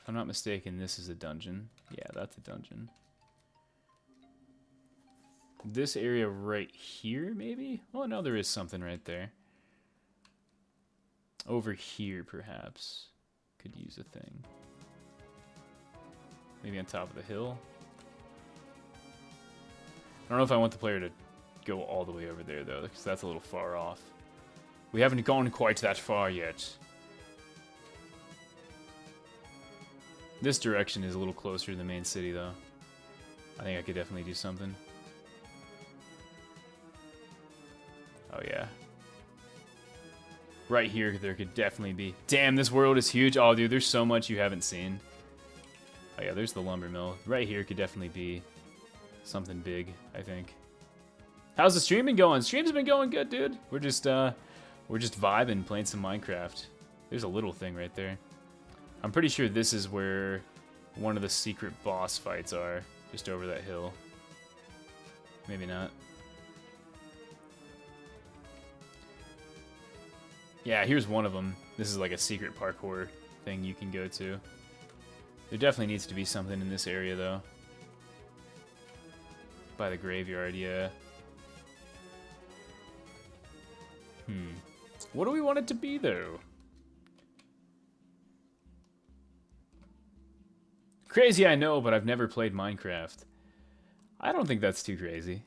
If I'm not mistaken, this is a dungeon. Yeah, that's a dungeon. This area right here, maybe? Oh, no, there is something right there. Over here, perhaps. Could use a thing. Maybe on top of the hill. I don't know if I want the player to go all the way over there, though, because that's a little far off. We haven't gone quite that far yet. This direction is a little closer to the main city, though. I think I could definitely do something. Oh, yeah. Right here, there could definitely be... Damn, this world is huge. Oh, dude, there's so much you haven't seen. Oh, yeah, there's the lumber mill. Right here could definitely be something big, I think. How's the stream been going? Stream's been going good, dude. We're just vibing, playing some Minecraft. There's a little thing right there. I'm pretty sure this is where one of the secret boss fights are, just over that hill. Maybe not. Yeah, here's one of them. This is like a secret parkour thing you can go to. There definitely needs to be something in this area, though. By the graveyard, yeah. What do we want it to be, though? Crazy, I know, but I've never played Minecraft. I don't think that's too crazy.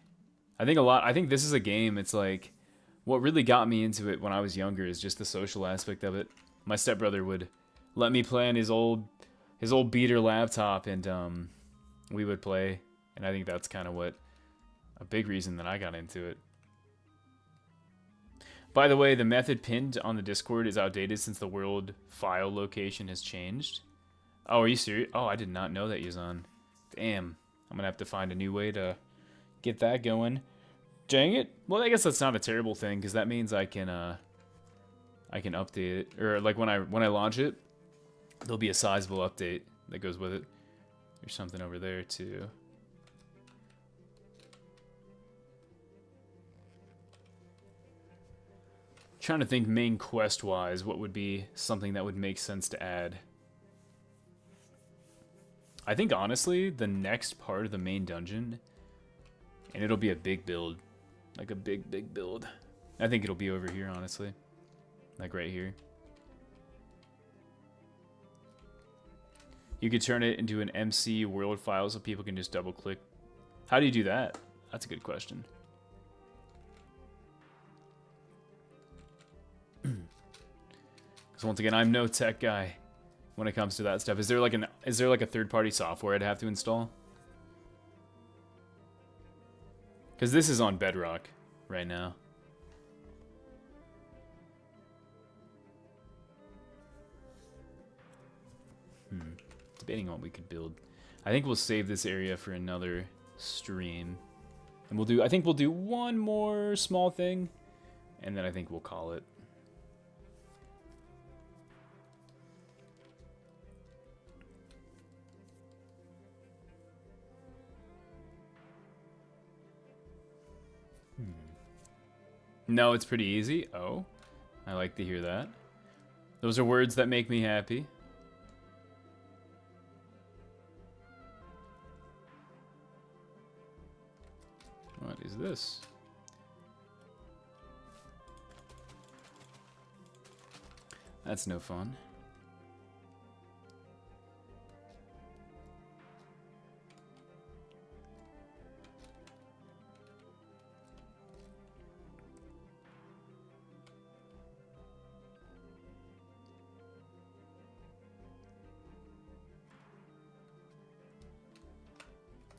I think this is a game, it's like, what really got me into it when I was younger is just the social aspect of it. My stepbrother would let me play on his old beater laptop, and we would play, and I think that's kind of what a big reason that I got into it. By the way, the method pinned on the Discord is outdated since the world file location has changed. Oh, are you serious? Oh, I did not know that he was on. Damn, I'm gonna have to find a new way to get that going. Dang it. Well, I guess that's not a terrible thing, because that means I can update it, or like when I launch it, there'll be a sizable update that goes with it. There's something over there too. Trying to think main quest wise, what would be something that would make sense to add. I think honestly, the next part of the main dungeon, and it'll be a big build, like a big build. I think it'll be over here, honestly, like right here. You could turn it into an MC world file so people can just double click. How do you do that? That's a good question. Because once again, I'm no tech guy when it comes to that stuff. Is there like a third-party software I'd have to install? Because this is on Bedrock right now. Debating on what we could build. I think we'll save this area for another stream. And I think we'll do one more small thing, and then I think we'll call it. No, it's pretty easy. Oh, I like to hear that. Those are words that make me happy. What is this? That's no fun.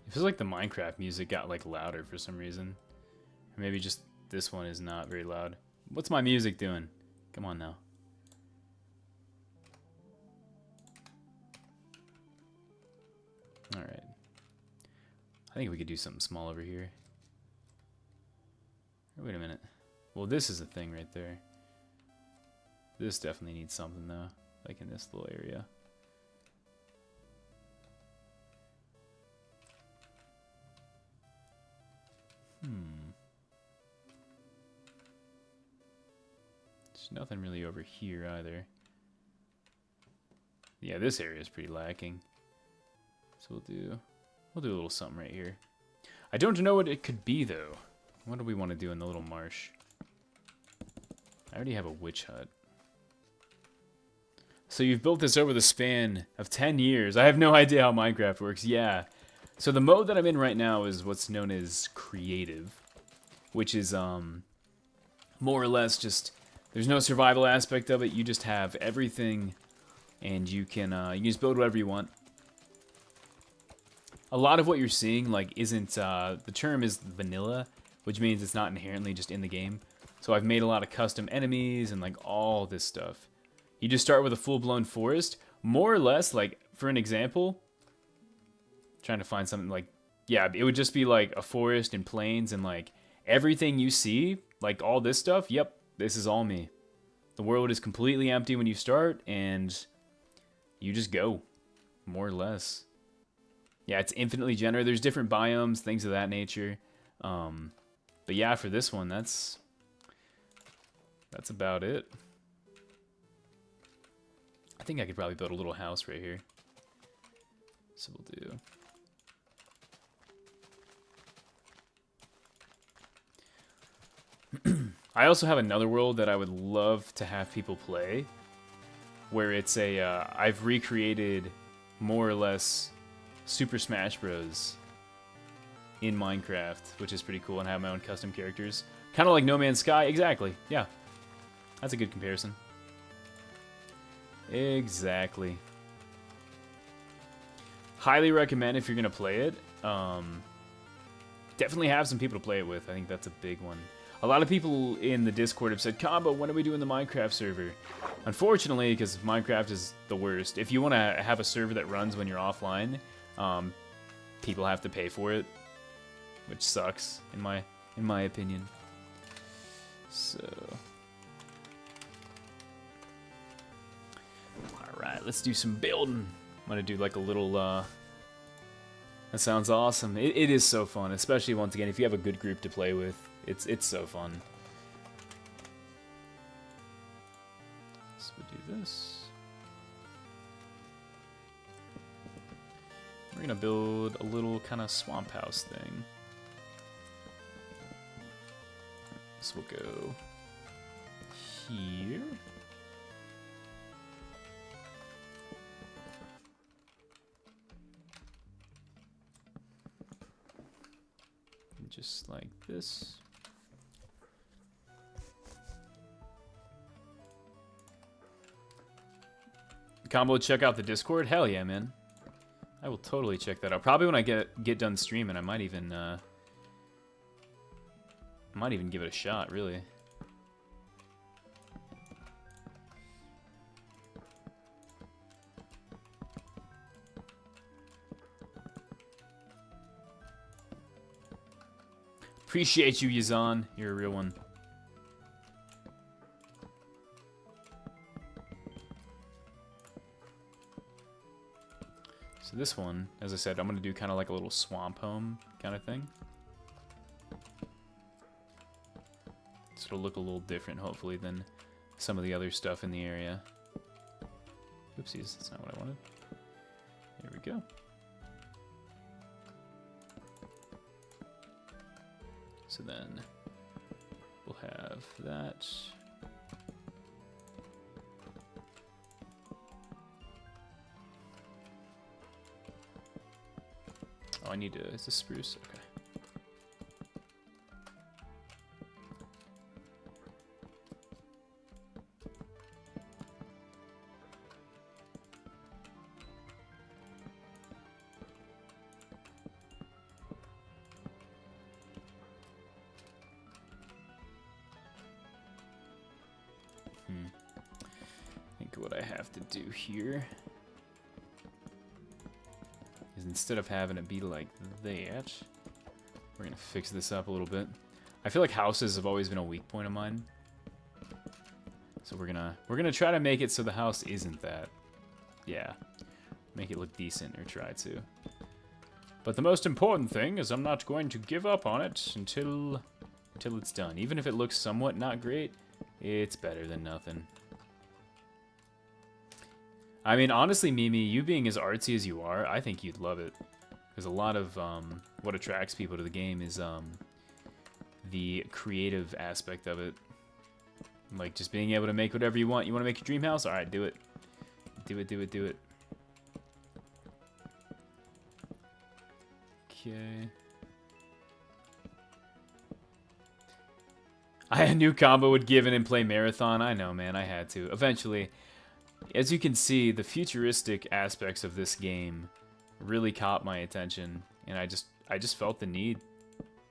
It feels like the Minecraft music got like louder for some reason. Or maybe just this one is not very loud. What's my music doing? Come on now. Alright. I think we could do something small over here. Wait a minute. Well, this is a thing right there. This definitely needs something though. Like in this little area. There's nothing really over here either. Yeah, this area is pretty lacking. So we'll do a little something right here. I don't know what it could be though. What do we want to do in the little marsh? I already have a witch hut. So you've built this over the span of 10 years. I have no idea how Minecraft works. Yeah. So the mode that I'm in right now is what's known as creative, which is more or less just, there's no survival aspect of it. You just have everything, and you can just build whatever you want. A lot of what you're seeing like isn't the term is vanilla, which means it's not inherently just in the game. So I've made a lot of custom enemies and like all this stuff. You just start with a full-blown forest, more or less. Like for an example. Trying to find something like, yeah, it would just be like a forest and plains and like everything you see, like all this stuff, yep, this is all me. The world is completely empty when you start and you just go, more or less. Yeah, it's infinitely generated. There's different biomes, things of that nature. But yeah, for this one, that's about it. I think I could probably build a little house right here. So we'll do... I also have another world that I would love to have people play, where it's a I've recreated more or less Super Smash Bros. In Minecraft, which is pretty cool, and have my own custom characters. Kind of like No Man's Sky, exactly. Yeah, that's a good comparison. Exactly. Highly recommend if you're gonna play it. Definitely have some people to play it with. I think that's a big one. A lot of people in the Discord have said, Combo, when are we doing the Minecraft server? Unfortunately, because Minecraft is the worst, if you want to have a server that runs when you're offline, people have to pay for it, which sucks, in my opinion. So, alright, let's do some building. I'm gonna do like a little, that sounds awesome. It is so fun, especially once again, if you have a good group to play with. It's so fun. So we'll do this. We're gonna build a little kind of swamp house thing. So we'll go here. Just like this. Combo, check out the Discord? Hell yeah, man. I will totally check that out. Probably when I get done streaming, I might even give it a shot, really. Appreciate you, Yazan. You're a real one. So this one, as I said, I'm going to do kind of like a little swamp home kind of thing. So it'll look a little different, hopefully, than some of the other stuff in the area. Oopsies, that's not what I wanted. There we go. So then we'll have that. Oh, I need to, is this spruce? Okay. What I have to do here is, instead of having it be like that, we're gonna fix this up a little bit. I feel like houses have always been a weak point of mine, so we're gonna try to make it so the house isn't that. Yeah, make it look decent, or try to. But the most important thing is I'm not going to give up on it until it's done. Even if it looks somewhat not great, it's better than nothing. I mean, honestly, Mimi, you being as artsy as you are, I think you'd love it. Because a lot of what attracts people to the game is the creative aspect of it. Like, just being able to make whatever you want. You want to make your dream house? Alright, do it. Do it, do it, do it. Okay. I knew Combo would give in and play Marathon. I know, man. I had to. Eventually. As you can see, the futuristic aspects of this game really caught my attention, and I just felt the need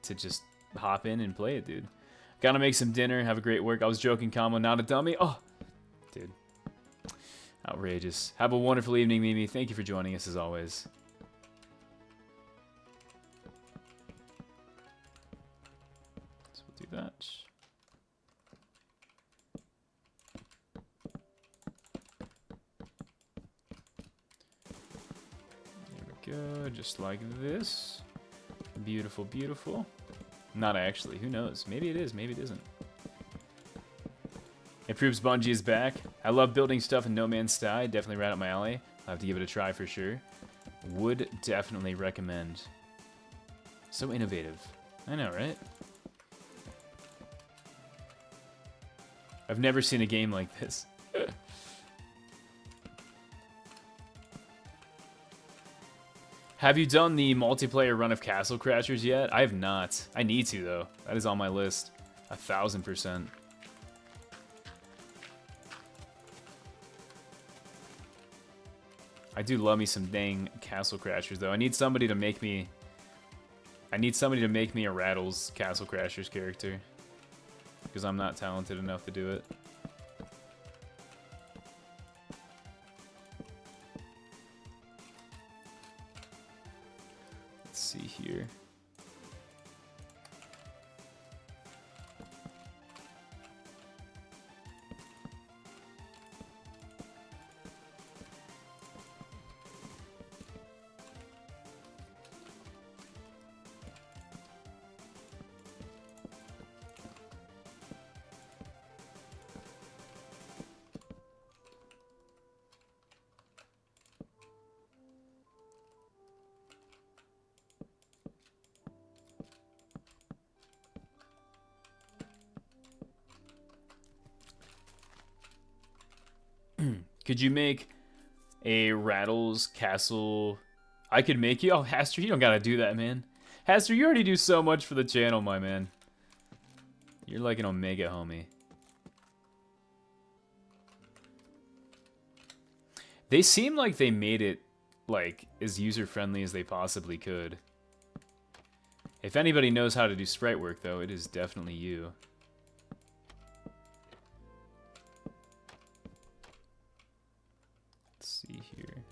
to just hop in and play it, dude. Gotta make some dinner, have a great work. I was joking, Combo, not a dummy. Oh, dude. Outrageous. Have a wonderful evening, Mimi. Thank you for joining us, as always. So we'll do that. Good, just like this. Beautiful, beautiful. Not actually, who knows? Maybe it is, maybe it isn't. It proves Bungie is back. I love building stuff in No Man's Sky, definitely right up my alley. I'll have to give it a try for sure. Would definitely recommend. So innovative. I know, right? I've never seen a game like this. Have you done the multiplayer run of Castle Crashers yet? I have not. I need to, though. That is on my list. 1000%. I do love me some dang Castle Crashers, though. I need somebody to make me a Rattles Castle Crashers character. Because I'm not talented enough to do it. Let's see here. Could you make a Rattles Castle? I could make you. Oh, Haster, you don't gotta do that, man. Haster, you already do so much for the channel, my man. You're like an Omega homie. They seem like they made it like as user-friendly as they possibly could. If anybody knows how to do sprite work, though, it is definitely you. See here.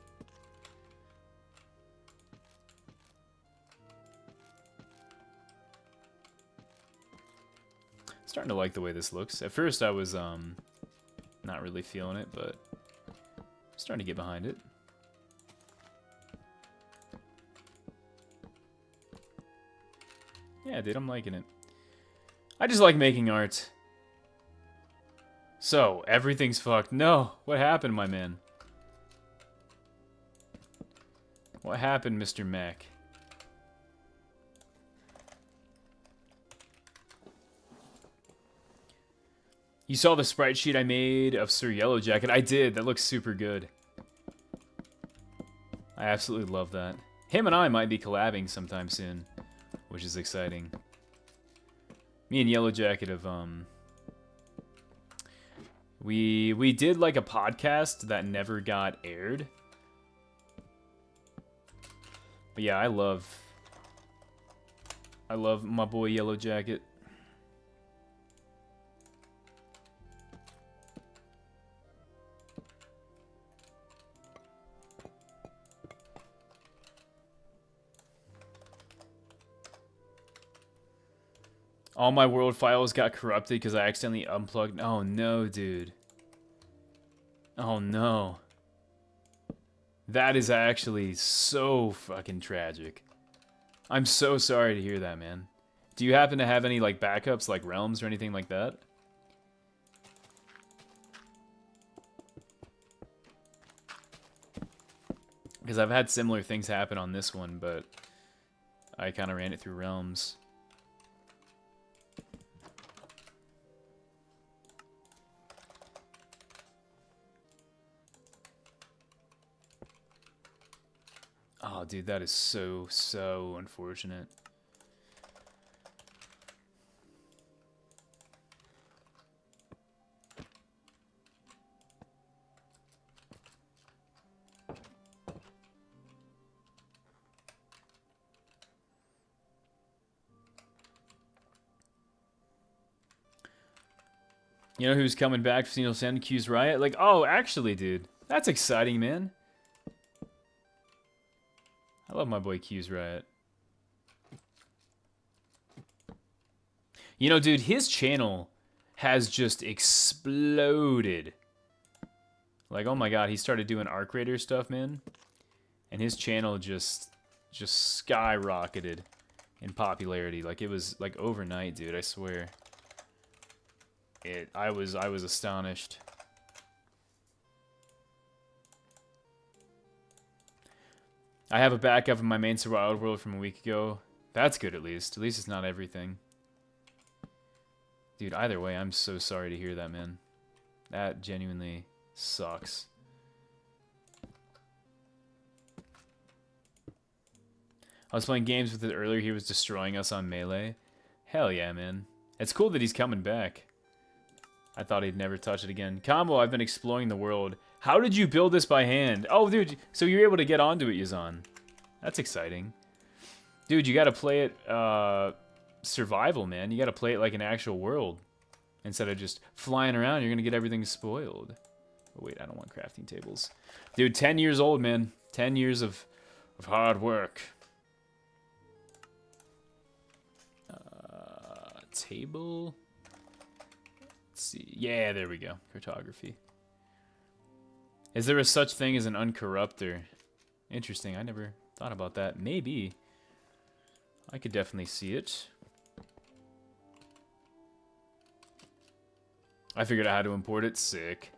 Starting to like the way this looks. At first I was not really feeling it, but I'm starting to get behind it. Yeah, dude, I'm liking it. I just like making art. So, everything's fucked. No, what happened, my man? What happened, Mr. Mac? You saw the sprite sheet I made of Sir Yellow Jacket? I did. That looks super good. I absolutely love that. Him and I might be collabing sometime soon, which is exciting. Me and Yellow Jacket have we did like a podcast that never got aired. But yeah, I love my boy Yellow Jacket. All my world files got corrupted because I accidentally unplugged. Oh no, dude. Oh no. That is actually so fucking tragic. I'm so sorry to hear that, man. Do you happen to have any like backups, like realms or anything like that? Because I've had similar things happen on this one, but I kind of ran it through realms. Oh, dude, that is so unfortunate. You know who's coming back for Senil Sen Q's Riot? Like, oh, actually, dude. That's exciting, man. I love my boy Q's Riot. You know, dude, his channel has just exploded. Like, oh my god, he started doing Arc Raider stuff, man. And his channel just skyrocketed in popularity. Like, it was, like, overnight, dude, I swear. I was astonished. I have a backup of my main survival world from a week ago. That's good, at least. At least it's not everything. Dude, either way, I'm so sorry to hear that, man. That genuinely sucks. I was playing games with it earlier. He was destroying us on Melee. Hell yeah, man. It's cool that he's coming back. I thought he'd never touch it again. Combo, I've been exploring the world. How did you build this by hand? Oh, dude, so you're able to get onto it, Yazan. That's exciting. Dude, you gotta play it survival, man. You gotta play it like an actual world. Instead of just flying around, you're gonna get everything spoiled. Oh, wait, I don't want crafting tables. Dude, 10 years old, man. 10 years of hard work. Table. Let's see. Yeah, there we go. Cartography. Is there a such thing as an uncorrupter? Interesting. I never thought about that. Maybe. I could definitely see it. I figured out how to import it. Sick.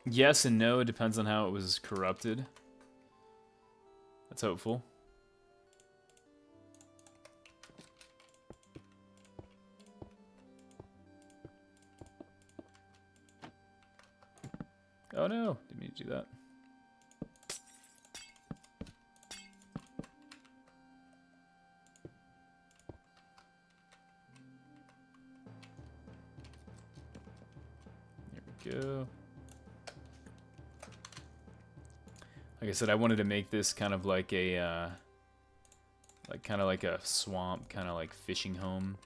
Yes and no. It depends on how it was corrupted. That's hopeful. Oh no, didn't mean to do that. There we go. Like I said, I wanted to make this kind of like a, kind of like a swamp, kind of like fishing home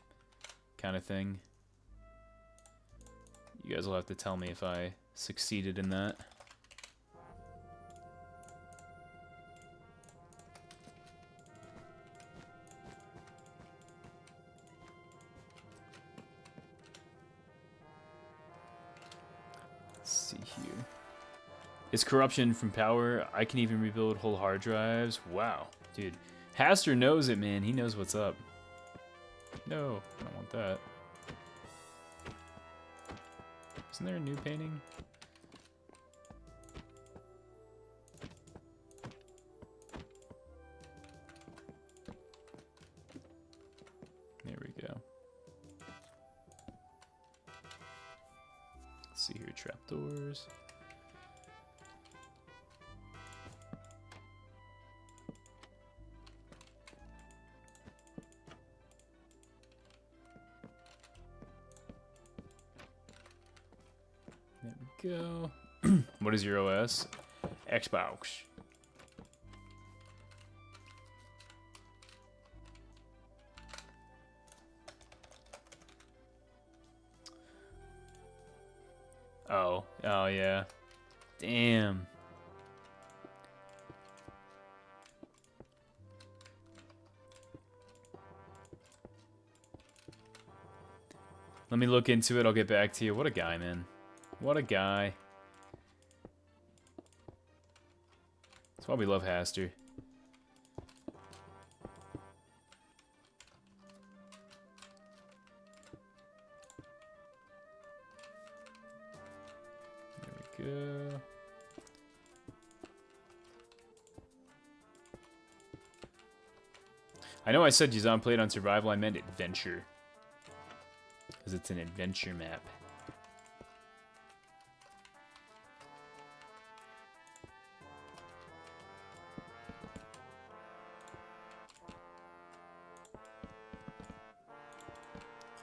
kind of thing. You guys will have to tell me if I succeeded in that. Let's see here. Is corruption from power? I can even rebuild whole hard drives. Wow, dude. Haster knows it, man. He knows what's up. No, I don't want that. Isn't there a new painting? There we go. Let's see here, trapdoors. Go. What is your OS? Xbox. Oh yeah. Damn. Let me look into it. I'll get back to you. What a guy, man. What a guy. That's why we love Haster. There we go. I know I said Yazan played on survival. I meant adventure. Because it's an adventure map.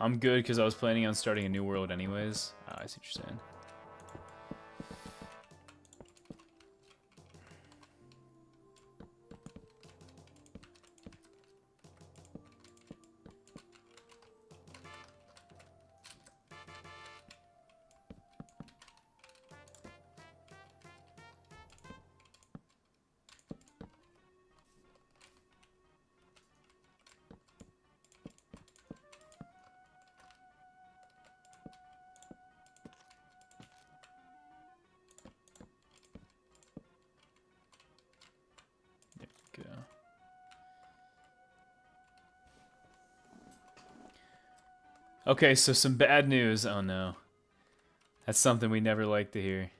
I'm good because I was planning on starting a new world anyways. Oh, I see what you're saying. Go. Okay, so some bad news. Oh no. That's something we never like to hear.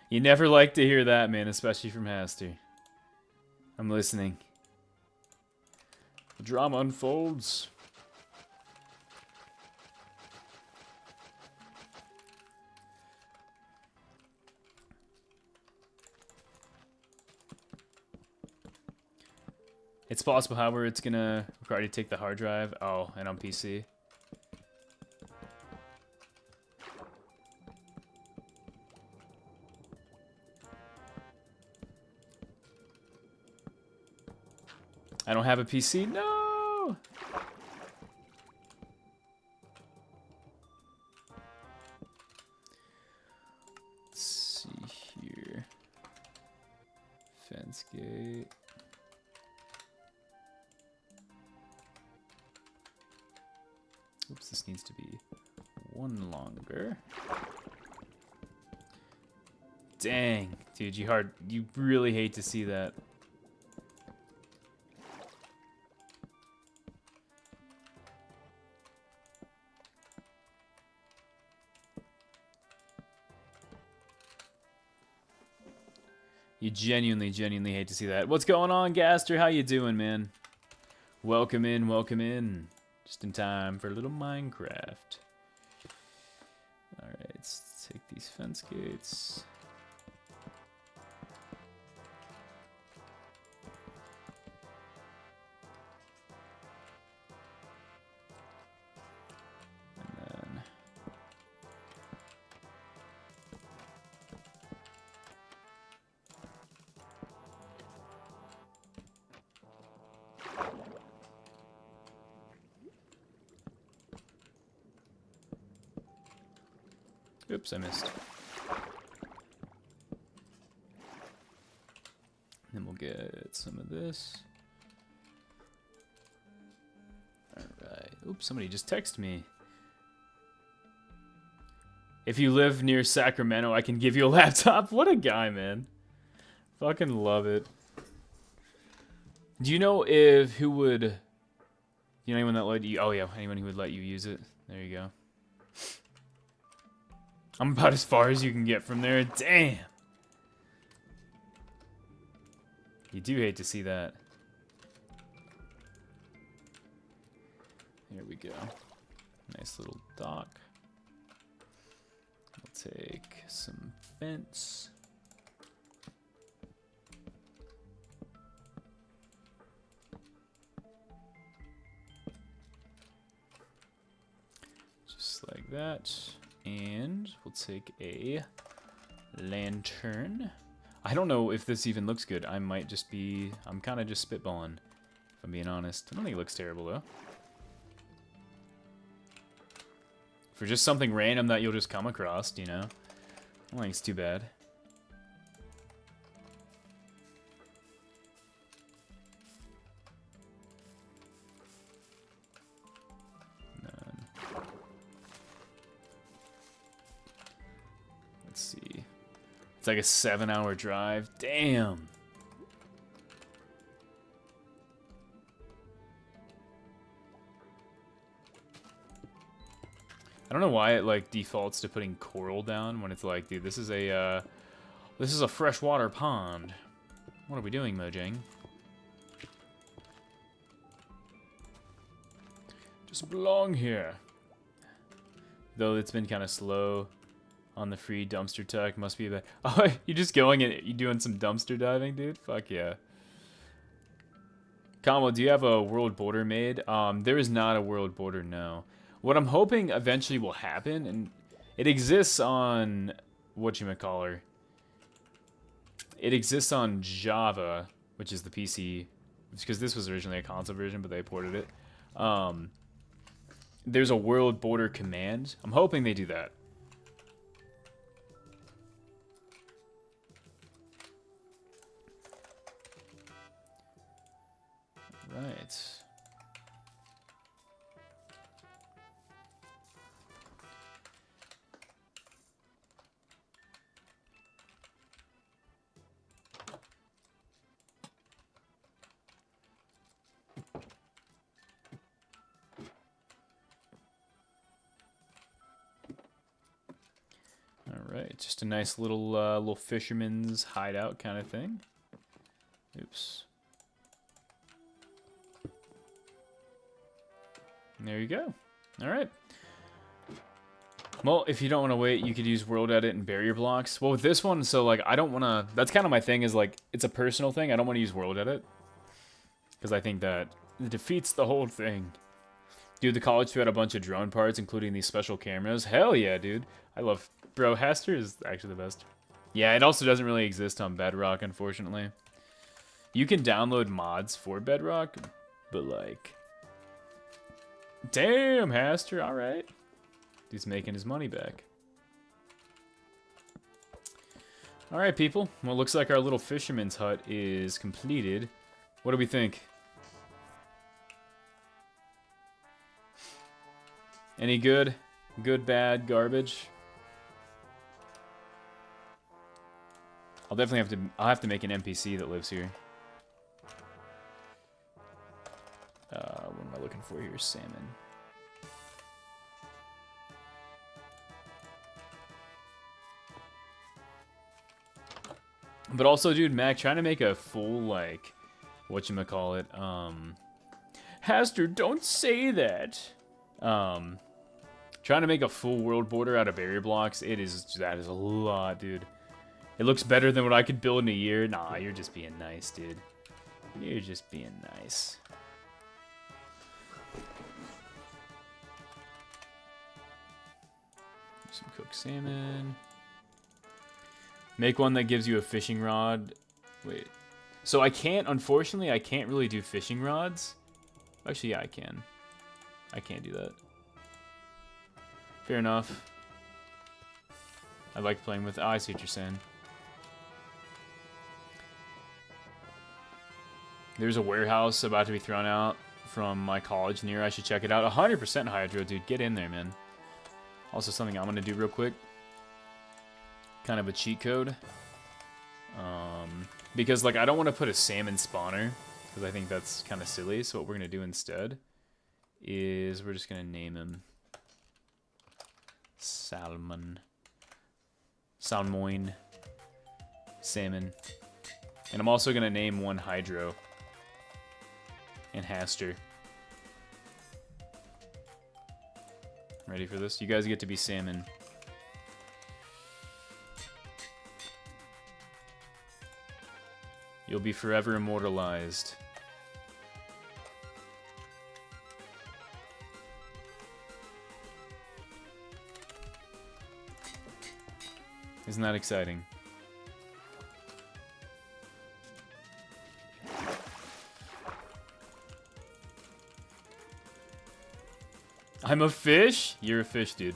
You never like to hear that, man, especially from Haster. I'm listening. The drama unfolds. It's possible, however, it's gonna require you to take the hard drive. Oh, and on PC. I don't have a PC. No! Let's see here. Fence gate. Oops, this needs to be one longer. Dang, dude, you really hate to see that. You genuinely hate to see that. What's going on, Gaster? How you doing, man? Welcome in, welcome in. Just in time for a little Minecraft. Alright, let's take these fence gates. Oops, I missed. Then we'll get some of this. Alright. Oops, somebody just texted me. If you live near Sacramento, I can give you a laptop. What a guy, man. Fucking love it. Do you know who would... You know anyone that let you... Oh, yeah, anyone who would let you use it. There you go. I'm about as far as you can get from there. Damn. You do hate to see that. Here we go. Nice little dock. We'll take some fence. Just like that. And we'll take a lantern. I don't know if this even looks good. I'm kind of just spitballing, if I'm being honest. I don't think it looks terrible, though. For just something random that you'll just come across, you know? I don't think it's too bad. Let's see. It's like a 7-hour drive. Damn. I don't know why it like defaults to putting coral down when it's like, dude, this is a freshwater pond. What are we doing, Mojang? Just belong here. Though it's been kind of slow on the free dumpster tuck. Must be that. Oh, you just going and you doing some dumpster diving, dude? Fuck yeah. Combo, do you have a world border made? There is not a world border, no. What I'm hoping eventually will happen, and it exists on whatchamacallit. It exists on Java, which is the PC, because this was originally a console version, but they ported it. There's a world border command. I'm hoping they do that. Right. Alright, just a nice little fisherman's hideout kind of thing. Oops. There you go. All right. Well, if you don't want to wait, you could use world edit and barrier blocks. Well, with this one, so like I don't want to. That's kind of my thing. Is like it's a personal thing. I don't want to use world edit because I think that it defeats the whole thing. Dude, the college threw out a bunch of drone parts, including these special cameras. Hell yeah, dude. I love... Bro, Haster is actually the best. Yeah, it also doesn't really exist on Bedrock, unfortunately. You can download mods for Bedrock, but like... Damn, Haster, alright. He's making his money back. Alright, people. Well, it looks like our little fisherman's hut is completed. What do we think? Any good? Good, bad, garbage? I'll have to make an NPC that lives here. What am I looking for here? Salmon. But also, dude, Mac, trying to make a full, like, whatchamacallit, Haster, don't say that. Trying to make a full world border out of barrier blocks, that is a lot, dude. It looks better than what I could build in a year. Nah, you're just being nice, dude. You're just being nice. Some cooked salmon. Make one that gives you a fishing rod. Wait. So I can't, unfortunately, I can't really do fishing rods. Actually, yeah, I can. I can't do that. Fair enough. I like playing with... Oh, I see what you're saying. There's a warehouse about to be thrown out from my college near. I should check it out. 100% hydro, dude. Get in there, man. Also, something I'm going to do real quick. Kind of a cheat code. Because, like, I don't want to put a salmon spawner. Because I think that's kind of silly. So what we're going to do instead is we're just going to name him Salmon. Salmoin. Salmon. And I'm also going to name one Hydro. And Haster. Ready for this? You guys get to be salmon. You'll be forever immortalized. Isn't that exciting? I'm a fish? You're a fish, dude.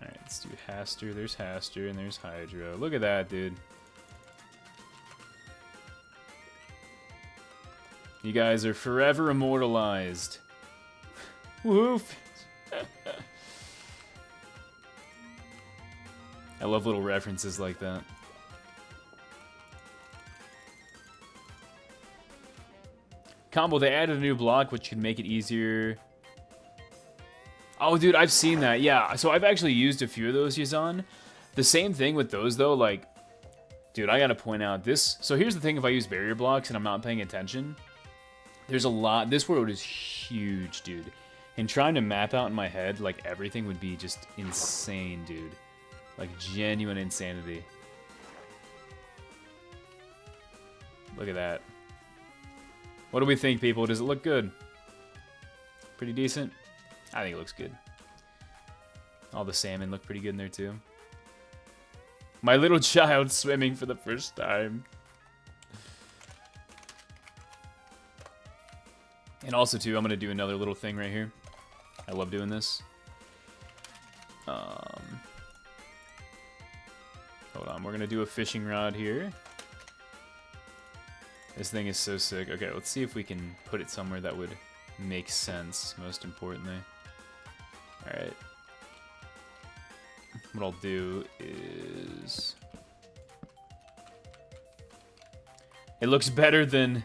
Alright, let's do Haster. There's Haster, and there's Hydro. Look at that, dude. You guys are forever immortalized. Woof! I love little references like that. Combo, they added a new block which could make it easier. Oh, dude, I've seen that. Yeah, so I've actually used a few of those, Yazan. The same thing with those, though. Like, dude, I gotta point out this. So here's the thing: if I use barrier blocks and I'm not paying attention, there's a lot. This world is huge, dude. And trying to map out in my head, like, everything would be just insane, dude. Like, genuine insanity. Look at that. What do we think, people? Does it look good? Pretty decent? I think it looks good. All the salmon look pretty good in there, too. My little child swimming for the first time. And also, too, I'm going to do another little thing right here. I love doing this. Hold on, we're going to do a fishing rod here. This thing is so sick. Okay, let's see if we can put it somewhere that would make sense, most importantly. Alright. What I'll do is... It looks better than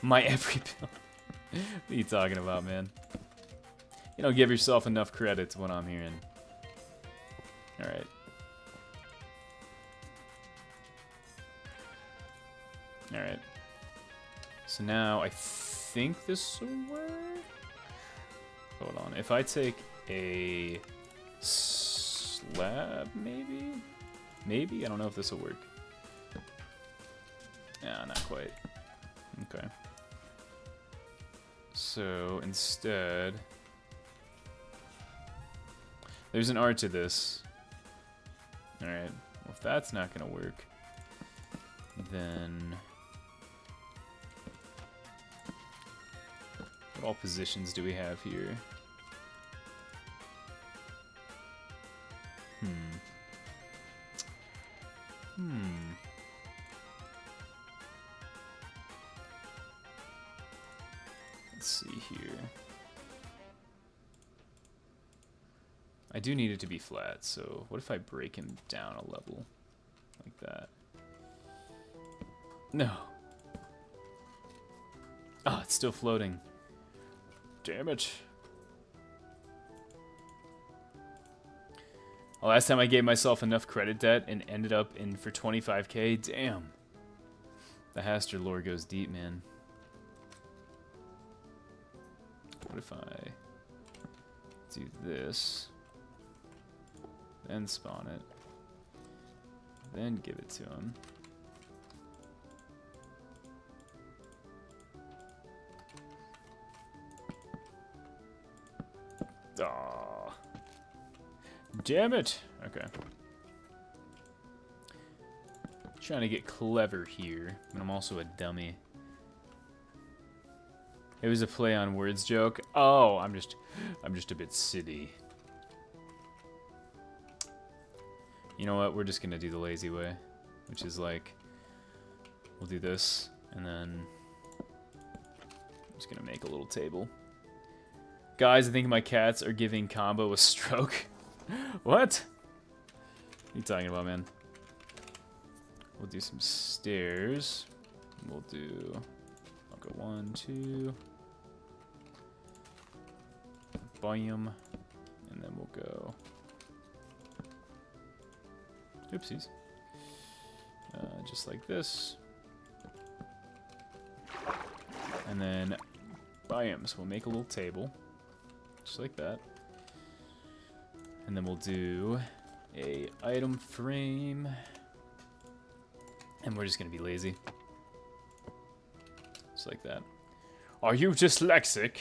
my every build. What are you talking about, man? You don't give yourself enough credit to what I'm hearing. Alright. Alright. So now I think this will work. Hold on. If I take a slab, maybe? Maybe? I don't know if this will work. Yeah, not quite. Okay. So instead, there's an art to this. Alright. Well, if that's not going to work, then what all positions do we have here? Let's see here. I do need it to be flat, so what if I break him down a level? Like that. No. Oh, it's still floating. Damn it. Last time I gave myself enough credit debt and ended up in for 25k. Damn. The Haster lore goes deep, man. What if I do this, then spawn it, then give it to him? Aww. Damn it. Okay. Trying to get clever here, but I'm also a dummy. It was a play on words joke. Oh, I'm just a bit silly. You know what? We're just gonna do the lazy way, which is like, we'll do this, and then I'm just gonna make a little table. Guys, I think my cats are giving Combo a stroke. What? What are you talking about, man? We'll do some stairs. We'll do, I'll go 1, 2. Volume, and then we'll go. Oopsies. Just like this. And then biomes. We'll make a little table. Just like that. And then we'll do a item frame. And we're just gonna be lazy. Just like that. Are you dyslexic?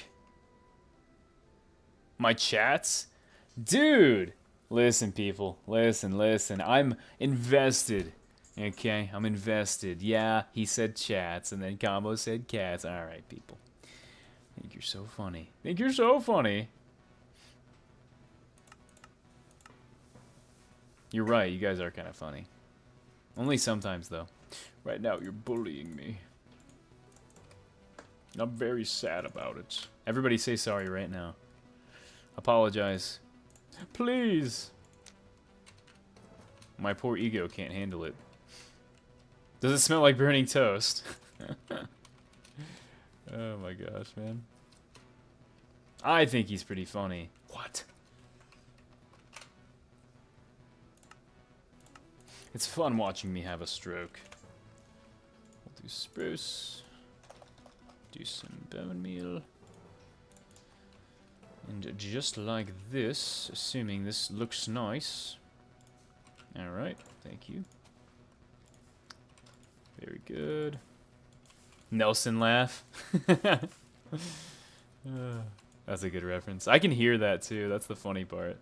My chats? Dude! Listen, people. Listen. I'm invested. Okay? I'm invested. Yeah, he said chats, and then Combo said cats. Alright, people. I think you're so funny. Think you're so funny. You're right, you guys are kind of funny. Only sometimes, though. Right now, you're bullying me. I'm very sad about it. Everybody say sorry right now. Apologize. Please! My poor ego can't handle it. Does it smell like burning toast? Oh my gosh, man. I think he's pretty funny. What? It's fun watching me have a stroke. We'll do spruce. Do some bone meal. And just like this, assuming this looks nice. Alright, thank you. Very good. Nelson laugh. That's a good reference. I can hear that too. That's the funny part.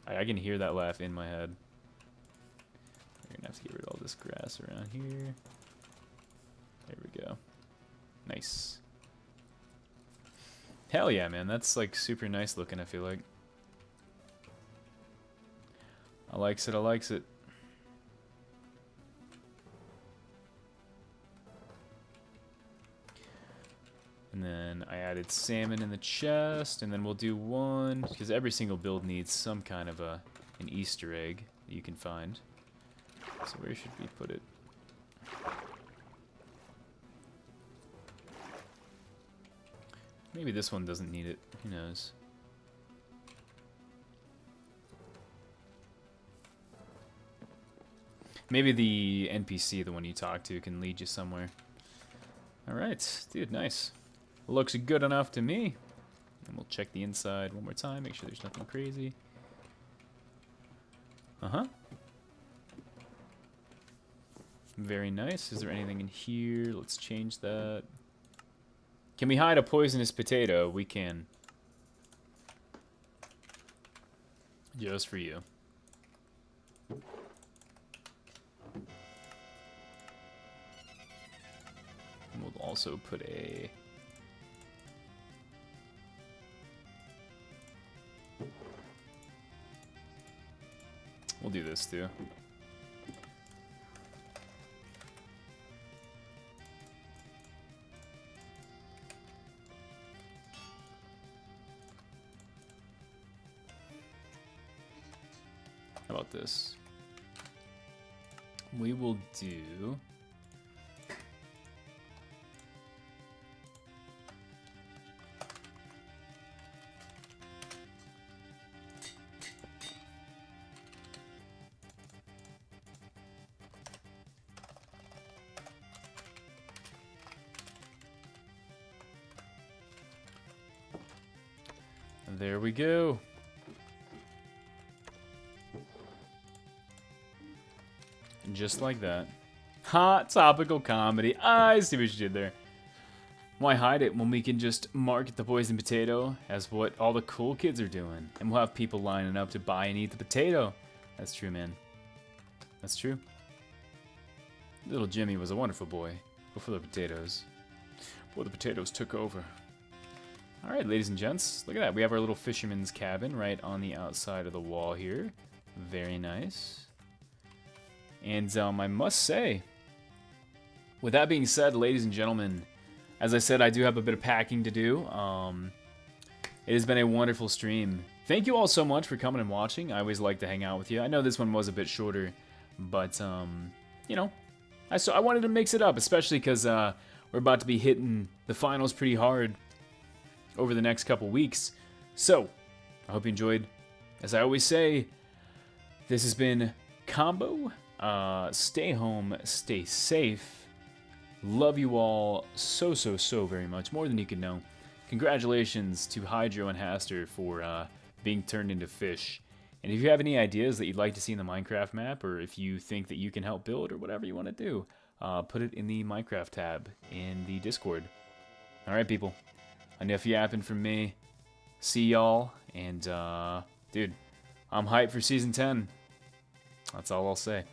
I can hear that laugh in my head. We're gonna have to get rid of all this grass around here. There we go. Nice. Hell yeah, man. That's like super nice looking, I feel like. I likes it, I likes it. And then I added salmon in the chest, and then we'll do one, because every single build needs some kind of an Easter egg that you can find. So where should we put it? Maybe this one doesn't need it. Who knows? Maybe the NPC, the one you talk to, can lead you somewhere. Alright, dude, nice. Looks good enough to me. And we'll check the inside one more time, make sure there's nothing crazy. Uh-huh. Very nice. Is there anything in here? Let's change that. Can we hide a poisonous potato? We can. Just for you. And we'll also put a... We'll do this too. How about this? We will do... There we go. And just like that. Ha! Topical comedy. I see what you did there. Why hide it when we can just market the poison potato as what all the cool kids are doing? And we'll have people lining up to buy and eat the potato. That's true, man. That's true. Little Jimmy was a wonderful boy before the potatoes. Before the potatoes took over. Alright, ladies and gents, look at that. We have our little fisherman's cabin right on the outside of the wall here. Very nice. And I must say, with that being said, ladies and gentlemen, as I said, I do have a bit of packing to do. It has been a wonderful stream. Thank you all so much for coming and watching. I always like to hang out with you. I know this one was a bit shorter, but, you know, I wanted to mix it up, especially because we're about to be hitting the finals pretty hard over the next couple weeks. So, I hope you enjoyed. As I always say, this has been Combo. Stay home, stay safe. Love you all so very much, more than you can know. Congratulations to Hydro and Haster for being turned into fish. And if you have any ideas that you'd like to see in the Minecraft map, or if you think that you can help build, or whatever you want to do, put it in the Minecraft tab in the Discord. Alright, people. Enough yapping from me. See y'all, and dude, I'm hyped for Season 10. That's all I'll say.